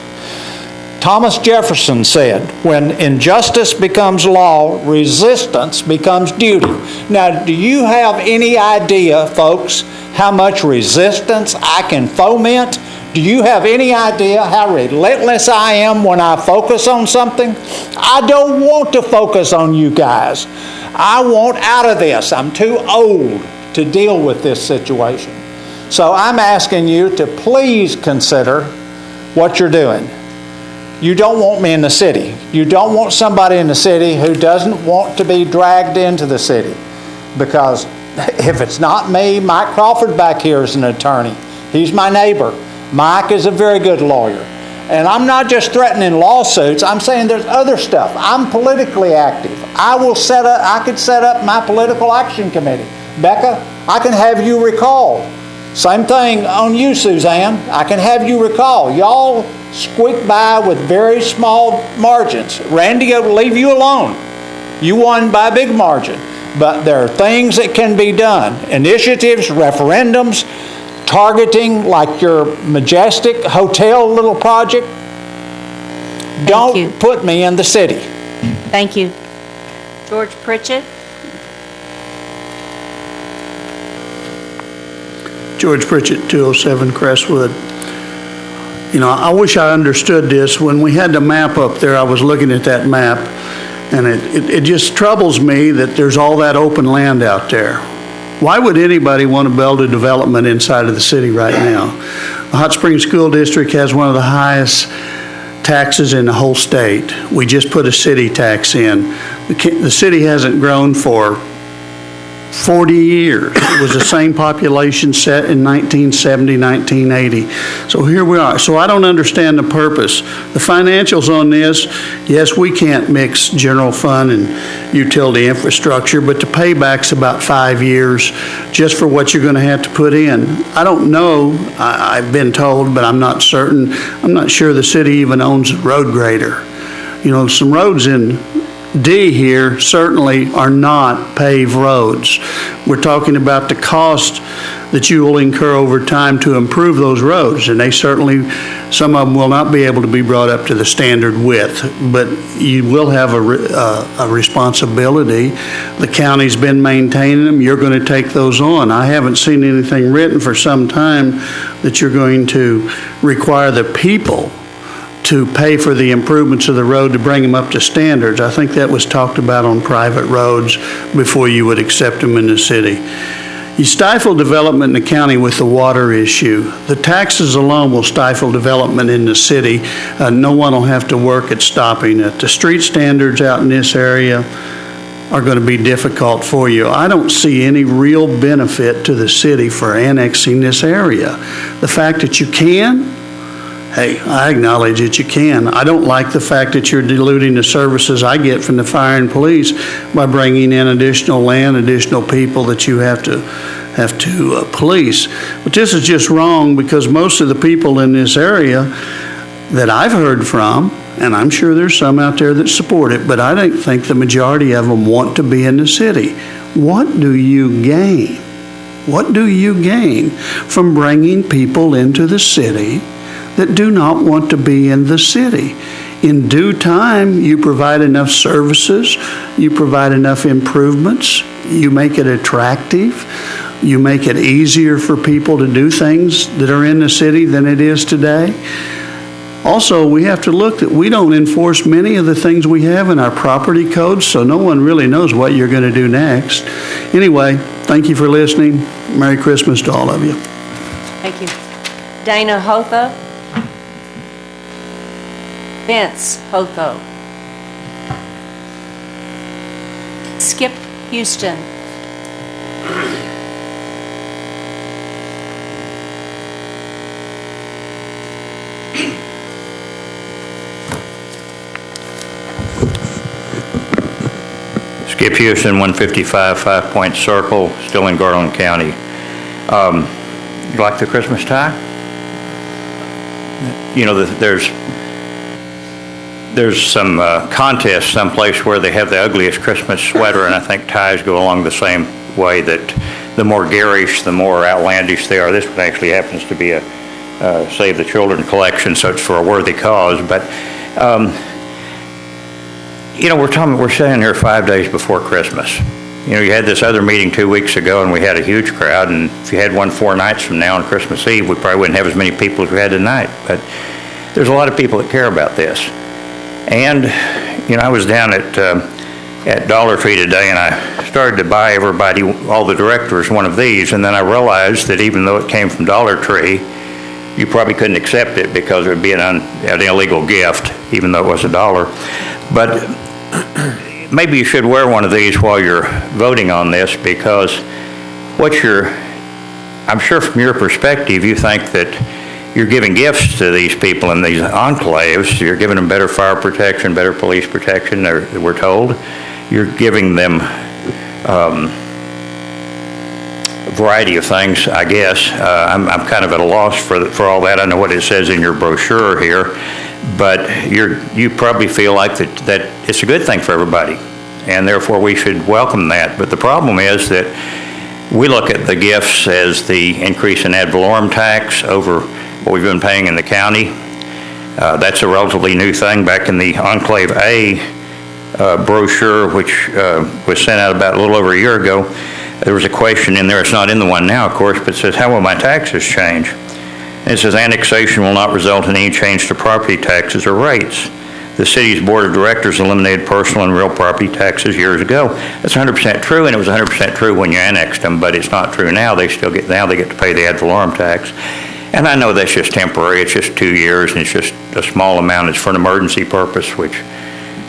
Thomas Jefferson said, when injustice becomes law, resistance becomes duty. Now, do you have any idea, folks, how much resistance I can foment? Do you have any idea how relentless I am when I focus on something? I don't want to focus on you guys. I want out of this. I'm too old to deal with this situation. So I'm asking you to please consider what you're doing. You don't want me in the city. You don't want somebody in the city who doesn't want to be dragged into the city. Because if it's not me, Mike Crawford back here is an attorney. He's my neighbor. Mike is a very good lawyer. And I'm not just threatening lawsuits. I'm saying there's other stuff. I'm politically active. I could set up my political action committee. Becca, I can have you recall. Same thing on you, Suzanne. I can have you recall. Y'all squeak by with very small margins. Randy will leave you alone. You won by a big margin. But there are things that can be done. Initiatives, referendums, targeting like your majestic hotel little project. Don't put me in the city. Thank you. George Pritchett. George Pritchett, 207 Crestwood. You know, I wish I understood this. When we had the map up there, I was looking at that map, and it just troubles me that there's all that open land out there. Why would anybody want to build a development inside of the city right now? The Hot Springs School District has one of the highest taxes in the whole state. We just put a city tax in. The city hasn't grown for 40 years. It was the same population set in 1970, 1980. So here we are. So I don't understand the purpose. The financials on this, yes, we can't mix general fund and utility infrastructure, but the payback's about 5 years just for what you're going to have to put in. I don't know. I've been told, but I'm not certain. I'm not sure the city even owns a road grader. You know, some roads in D here certainly are not paved roads. We're talking about the cost that you will incur over time to improve those roads, and they certainly, some of them will not be able to be brought up to the standard width, but you will have a responsibility. The county's been maintaining them. You're going to take those on. I haven't seen anything written for some time that you're going to require the people to pay for the improvements of the road to bring them up to standards. I think that was talked about on private roads before you would accept them in the city. You stifle development in the county with the water issue. The taxes alone will stifle development in the city. No one will have to work at stopping it. The street standards out in this area are going to be difficult for you. I don't see any real benefit to the city for annexing this area. The fact that you can, hey, I acknowledge that you can. I don't like the fact that you're diluting the services I get from the fire and police by bringing in additional land, additional people that you have to police. But this is just wrong because most of the people in this area that I've heard from, and I'm sure there's some out there that support it, but I don't think the majority of them want to be in the city. What do you gain? What do you gain from bringing people into the city that do not want to be in the city? In due time, you provide enough services, you provide enough improvements, you make it attractive, you make it easier for people to do things that are in the city than it is today. Also, we have to look that we don't enforce many of the things we have in our property codes, so no one really knows what you're going to do next. Anyway, thank you for listening. Merry Christmas to all of you. Thank you. Dana Hotho. Vince Hotho. Skip Houston. Skip Houston, 155 Five Point Circle, still in Garland County. You like the Christmas tie? You know, there's some contest someplace where they have the ugliest Christmas sweater, and I think ties go along the same way, that the more garish, the more outlandish they are. This one actually happens to be a Save the Children collection, so it's for a worthy cause. But you know, we're sitting here 5 days before Christmas. You know, you had this other meeting 2 weeks ago, and we had a huge crowd, and if you had one 4 nights from now on Christmas Eve, we probably wouldn't have as many people as we had tonight. But there's a lot of people that care about this. And, you know, I was down at Dollar Tree today, and I started to buy everybody, all the directors, one of these, and then I realized that even though it came from Dollar Tree, you probably couldn't accept it because it would be an illegal gift, even though it was $1. But maybe you should wear one of these while you're voting on this, because I'm sure from your perspective, you think that you're giving gifts to these people in these enclaves. You're giving them better fire protection, better police protection, we're told. You're giving them a variety of things, I guess. I'm kind of at a loss for all that. I know what it says in your brochure here, but you probably feel like that it's a good thing for everybody, and therefore we should welcome that. But the problem is that we look at the gifts as the increase in ad valorem tax over what we've been paying in the county. That's a relatively new thing. Back in the Enclave A brochure, which was sent out about a little over a year ago, there was a question in there. It's not in the one now, of course, but it says, how will my taxes change? And it says, annexation will not result in any change to property taxes or rates. The city's board of directors eliminated personal and real property taxes years ago. That's 100% true, and it was 100% true when you annexed them, but it's not true now. They get to pay the ad valorem tax. And I know that's just temporary. It's just 2 years, and it's just a small amount. It's for an emergency purpose, which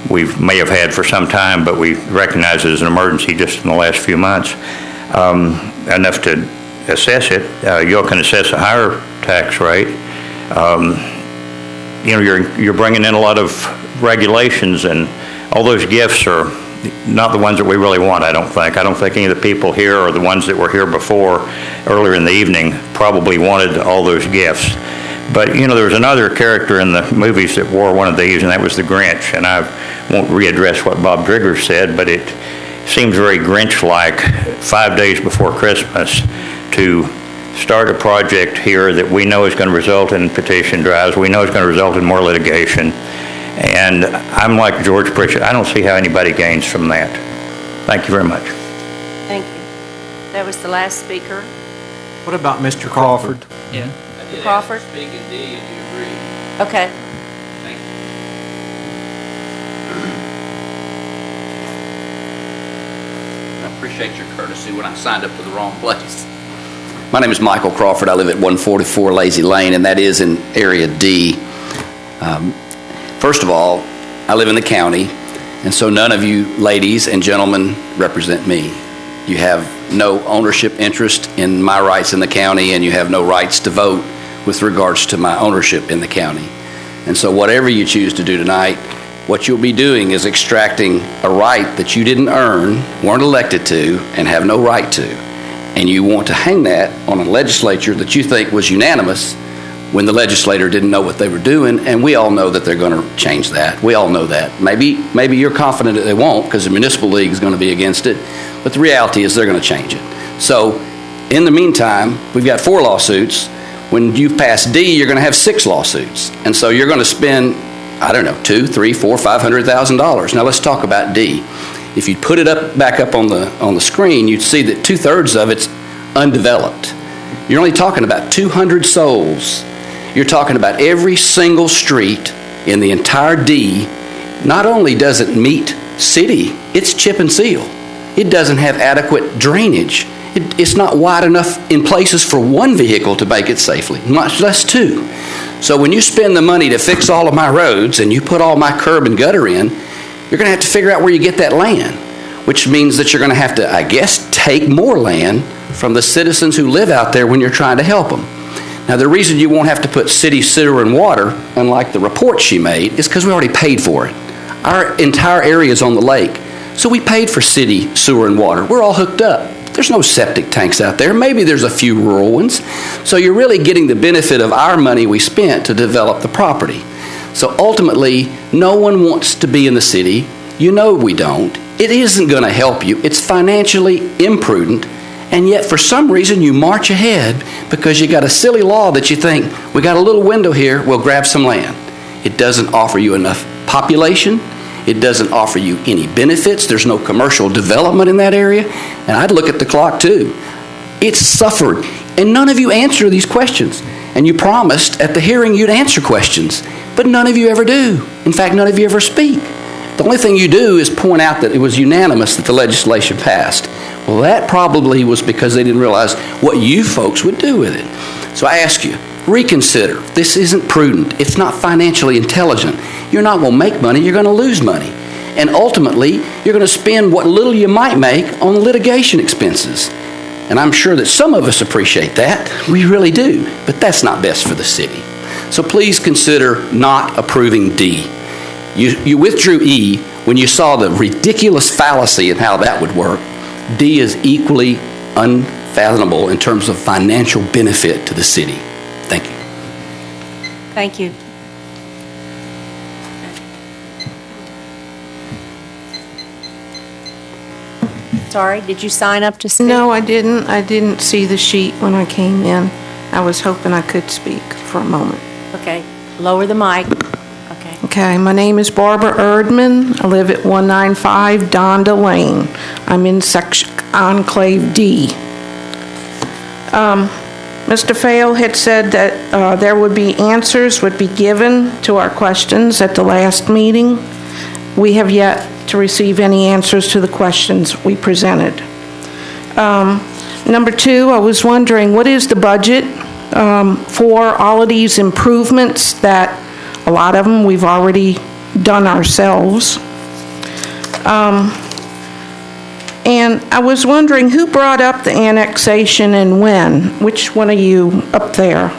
we may have had for some time, but we recognize it as an emergency just in the last few months, enough to assess it. You all can assess a higher tax rate. You know, you're bringing in a lot of regulations, and all those gifts are not the ones that we really want, I don't think. I don't think any of the people here or the ones that were here before, earlier in the evening, probably wanted all those gifts. But, you know, there was another character in the movies that wore one of these, and that was the Grinch. And I won't readdress what Bob Drigger said, but it seems very Grinch-like 5 days before Christmas to start a project here that we know is going to result in petition drives. We know it's going to result in more litigation. And I'm like George Pritchett. I don't see how anybody gains from that. Thank you very much. Thank you. That was the last speaker. What about Mr. Crawford? Yeah. Crawford? Speaking D, and you agree. Okay. Thank you. I appreciate your courtesy when I signed up to the wrong place. My name is Michael Crawford. I live at 144 Lazy Lane, and that is in Area D. First of all, I live in the county, and so none of you ladies and gentlemen represent me. You have no ownership interest in my rights in the county, and you have no rights to vote with regards to my ownership in the county. And so whatever you choose to do tonight, what you'll be doing is extracting a right that you didn't earn, weren't elected to, and have no right to. And you want to hang that on a legislature that you think was unanimous when the legislator didn't know what they were doing, and we all know that they're going to change that. We all know that. Maybe you're confident that they won't because the municipal league is going to be against it, but the reality is they're going to change it. So in the meantime, we've got 4 lawsuits. When you pass D, you're going to have 6 lawsuits. And so you're going to spend, I don't know, $200,000, $300,000, $400,000, $500,000. Now let's talk about D. If you put it back up on the screen, you'd see that 2/3 of it's undeveloped. You're only talking about 200 souls. You're talking about every single street in the entire D. Not only does it meet city, it's chip and seal. It doesn't have adequate drainage. It's not wide enough in places for one vehicle to make it safely, much less two. So when you spend the money to fix all of my roads and you put all my curb and gutter in, you're going to have to figure out where you get that land, which means that you're going to have to, I guess, take more land from the citizens who live out there when you're trying to help them. Now, the reason you won't have to put city sewer and water, unlike the report she made, is because we already paid for it. Our entire area is on the lake, so we paid for city sewer and water. We're all hooked up. There's no septic tanks out there. Maybe there's a few rural ones. So you're really getting the benefit of our money we spent to develop the property. So ultimately, no one wants to be in the city. You know we don't. It isn't going to help you. It's financially imprudent. And yet, for some reason, you march ahead because you got a silly law that you think, we got a little window here, we'll grab some land. It doesn't offer you enough population. It doesn't offer you any benefits. There's no commercial development in that area. And I'd look at the clock too. It's suffered. And none of you answer these questions. And you promised at the hearing you'd answer questions. But none of you ever do. In fact, none of you ever speak. The only thing you do is point out that it was unanimous that the legislation passed. Well, that probably was because they didn't realize what you folks would do with it. So I ask you, reconsider. This isn't prudent. It's not financially intelligent. You're not going to make money. You're going to lose money. And ultimately, you're going to spend what little you might make on litigation expenses. And I'm sure that some of us appreciate that. We really do. But that's not best for the city. So please consider not approving D. You withdrew E when you saw the ridiculous fallacy in how that would work. D is equally unfathomable in terms of financial benefit to the city. Thank you. Thank you. Sorry, did you sign up to speak? No, I didn't. I didn't see the sheet when I came in. I was hoping I could speak for a moment. Okay, lower the mic. Okay, my name is Barbara Erdman. I live at 195 Donda Lane. I'm in section Enclave D. Mr. Fail had said that there would be answers would be given to our questions at the last meeting. We have yet to receive any answers to the questions we presented. Number two, I was wondering, what is the budget for all of these improvements that a lot of them we've already done ourselves? And I was wondering who brought up the annexation and when? Which one of you up there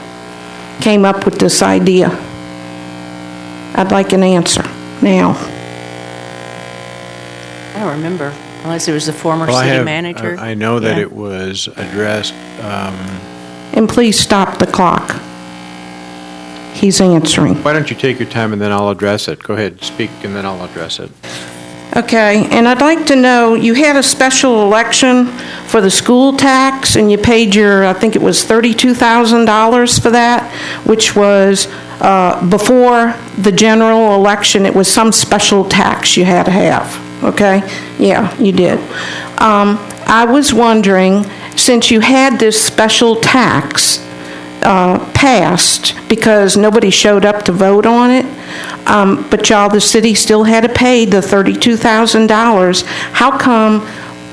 came up with this idea? I'd like an answer now. I don't remember, unless it was the former city manager. I know that it was addressed. And please stop the clock. He's answering. Why don't you take your time and then I'll address it? Go ahead, speak, and then I'll address it. Okay, and I'd like to know, you had a special election for the school tax, and you paid your, I think it was $32,000 for that, which was before the general election. It was some special tax you had to have, okay? Yeah, you did. I was wondering, since you had this special tax passed because nobody showed up to vote on it, but y'all, the city still had to pay the $32,000. How come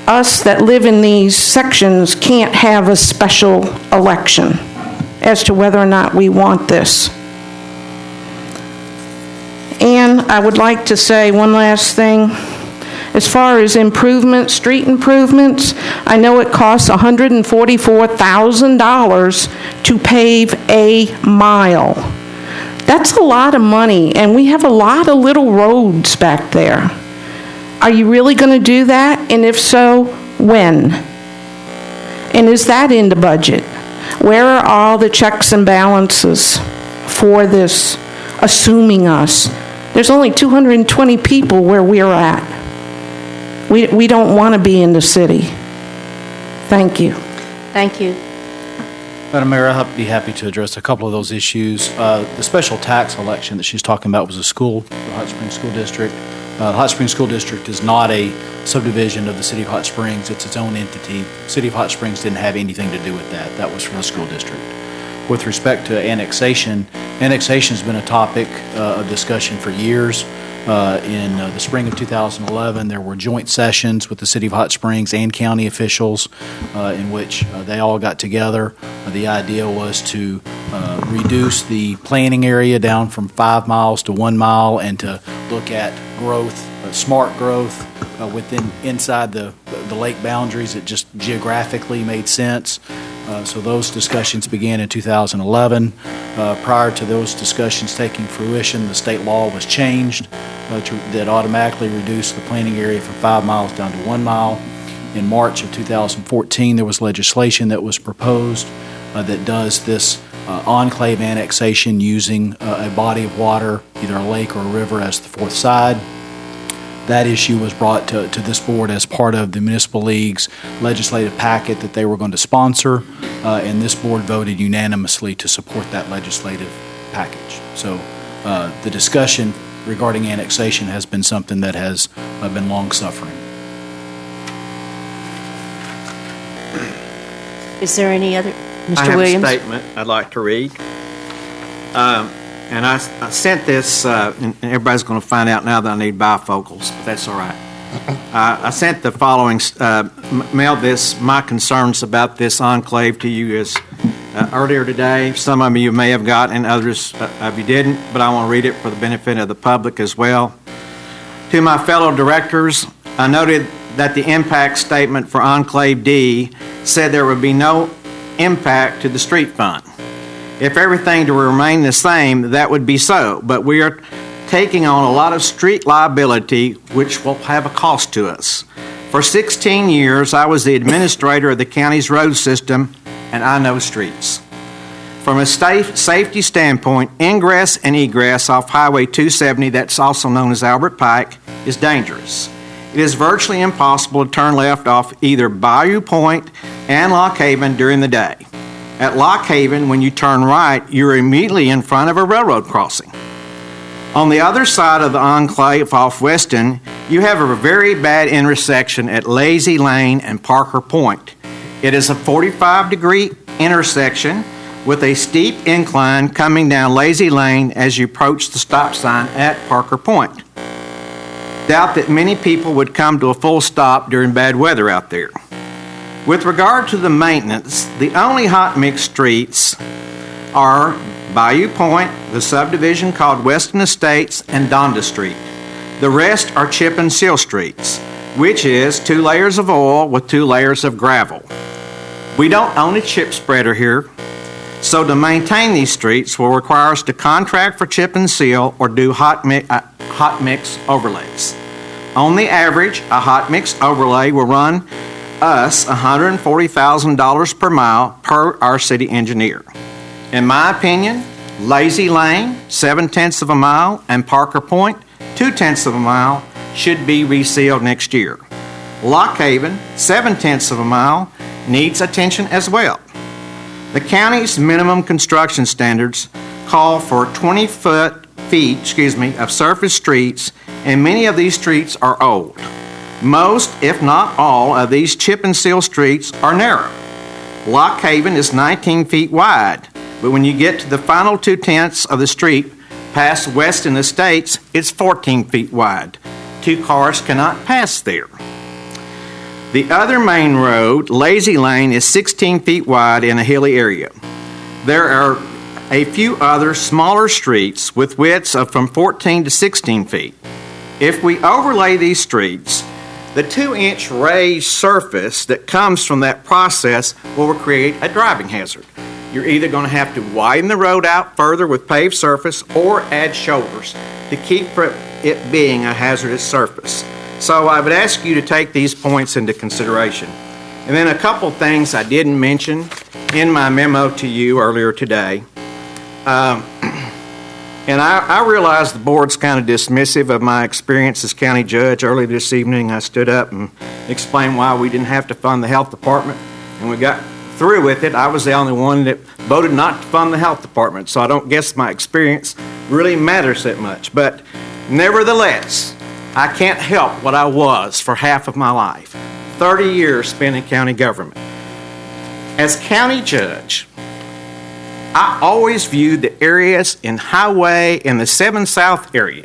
us that live in these sections can't have a special election as to whether or not we want this? And I would like to say one last thing. As far as improvements, street improvements, I know it costs $144,000 to pave a mile. That's a lot of money, and we have a lot of little roads back there. Are you really going to do that? And if so, when? And is that in the budget? Where are all the checks and balances for this, assuming us? There's only 220 people where we're at. We don't want to be in the city. Thank you. Thank you. Madam Mayor, I'd be happy to address a couple of those issues. The special tax election that she's talking about was a school, the Hot Springs School District. The Hot Springs School District is not a subdivision of the City of Hot Springs. It's its own entity. City of Hot Springs didn't have anything to do with that. That was from the school district. With respect to annexation, annexation's been a topic of discussion for years. In the spring of 2011, there were joint sessions with the City of Hot Springs and county officials in which they all got together. The idea was to reduce the planning area down from 5 miles to 1 mile and to look at growth, smart growth inside the lake boundaries. It just geographically made sense. So those discussions began in 2011. Prior to those discussions taking fruition, the state law was changed that automatically reduced the planning area from 5 miles down to 1 mile. In March of 2014, there was legislation that was proposed that does this enclave annexation using a body of water, either a lake or a river, as the fourth side. That issue was brought to this board as part of the Municipal League's legislative packet that they were going to sponsor, and this board voted unanimously to support that legislative package. So the discussion regarding annexation has been something that has been long-suffering. Is there any other? Mr. I have Williams? a statement I'd like to read. And I sent this, and everybody's going to find out now that I need bifocals, but that's all right. I sent the following, mailed my concerns about this enclave to you earlier today. Some of you may have got, and others of you didn't, but I want to read it for the benefit of the public as well. To my fellow directors, I noted that the impact statement for Enclave D said there would be no impact to the street fund. If everything to remain the same, that would be so, but we are taking on a lot of street liability, which will have a cost to us. For 16 years, I was the administrator of the county's road system, and I know streets. From a safety standpoint, ingress and egress off Highway 270, that's also known as Albert Pike, is dangerous. It is virtually impossible to turn left off either Bayou Point and Lock Haven during the day. At Lock Haven, when you turn right, you're immediately in front of a railroad crossing. On the other side of the enclave off Weston, you have a very bad intersection at Lazy Lane and Parker Point. It is a 45-degree intersection with a steep incline coming down Lazy Lane as you approach the stop sign at Parker Point. Doubt that many people would come to a full stop during bad weather out there. With regard to the maintenance, the only hot mix streets are Bayou Point, the subdivision called Weston Estates, and Donda Street. The rest are chip and seal streets, which is 2 layers of oil with 2 layers of gravel. We don't own a chip spreader here, so to maintain these streets will require us to contract for chip and seal or do hot mix overlays. On the average, a hot mix overlay will run us $140,000 per mile per our city engineer. In my opinion, Lazy Lane, 0.7 of a mile, and Parker Point, 0.2 of a mile, should be resealed next year. Lock Haven, 0.7 of a mile, needs attention as well. The county's minimum construction standards call for 20 feet of surface streets, and many of these streets are old. Most, if not all, of these chip and seal streets are narrow. Lock Haven is 19 feet wide, but when you get to the final 0.2 of the street past Weston Estates, it's 14 feet wide. 2 cars cannot pass there. The other main road, Lazy Lane, is 16 feet wide in a hilly area. There are a few other smaller streets with widths of from 14 to 16 feet. If we overlay these streets, the 2-inch raised surface that comes from that process will create a driving hazard. You're either going to have to widen the road out further with paved surface or add shoulders to keep it being a hazardous surface. So I would ask you to take these points into consideration. And then a couple things I didn't mention in my memo to you earlier today. And I realize the board's kind of dismissive of my experience as county judge. Early this evening, I stood up and explained why we didn't have to fund the health department, and we got through with it. I was the only one that voted not to fund the health department, so I don't guess my experience really matters that much. But nevertheless, I can't help what I was for half of my life, 30 years spent in county government. As county judge, I always viewed the areas in Highway in the 7 South area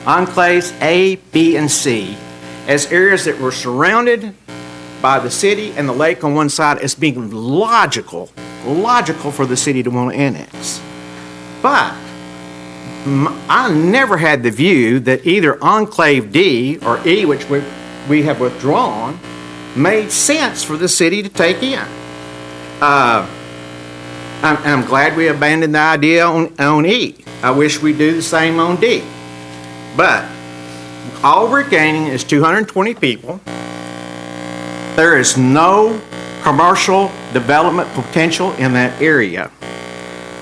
enclaves A, B, and C, as areas that were surrounded by the city and the lake on one side as being logical for the city to want to annex. But I never had the view that either Enclave D or E, which we have withdrawn, made sense for the city to take in. I'm glad we abandoned the idea on E. I wish we'd do the same on D. But all we're gaining is 220 people. There is no commercial development potential in that area.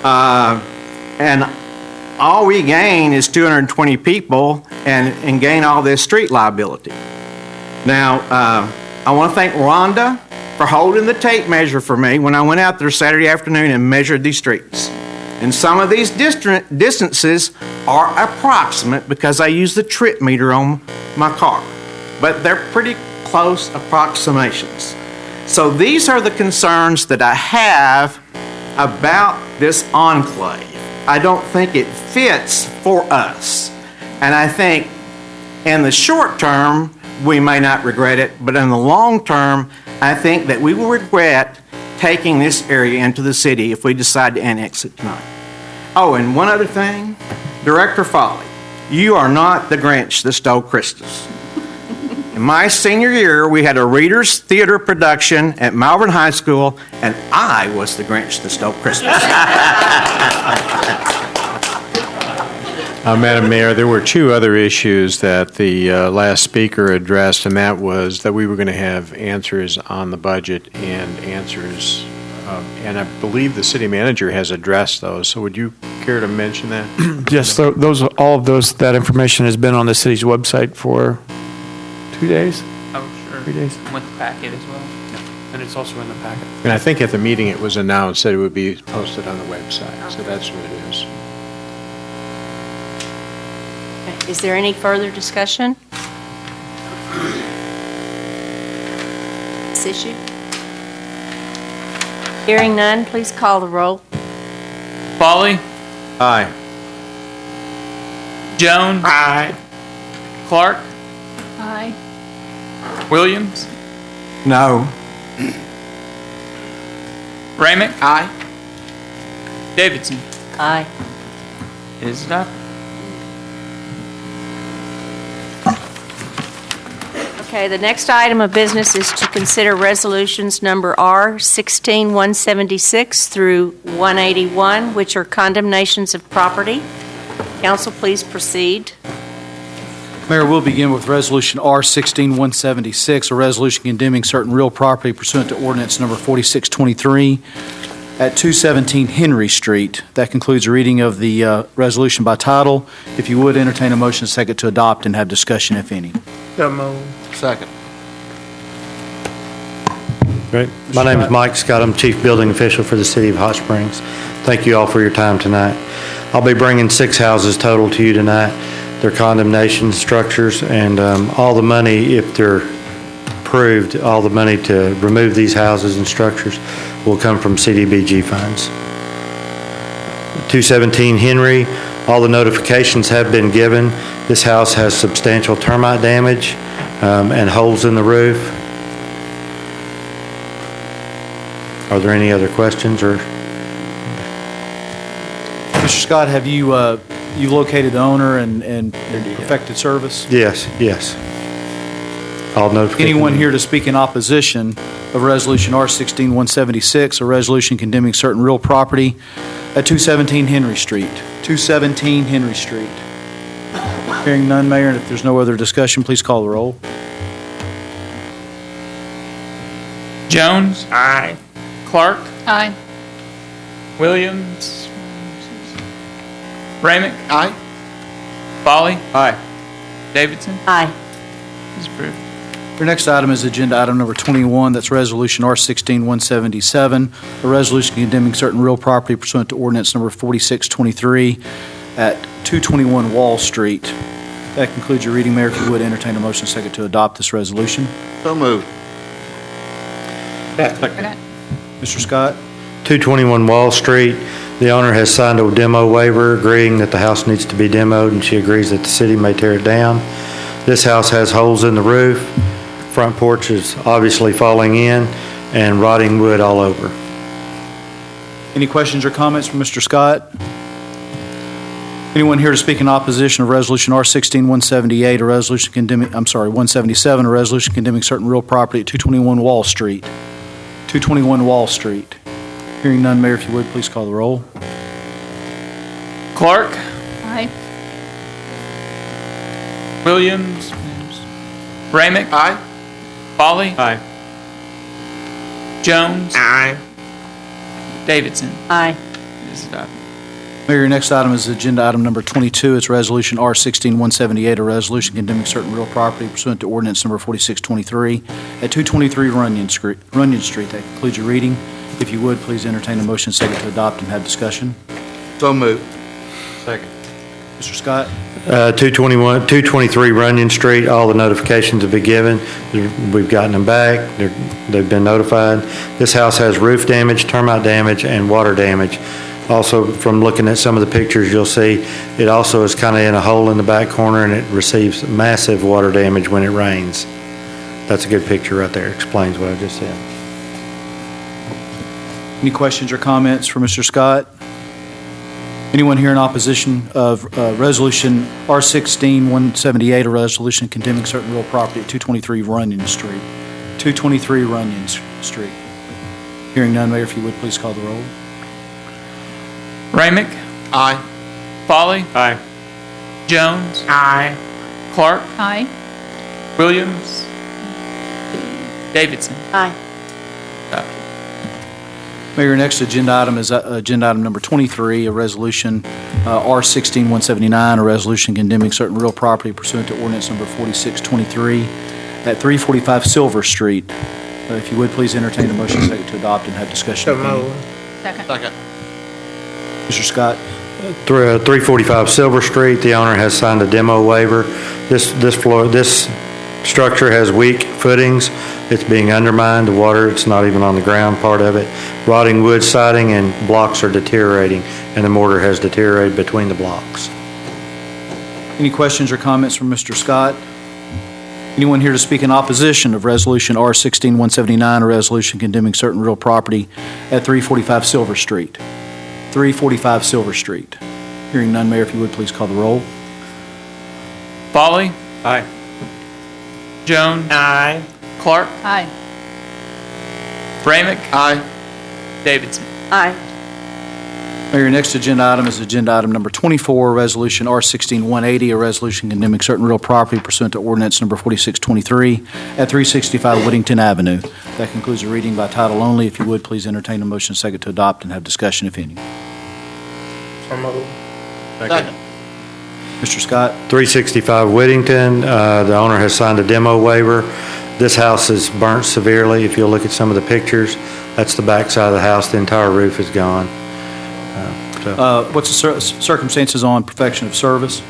And all we gain is 220 people and gain all this street liability. Now, I want to thank Rhonda for holding the tape measure for me when I went out there Saturday afternoon and measured these streets. And some of these distances are approximate because I use the trip meter on my car. But they're pretty close approximations. So these are the concerns that I have about this enclave. I don't think it fits for us. And I think in the short term, we may not regret it, but in the long term, I think that we will regret taking this area into the city if we decide to annex it tonight. Oh, and one other thing, Director Foley, you are not the Grinch that stole Christmas. In my senior year, we had a Reader's Theater production at Malvern High School, and I was the Grinch that stole Christmas. Madam Mayor, there were two other issues that the last speaker addressed, and that was that we were going to have answers on the budget and answers, and I believe the city manager has addressed those. So would you care to mention that? Yes, all of that information has been on the city's website for 2 days? Oh, sure. 3 days. With the packet as well. And it's also in the packet. And I think at the meeting it was announced that it would be posted on the website, so that's what it is. Is there any further discussion? This issue? Hearing none, please call the roll. Foley? Aye. Jones? Aye. Clark? Aye. Williams? No. Ramick? Aye. Davidson? Aye. It is adopted. Okay, the next item of business is to consider resolutions number R-16-176 through 181, which are condemnations of property. Council, please proceed. Mayor, we'll begin with Resolution R-16-176, a resolution condemning certain real property pursuant to ordinance number 4623 at 217 Henry Street. That concludes the reading of the resolution by title. If you would, entertain a motion second to adopt and have discussion, if any. Second. Great. My name is Mike Scott. I'm Chief Building Official for the City of Hot Springs. Thank you all for your time tonight. I'll be bringing 6 houses total to you tonight. They're condemnation structures, and all the money, if they're approved, all the money to remove these houses and structures will come from CDBG funds. 217 Henry, all the notifications have been given. This house has substantial termite damage and holes in the roof. Are there any other questions or? Mr. Scott, have you located the owner and perfected service? Yes, yes. All notifications. Anyone here to speak in opposition of Resolution R-16-176, a resolution condemning certain real property at 217 Henry Street? 217 Henry Street. Hearing none, Mayor, and if there's no other discussion, please call the roll. Jones? Aye. Clark? Aye. Williams? Ramick? Aye. Foley? Aye. Davidson? Aye. It's approved. Your next item is agenda item number 21. That's Resolution R-16-177, a resolution condemning certain real property pursuant to ordinance number 4623 at 221 Wall Street. That concludes your reading, Mayor. If you would, entertain a motion second to adopt this resolution. So moved. Mr. Scott? 221 Wall Street. The owner has signed a demo waiver agreeing that the house needs to be demoed, and she agrees that the city may tear it down. This house has holes in the roof. Front porch is obviously falling in, and rotting wood all over. Any questions or comments from Mr. Scott? Anyone here to speak in opposition of Resolution R-16-178, a resolution condemning, 177, a resolution condemning certain real property at 221 Wall Street? 221 Wall Street. Hearing none, Mayor, if you would, please call the roll. Clark, Aye. Williams, Ramick. Aye. Foley, Aye. Jones, Aye. Davidson. Aye. It is adopted. Mayor, your next item is agenda item number 22. It's Resolution R-16-178, a resolution condemning certain real property pursuant to ordinance number 4623 at 223 Runyon Street. That concludes your reading. If you would, please entertain a motion second to adopt and have discussion. So moved. Second. Mr. Scott? 223 Runyon Street, all the notifications have been given. We've gotten them back. They've been notified. This house has roof damage, termite damage, and water damage. Also, from looking at some of the pictures, you'll see it also is kind of in a hole in the back corner, and it receives massive water damage when it rains. That's a good picture right there. Explains what I just said. Any questions or comments for Mr. Scott? Anyone here in opposition of Resolution R-16-178, a resolution condemning certain real property at 223 Runyon Street? 223 Runyon Street. Hearing none, Mayor, if you would, please call the roll. Ramick, Aye. Foley, Aye. Jones. Aye. Clark, Aye. Williams, Davidson. Aye. Adopted. Mayor, your next agenda item is agenda item number 23, a resolution R-16-179, a resolution condemning certain real property pursuant to ordinance number 4623 at 345 Silver Street. If you would, please entertain a motion second to adopt and have discussion. Second. Second. Mr. Scott? 345 Silver Street, the owner has signed a demo waiver. This structure has weak footings. It's being undermined. The water, it's not even on the ground part of it. Rotting wood siding and blocks are deteriorating, and the mortar has deteriorated between the blocks. Any questions or comments from Mr. Scott? Anyone here to speak in opposition of Resolution R-16-179, a resolution condemning certain real property at 345 Silver Street? 345 Silver Street. Hearing none, Mayor, if you would, please call the roll. Foley, Aye. Jones. Aye. Clark, Aye. Ramick, Aye. Davidson. Aye. Mayor, your next agenda item is agenda item number 24, Resolution R-16-180, a resolution condemning certain real property pursuant to ordinance number 4623 at 365 Whittington Avenue. That concludes the reading by title only. If you would, please entertain a motion second to adopt and have discussion, if any. Second. Mr. Scott? 365 Whittington, the owner has signed a demo waiver. This house is burnt severely. If you'll look at some of the pictures, that's the back side of the house. The entire roof is gone. What's the circumstances on perfection of service?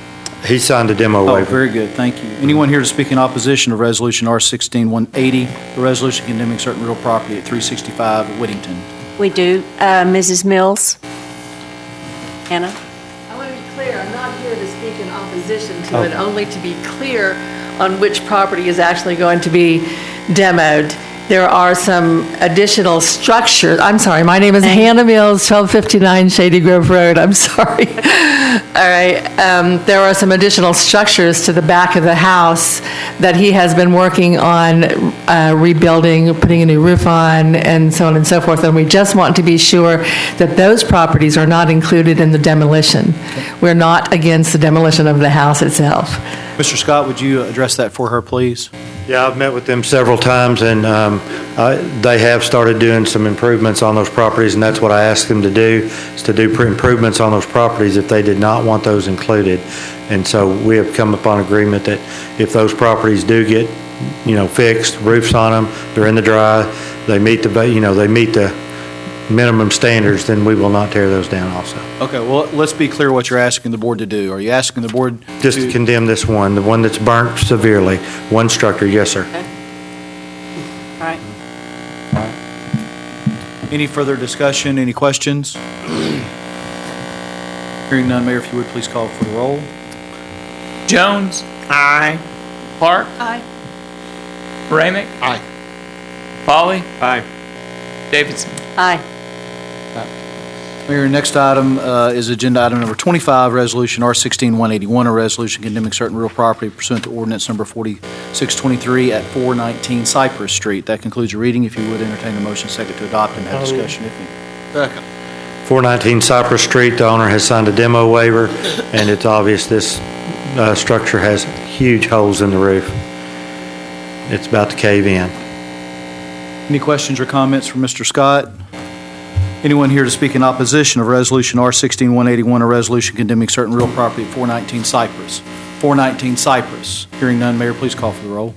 He signed a demo Oh, waiver. very good, thank you. Anyone here to speak in opposition of Resolution R-16-180, the resolution condemning certain real property at 365 Whittington? We do. Mrs. Mills? Anna? I want to be clear, I'm not here to speak in opposition to it, only to be clear on which property is actually going to be demoed. There are some additional structures. I'm sorry, my name is Hannah Mills, 1259 Shady Grove Road. I'm sorry. All right. There are some additional structures to the back of the house that he has been working on rebuilding, putting a new roof on, and so on and so forth. And we just want to be sure that those properties are not included in the demolition. We're not against the demolition of the house itself. Mr. Scott, would you address that for her, please? Yeah, I've met with them several times, and they have started doing some improvements on those properties, and that's what I asked them to do, is to do improvements on those properties if they did not want those included. And so we have come upon agreement that if those properties do get, fixed, roofs on them, they're in the dry, they meet the minimum standards, then we will not tear those down also. Okay, well, let's be clear what you're asking the board to do. Are you asking the board Just to condemn this one, the one that's burnt severely, one structure, yes, sir. Okay. All right. Any further discussion, any questions? Hearing none, Mayor, if you would please call for the roll. Jones. Aye. Clark. Aye. Ramick. Aye. Foley. Aye. Davidson. Aye. Mayor, next item is agenda item number 25, Resolution R-16-181, a resolution condemning certain real property pursuant to ordinance number 4623 at 419 Cypress Street. That concludes your reading. If you would entertain a motion second to adopt and have discussion, if any. Second. 419 Cypress Street, the owner has signed a demo waiver, and it's obvious this structure has huge holes in the roof. It's about to cave in. Any questions or comments from Mr. Scott? Anyone here to speak in opposition of Resolution R-16-181, a resolution condemning certain real property at 419 Cypress? 419 Cypress. Hearing none, Mayor, please call for the roll.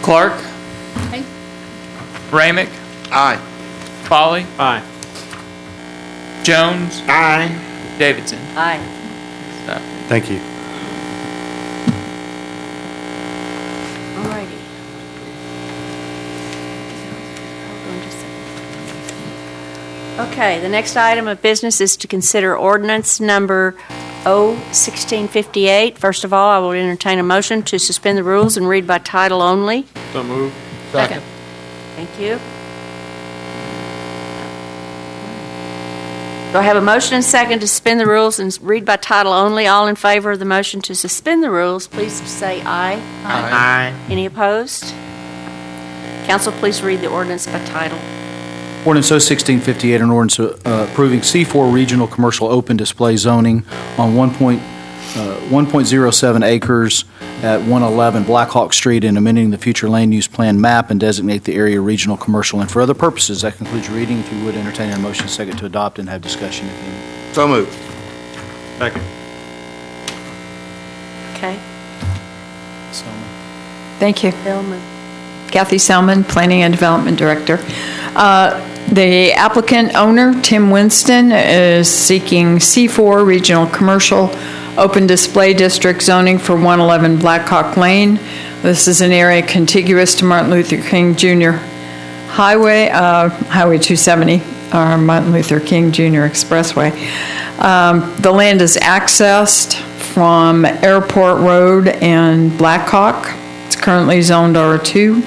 Clark. Aye. Ramick. Aye. Foley. Aye. Jones. Aye. Davidson. Aye. Thank you. All righty. Okay, the next item of business is to consider ordinance number O-1658. First of all, I will entertain a motion to suspend the rules and read by title only. So moved. Second. Thank you. Do I have a motion and second to suspend the rules and read by title only? All in favor of the motion to suspend the rules, please say aye. Aye. Any opposed? Council, please read the ordinance by title. Ordinance O-1658, an ordinance approving C4 regional commercial open display zoning on 1.07 acres at 111 Blackhawk Street and amending the future land use plan map and designate the area regional commercial and for other purposes. That concludes your reading. If you would entertain a motion second to adopt and have discussion. If any. So moved. Second. Okay. Thank you. Billman. Kathy Selman, Planning and Development Director. The applicant owner, Tim Winston, is seeking C4 Regional Commercial Open Display District zoning for 111 Blackhawk Lane. This is an area contiguous to Martin Luther King Jr. Highway, Highway 270, or Martin Luther King Jr. Expressway. The land is accessed from Airport Road and Blackhawk. It's currently zoned R2.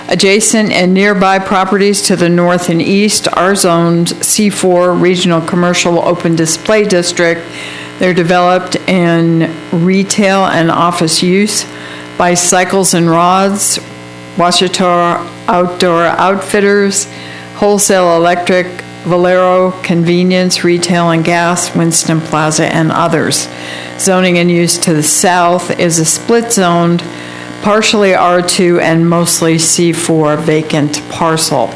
Adjacent and nearby properties to the north and east are zoned C4 Regional Commercial Open Display District. They're developed in retail and office use by Cycles and Rods, Washita Outdoor Outfitters, Wholesale Electric, Valero Convenience, Retail and Gas, Winston Plaza, and others. Zoning and use to the south is a split-zoned, partially R2 and mostly C4 vacant parcel.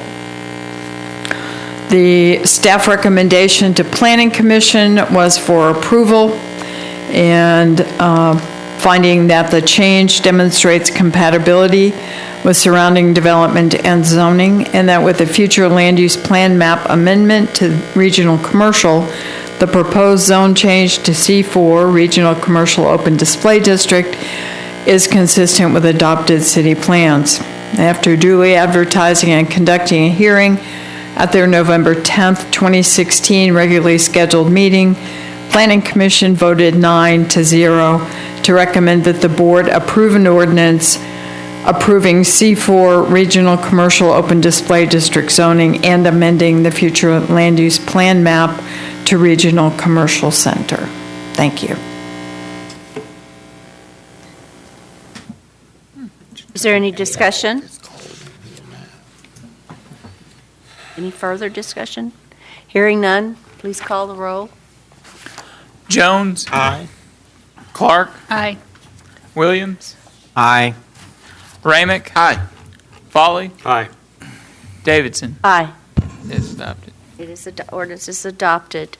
The staff recommendation to Planning Commission was for approval and finding that the change demonstrates compatibility with surrounding development and zoning, and that with the future land use plan map amendment to regional commercial, the proposed zone change to C4 Regional Commercial Open Display District is consistent with adopted city plans. After duly advertising and conducting a hearing at their November 10th, 2016 regularly scheduled meeting, Planning Commission voted 9-0 to recommend that the board approve an ordinance approving C4 Regional Commercial Open Display District zoning and amending the future land use plan map to Regional Commercial Center. Thank you. Is there any discussion? Any further discussion? Hearing none, please call the roll. Jones. Aye. Clark. Aye. Williams. Aye. Ramick. Aye. Foley. Aye. Davidson. Aye. It is adopted. It is, ordinance is adopted.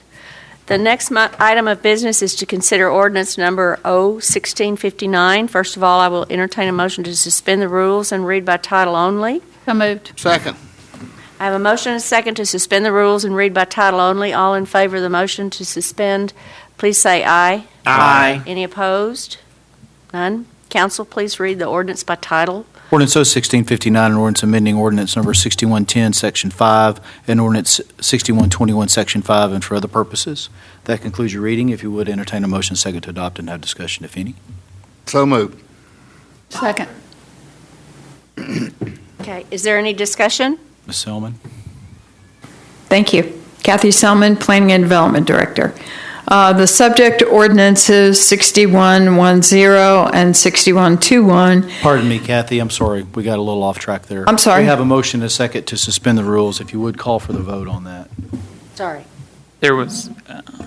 The next item of business is to consider ordinance number O-1659. First of all, I will entertain a motion to suspend the rules and read by title only. So moved. Second. I have a motion and a second to suspend the rules and read by title only. All in favor of the motion to suspend, please say aye. Aye. Any opposed? None? Council, please read the ordinance by title. Ordinance 01659, an ordinance amending ordinance number 6110, Section 5, and ordinance 6121, Section 5, and for other purposes. That concludes your reading. If you would, entertain a motion second to adopt and have discussion, if any. So moved. Second. Okay, is there any discussion? Ms. Selman? Thank you. Kathy Selman, Planning and Development Director. The subject ordinances 6110 and 6121. Pardon me, Kathy, I'm sorry. We got a little off track there. I'm sorry. We have a motion and a second to suspend the rules. If you would, call for the vote on that. Sorry. There was,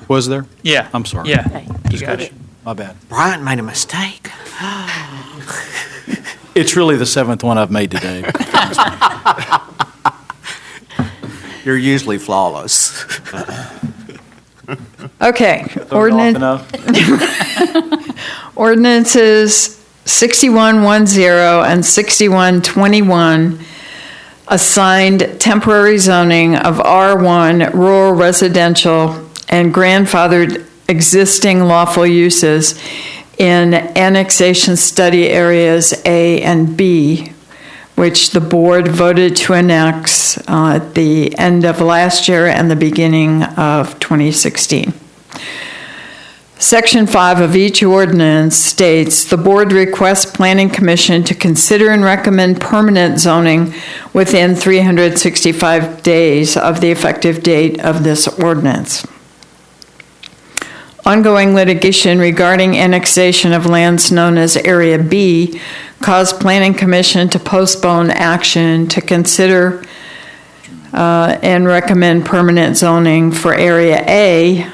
Was there? yeah. I'm sorry. Yeah. Okay. You got it. Discussion. My bad. Brian made a mistake. It's really the seventh one I've made today. You're usually flawless. Okay. Throw it off enough. Ordinances 6110 and 6121 assigned temporary zoning of R1 rural residential and grandfathered existing lawful uses in annexation study areas A and B, which the board voted to annex at the end of last year and the beginning of 2016. Section 5 of each ordinance states, the board requests Planning Commission to consider and recommend permanent zoning within 365 days of the effective date of this ordinance. Ongoing litigation regarding annexation of lands known as Area B caused Planning Commission to postpone action to consider and recommend permanent zoning for Area A,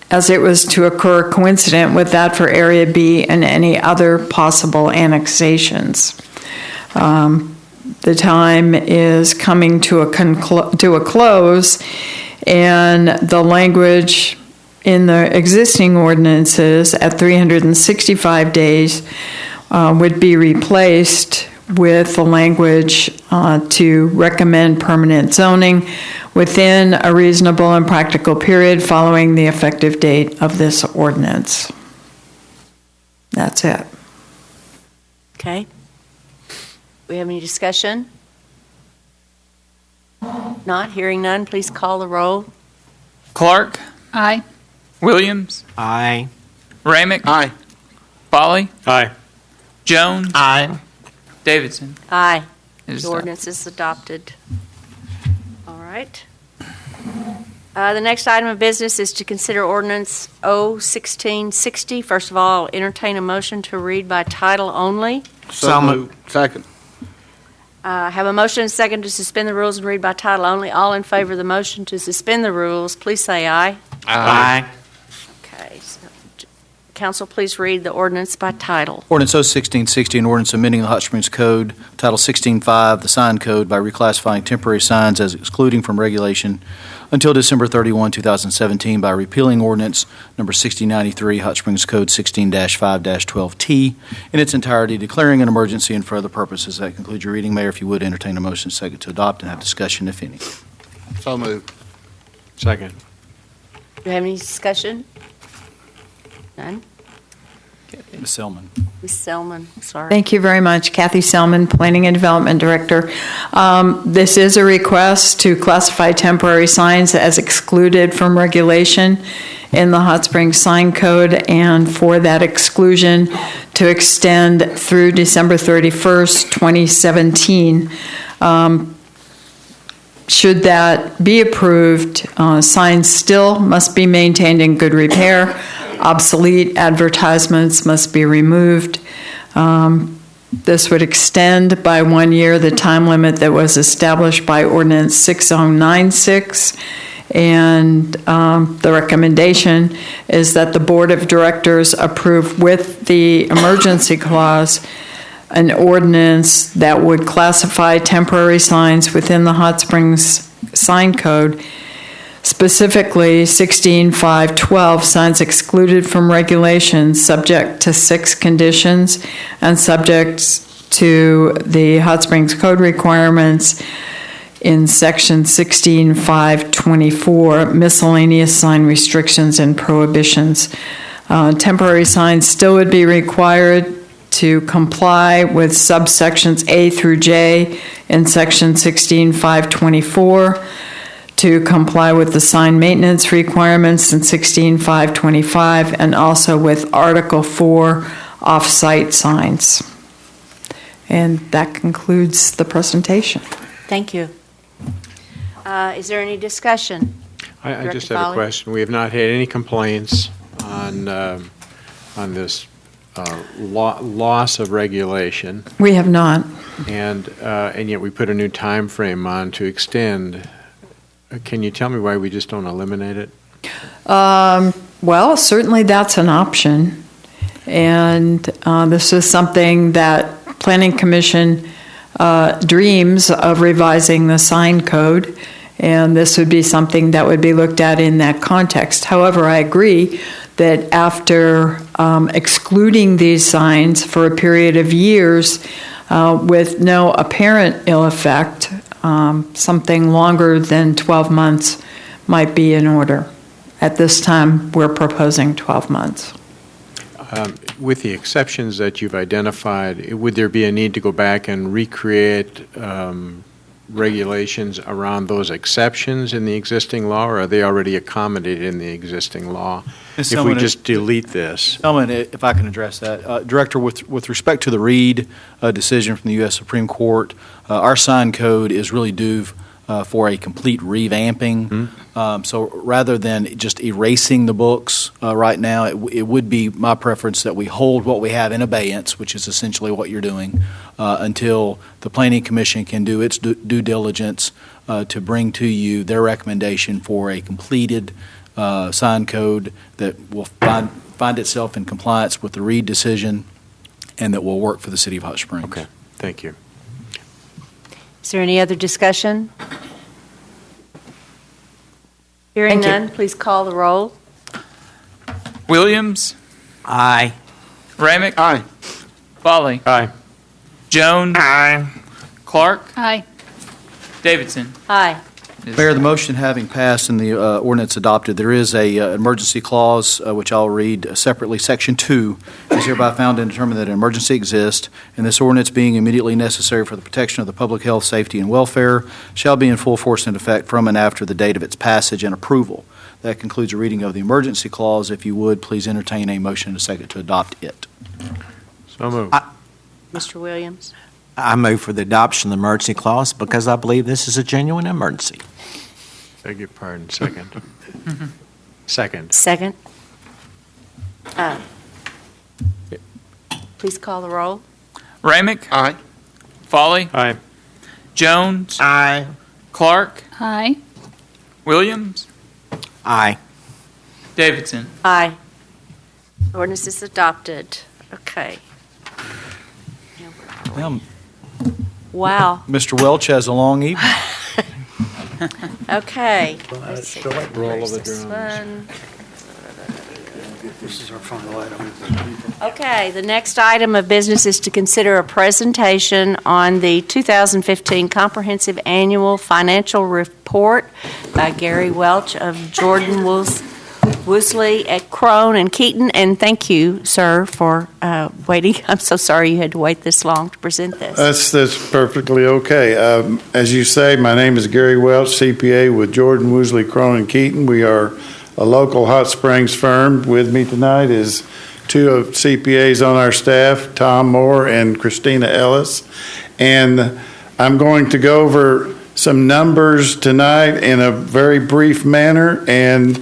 as it was to occur coincident with that for Area B and any other possible annexations. The time is coming to a close, and the language in the existing ordinances at 365 days would be replaced with the language to recommend permanent zoning within a reasonable and practical period following the effective date of this ordinance. That's it. Okay. We have any discussion? Not hearing none, please call the roll. Clark, Aye. Williams, Aye. Ramick. Aye. Folly, Aye. Jones, Aye. Davidson. Aye. It is The adopted. ordinance is adopted. All right. The next item of business is to consider ordinance O-1660. First of all, entertain a motion to read by title only. So moved. Second. Have a motion and a second to suspend the rules and read by title only. All in favor of the motion to suspend the rules, please say aye. Aye. Okay. So, Council, please read the ordinance by title. Ordinance 01660, an ordinance amending the Hot Springs Code, Title 16.5, the sign code, by reclassifying temporary signs as excluding from regulation until December 31, 2017, by repealing ordinance number 6093, Hot Springs Code 16-5-12T, in its entirety, declaring an emergency and for other purposes. That concludes your reading, Mayor. If you would, entertain a motion second to adopt and have discussion, if any. So moved. Second. Do you have any discussion? None? Ms. Selman. Ms. Selman, sorry. Thank you very much. Kathy Selman, Planning and Development Director. This is a request to classify temporary signs as excluded from regulation in the Hot Springs Sign Code, and for that exclusion to extend through December 31st, 2017. Should that be approved, signs still must be maintained in good repair. Obsolete advertisements must be removed. This would extend by 1 year the time limit that was established by Ordinance 6096. And the recommendation is that the Board of Directors approve with the emergency clause an ordinance that would classify temporary signs within the Hot Springs Sign Code, specifically 16.5.12, signs excluded from regulations subject to 6 conditions and subject to the Hot Springs Code requirements in section 16.5.24, miscellaneous sign restrictions and prohibitions. Temporary signs still would be required to comply with subsections A through J in Section 16.524, to comply with the sign maintenance requirements in 16.525, and also with Article 4 off-site signs. And that concludes the presentation. Thank you. Is there any discussion? I Director just have a Foley? question. We have not had any complaints on this loss of regulation, We have not. and yet we put a new time frame on to extend. Can you tell me why we just don't eliminate it? Well, certainly that's an option. And this is something that Planning Commission dreams of revising the sign code, and this would be something that would be looked at in that context. However, I agree that after excluding these signs for a period of years with no apparent ill effect, something longer than 12 months might be in order. At this time, we're proposing 12 months. With the exceptions that you've identified, would there be a need to go back and recreate regulations around those exceptions in the existing law, or are they already accommodated in the existing law? Ms. If we Selman, just delete this. Selman, if I can address that. Director, with respect to the Reed decision from the U.S. Supreme Court, our sign code is really due for a complete revamping. So rather than just erasing the books right now, it would be my preference that we hold what we have in abeyance, which is essentially what you're doing, until the Planning Commission can do its due diligence to bring to you their recommendation for a completed sign code that will find itself in compliance with the Reed decision and that will work for the City of Hot Springs. Okay, thank you. Is there any other discussion? Hearing none, please call the roll. Williams. Aye. Ramick. Aye. Foley. Aye. Jones. Aye. Clark. Aye. Davidson. Aye. Mayor, the motion having passed and the ordinance adopted, there is a emergency clause, which I'll read separately. Section 2 is hereby found and determined that an emergency exists, and this ordinance being immediately necessary for the protection of the public health, safety, and welfare shall be in full force and effect from and after the date of its passage and approval. That concludes a reading of the emergency clause. If you would, please entertain a motion and a second to adopt it. So moved. Mr. Williams? I move for the adoption of the emergency clause because I believe this is a genuine emergency. Beg your pardon, second. Second. Second. Please call the roll. Ramick. Aye. Foley. Aye. Jones. Aye. Clark. Aye. Williams. Aye. Davidson. Aye. Ordinance is adopted. Okay. Now, Wow. Mr. Welch has a long evening. Okay. Let's see. Roll of Where's the this drums. one? This is our final item. Okay, the next item of business is to consider a presentation on the 2015 Comprehensive Annual Financial Report by Gary Welch of Jordan Woosley at Crone and Keaton. And thank you, sir, for waiting. I'm so sorry you had to wait this long to present this. That's perfectly okay. As you say, my name is Gary Welch, CPA with Jordan Woosley, Crone and Keaton. We are a local Hot Springs firm. With me tonight is two of CPAs on our staff, Tom Moore and Christina Ellis. And I'm going to go over some numbers tonight in a very brief manner. And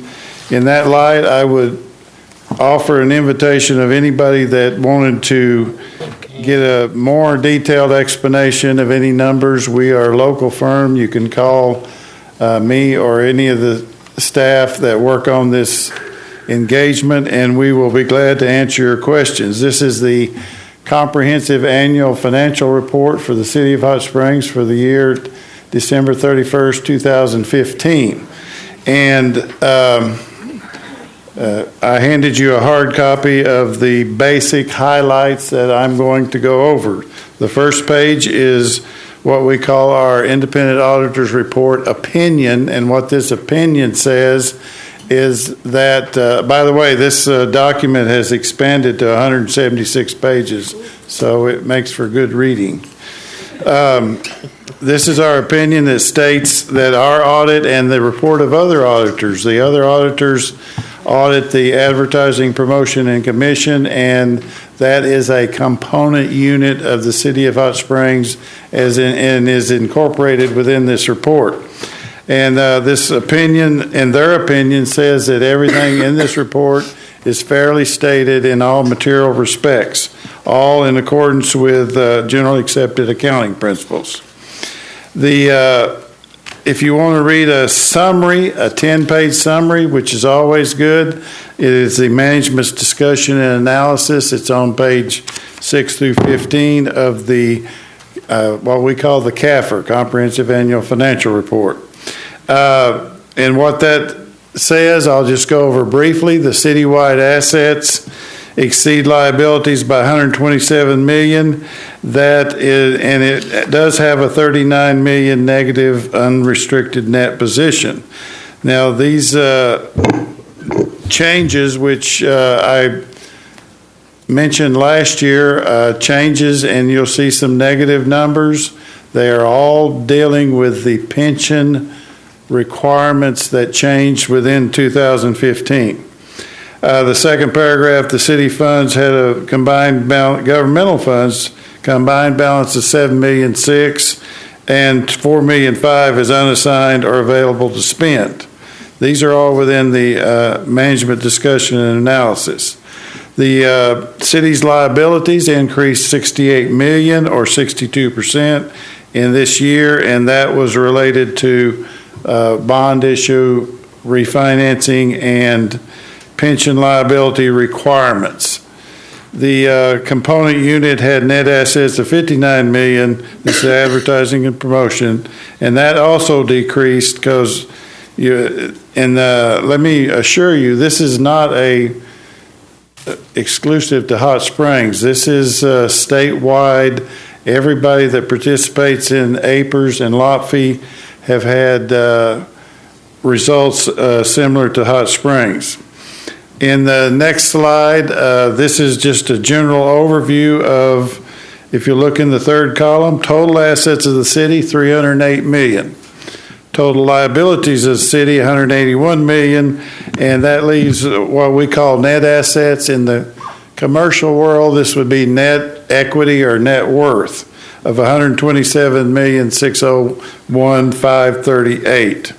in that light, I would offer an invitation of anybody that wanted to get a more detailed explanation of any numbers. We are a local firm. You can call me or any of the staff that work on this engagement, and we will be glad to answer your questions. This is the comprehensive annual financial report for the City of Hot Springs for the year December 31st, 2015. And I handed you a hard copy of the basic highlights that I'm going to go over. The first page is what we call our independent auditor's report opinion, and what this opinion says is that, by the way, this document has expanded to 176 pages, so it makes for good reading. This is our opinion that states that our audit and the report of other auditors, the other auditors audit the advertising, promotion, and commission, and that is a component unit of the City of Hot Springs and is incorporated within this report. And this opinion, in their opinion, says that everything in this report is fairly stated in all material respects, all in accordance with generally accepted accounting principles. If you want to read a summary, a 10-page summary, which is always good, it is the management's discussion and analysis. It's on page 6 through 15 of the what we call the CAFR, Comprehensive Annual Financial Report. And what that says, I'll just go over briefly. The citywide assets exceed liabilities by $127 million. That is, and it does have a $39 million negative unrestricted net position. Now, these changes, which I mentioned last year, changes, and you'll see some negative numbers. They are all dealing with the pension requirements that changed within 2015. The second paragraph, the city funds had a combined governmental funds, combined balance of $7.6 million, and $4.5 million is unassigned or available to spend. These are all within the management discussion and analysis. The city's liabilities increased $68 million or 62% in this year, and that was related to bond issue, refinancing, and pension liability requirements. The component unit had net assets of $59 million. This is advertising and promotion, and that also decreased because let me assure you, this is not exclusive to Hot Springs. This is statewide. Everybody that participates in APERS and LOTFI have had results similar to Hot Springs. In the next slide, this is just a general overview of, if you look in the third column, total assets of the city, $308 million. Total liabilities of the city, $181 million, and that leaves what we call net assets. In the commercial world, this would be net equity or net worth of $127,601,538.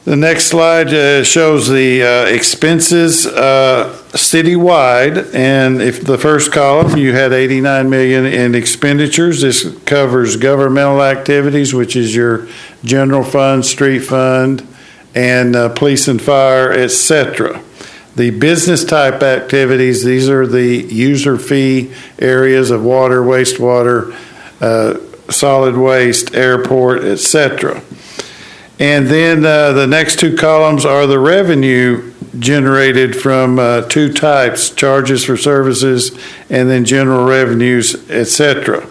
The next slide shows the expenses citywide, and if the first column, you had $89 million in expenditures. This covers governmental activities, which is your general fund, street fund, and police and fire, etc. The business type activities, these are the user fee areas of water, wastewater, solid waste, airport, etc. And then the next two columns are the revenue generated from two types, charges for services and then general revenues, etc.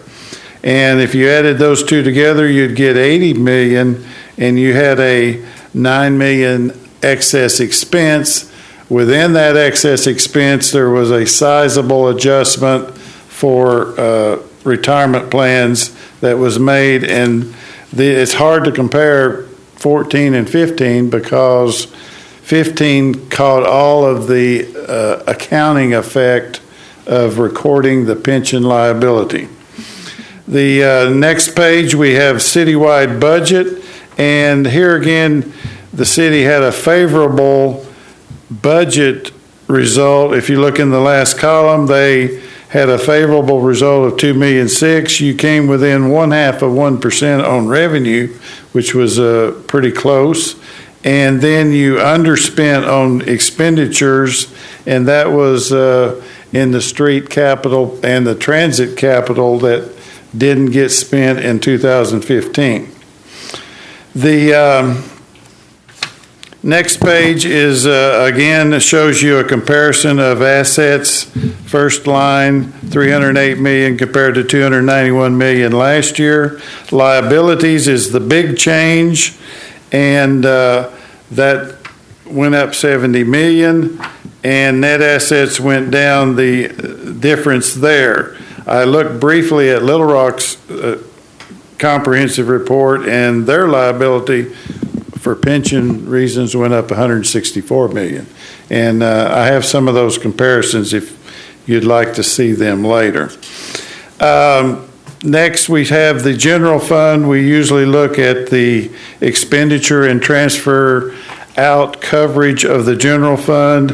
And if you added those two together, you'd get $80 million, and you had a $9 million excess expense. Within that excess expense, there was a sizable adjustment for retirement plans that was made, and it's hard to compare 14 and 15 because 15 caught all of the accounting effect of recording the pension liability. The next page, we have citywide budget, and here again, the city had a favorable budget result. If you look in the last column, they had a favorable result of $2.6 million. You came within 0.5% on revenue, which was pretty close. And then you underspent on expenditures, and that was in the street capital and the transit capital that didn't get spent in 2015. The next page is, again, shows you a comparison of assets. First line, $308 million compared to $291 million last year. Liabilities is the big change, and that went up $70 million. and net assets went down, the difference there. I looked briefly at Little Rock's comprehensive report, and their liability for pension reasons went up $164 million. And I have some of those comparisons if you'd like to see them later. Next, we have the general fund. We usually look at the expenditure and transfer out coverage of the general fund,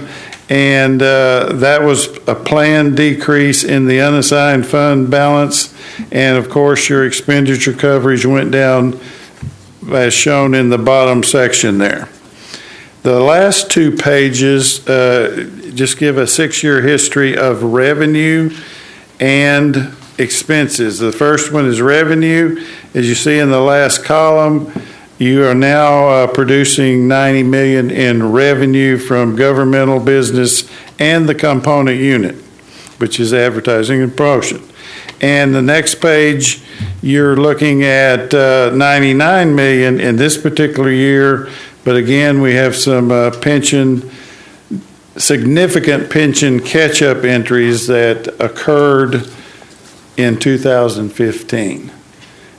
and that was a planned decrease in the unassigned fund balance, and of course your expenditure coverage went down as shown in the bottom section there. The last two pages just give a 6-year history of revenue and expenses. The first one is revenue. As you see in the last column, you are now producing $90 million in revenue from governmental business and the component unit, which is advertising and promotion. And the next page, you're looking at $99 million in this particular year, but again, we have some significant pension catch-up entries that occurred in 2015.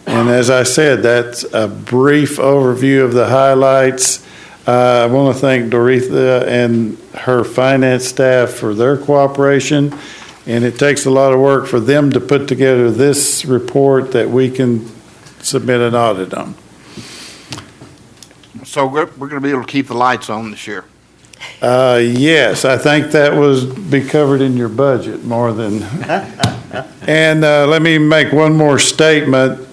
And as I said, that's a brief overview of the highlights. I want to thank Doretha and her finance staff for their cooperation, and it takes a lot of work for them to put together this report that we can submit an audit on. So we're going to be able to keep the lights on this year. Yes, I think that was be covered in your budget more than. And let me make one more statement.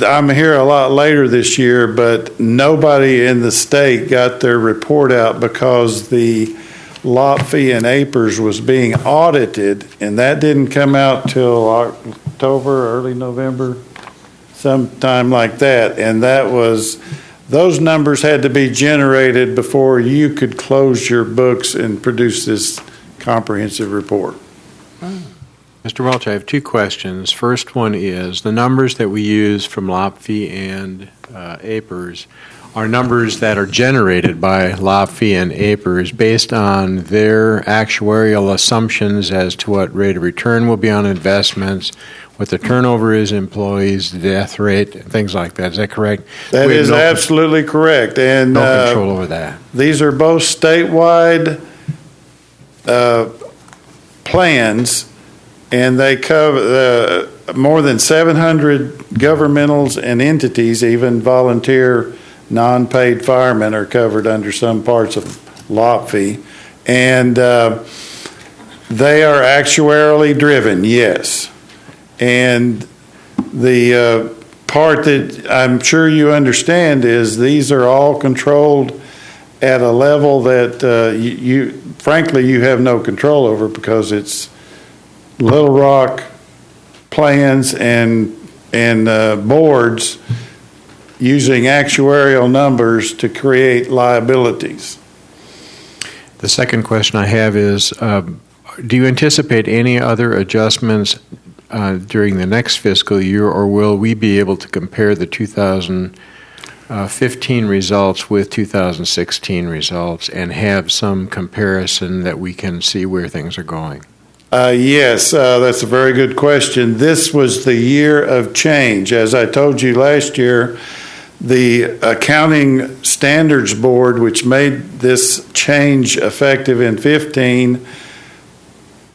I'm here a lot later this year, but nobody in the state got their report out because the lot fee and APRS was being audited, and that didn't come out till October, early November, sometime like that. And those numbers had to be generated before you could close your books and produce this comprehensive report. Mr. Welch, I have two questions. First one is, the numbers that we use from LOPFI and APRS are numbers that are generated by LOPFI and APRS based on their actuarial assumptions as to what rate of return will be on investments, what the turnover is in employees, the death rate, things like that. Is that correct? That is absolutely correct. And no control over that. These are both statewide plans, and they cover more than 700 governmentals and entities. Even volunteer non-paid firemen are covered under some parts of LOPFI. And they are actuarially driven, yes. And the part that I'm sure you understand is these are all controlled at a level that frankly, you have no control over, because it's Little Rock plans and boards using actuarial numbers to create liabilities. The second question I have is, do you anticipate any other adjustments during the next fiscal year, or will we be able to compare the 2015 results with 2016 results and have some comparison that we can see where things are going? Yes, that's a very good question. This was the year of change. As I told you last year, the Accounting Standards Board, which made this change effective in 2015,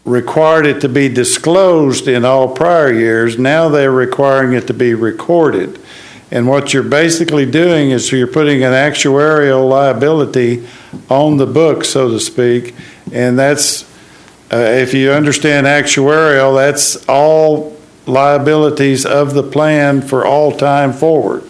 required it to be disclosed in all prior years. Now they're requiring it to be recorded. And what you're basically doing is you're putting an actuarial liability on the book, so to speak, and that's, if you understand actuarial, that's all liabilities of the plan for all time forward.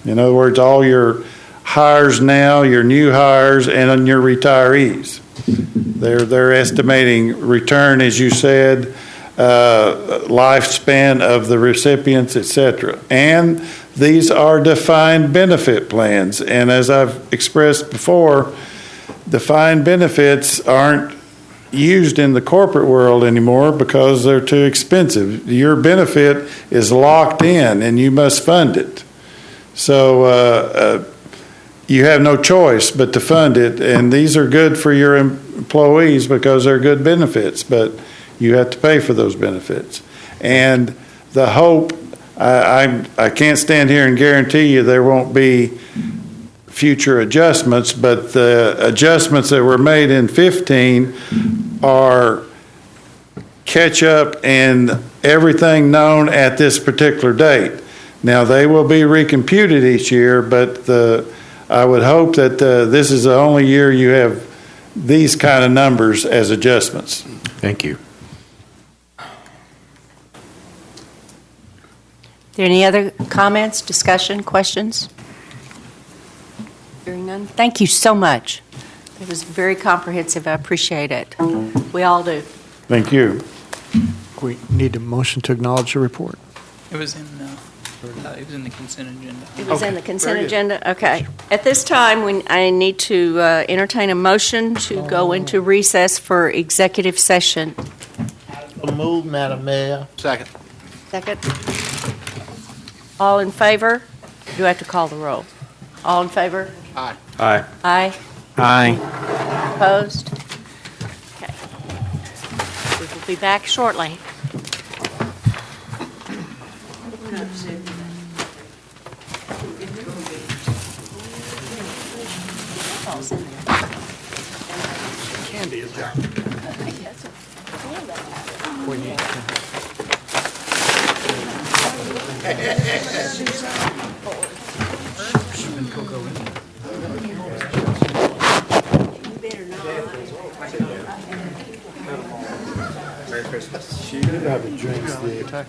In other words, all your hires now, your new hires, and your retirees. They're estimating return, as you said, lifespan of the recipients, etc. And these are defined benefit plans. And as I've expressed before, defined benefits aren't used in the corporate world anymore because they're too expensive. Your benefit is locked in and you must fund it. So you have no choice but to fund it, and these are good for your employees because they're good benefits, but you have to pay for those benefits. And the hope, I can't stand here and guarantee you there won't be future adjustments, but the adjustments that were made in 15 are catch up and everything known at this particular date. Now, they will be recomputed each year, but I would hope that this is the only year you have these kind of numbers as adjustments. Thank you. Are there any other comments, discussion, questions? Hearing none. Thank you so much. It was very comprehensive. I appreciate it. We all do. Thank you. We need a motion to acknowledge the report. It was in the consent agenda. It was in Okay, the consent very good. agenda? Okay. At this time, I need to entertain a motion to go into recess for executive session. Move, Madam Mayor. Second. Second. All in favor? Do I have to call the roll? All in favor? Aye. Aye. Aye. Aye. Opposed? Okay. We will be back shortly. Candy is there. We need Merry Christmas. She probably drinks the...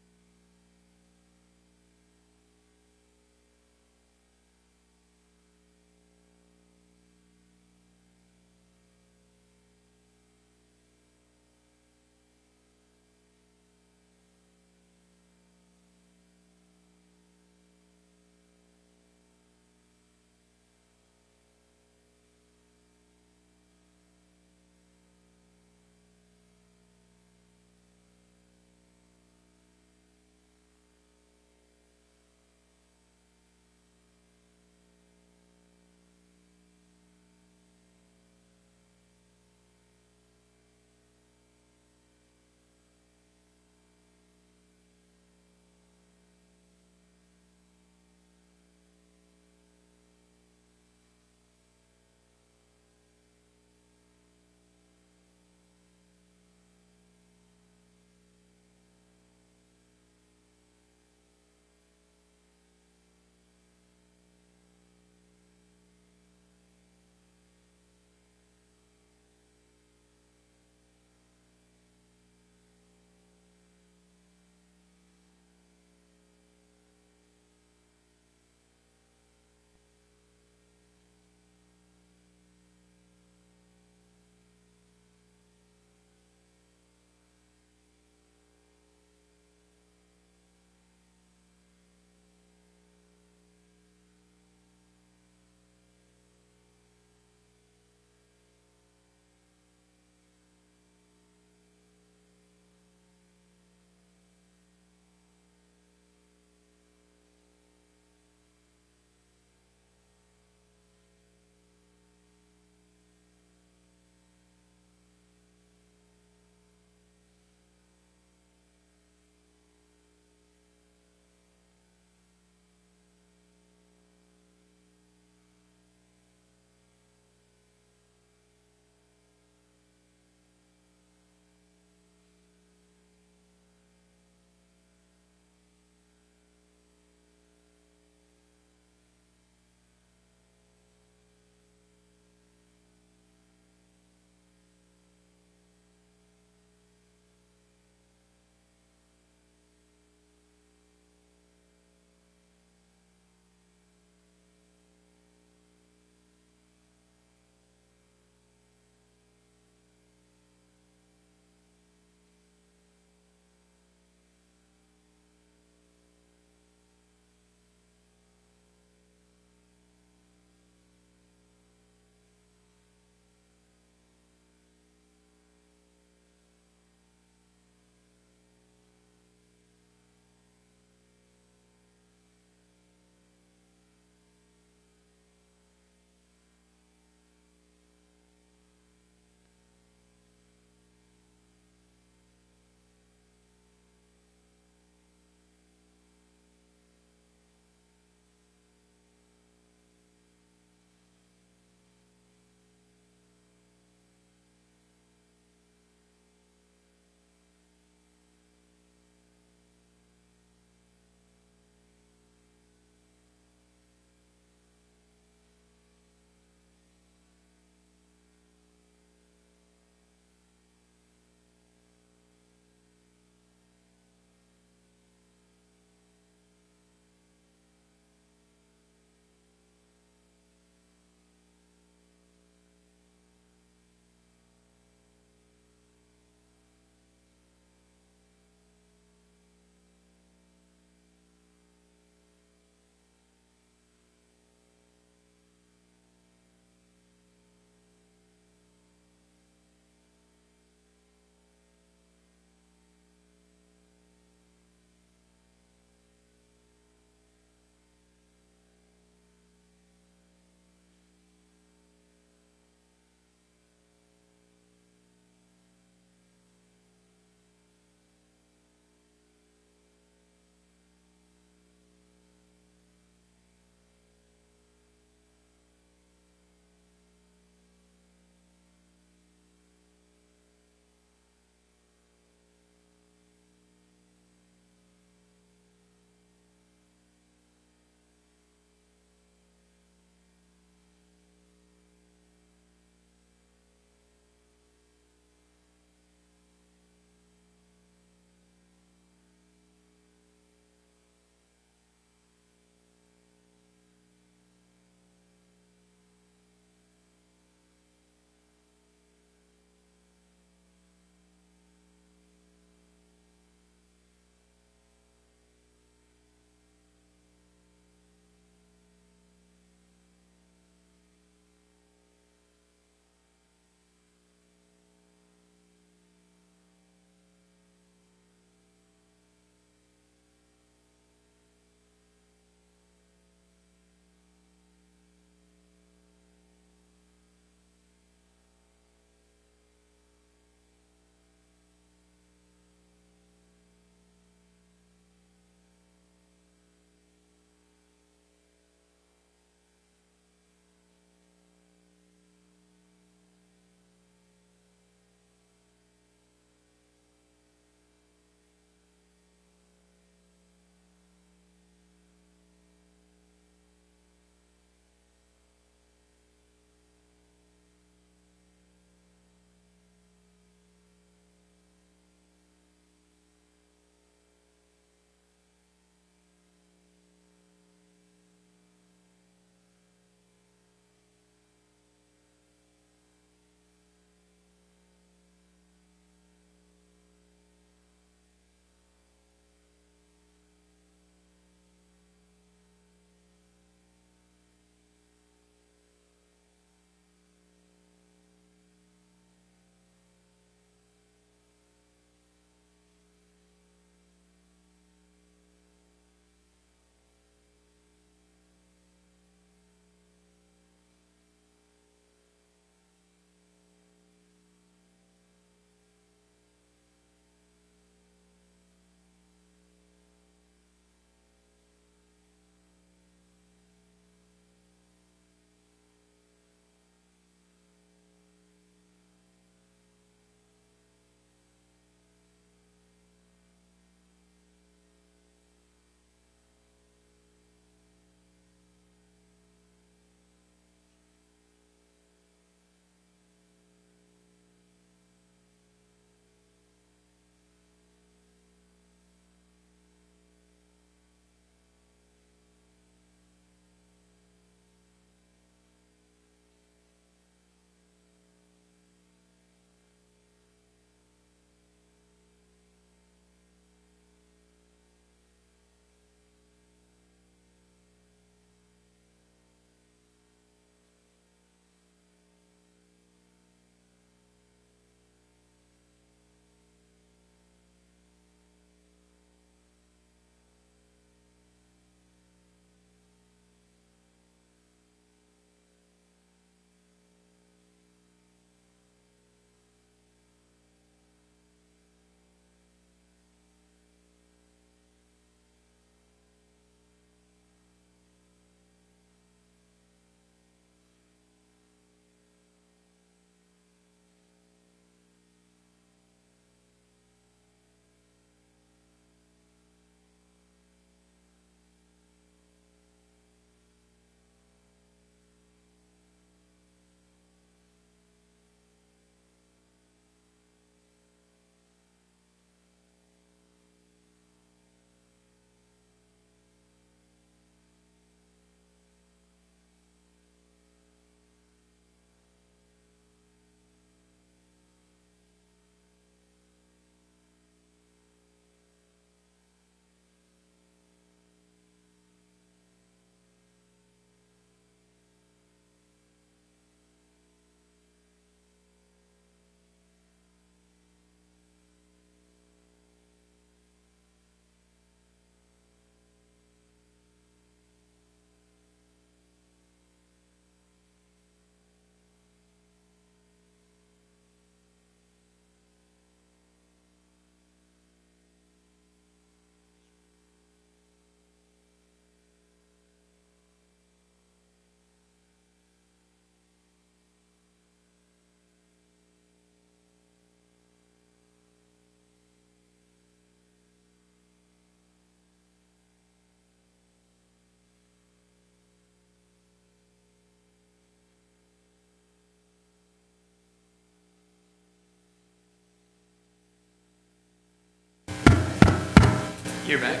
You're back.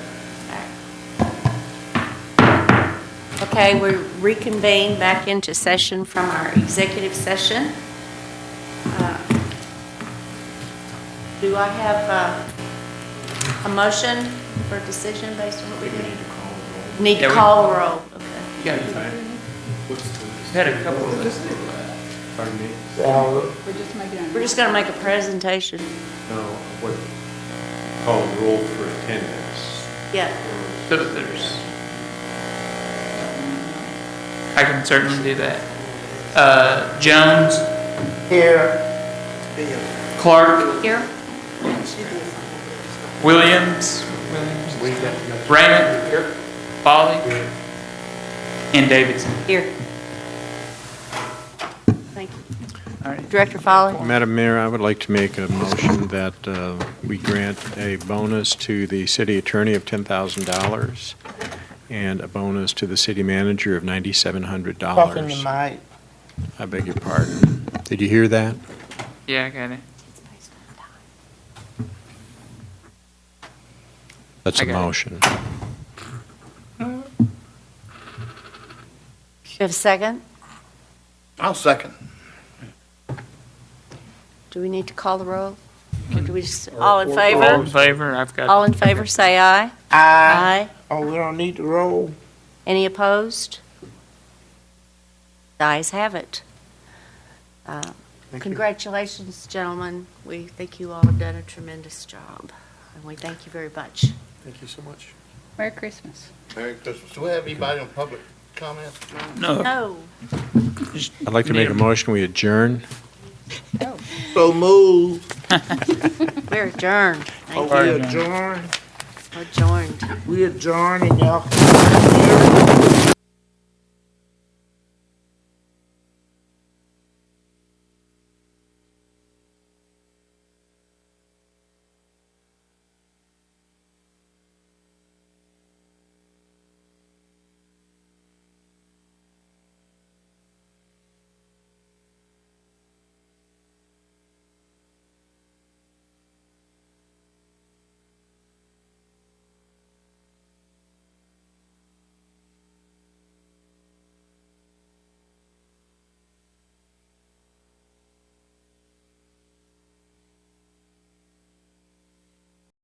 Okay, we reconvene back into session from our executive session. Do I have a motion for decision based on what we did? Need to Yeah, we- call a roll. Okay. You got it. Had a couple of this. Pardon me? We're just making a... We're just going to make a presentation. No, what, call roll for attendance. Yeah. There's, I can certainly do that. Jones. Here. Clark. Here. Williams. Raymond. Here. Foley. And Davidson. Here. Thank you. All right. Director Foley? Madam Mayor, I would like to make a motion that we grant a bonus to the city attorney of $10,000 and a bonus to the city manager of $9,700. Talking to Mike. I beg your pardon. Did you hear that? Yeah, I got it. That's I a got it. motion. You have a second? I'll second. Do we need to call the roll? Or do we just, all in favor? All in favor? I've got. All in favor, say aye. Aye. Oh, we don't need to roll. Any opposed? The ayes have it. Congratulations, gentlemen. We think you all have done a tremendous job, and we thank you very much. Thank you so much. Merry Christmas. Merry Christmas. Do we have anybody on public comments? No. No. I'd like to make a motion, we adjourn. So move. We're adjourned. Thank We you. adjourn. Adjourned. We adjourn and y'all.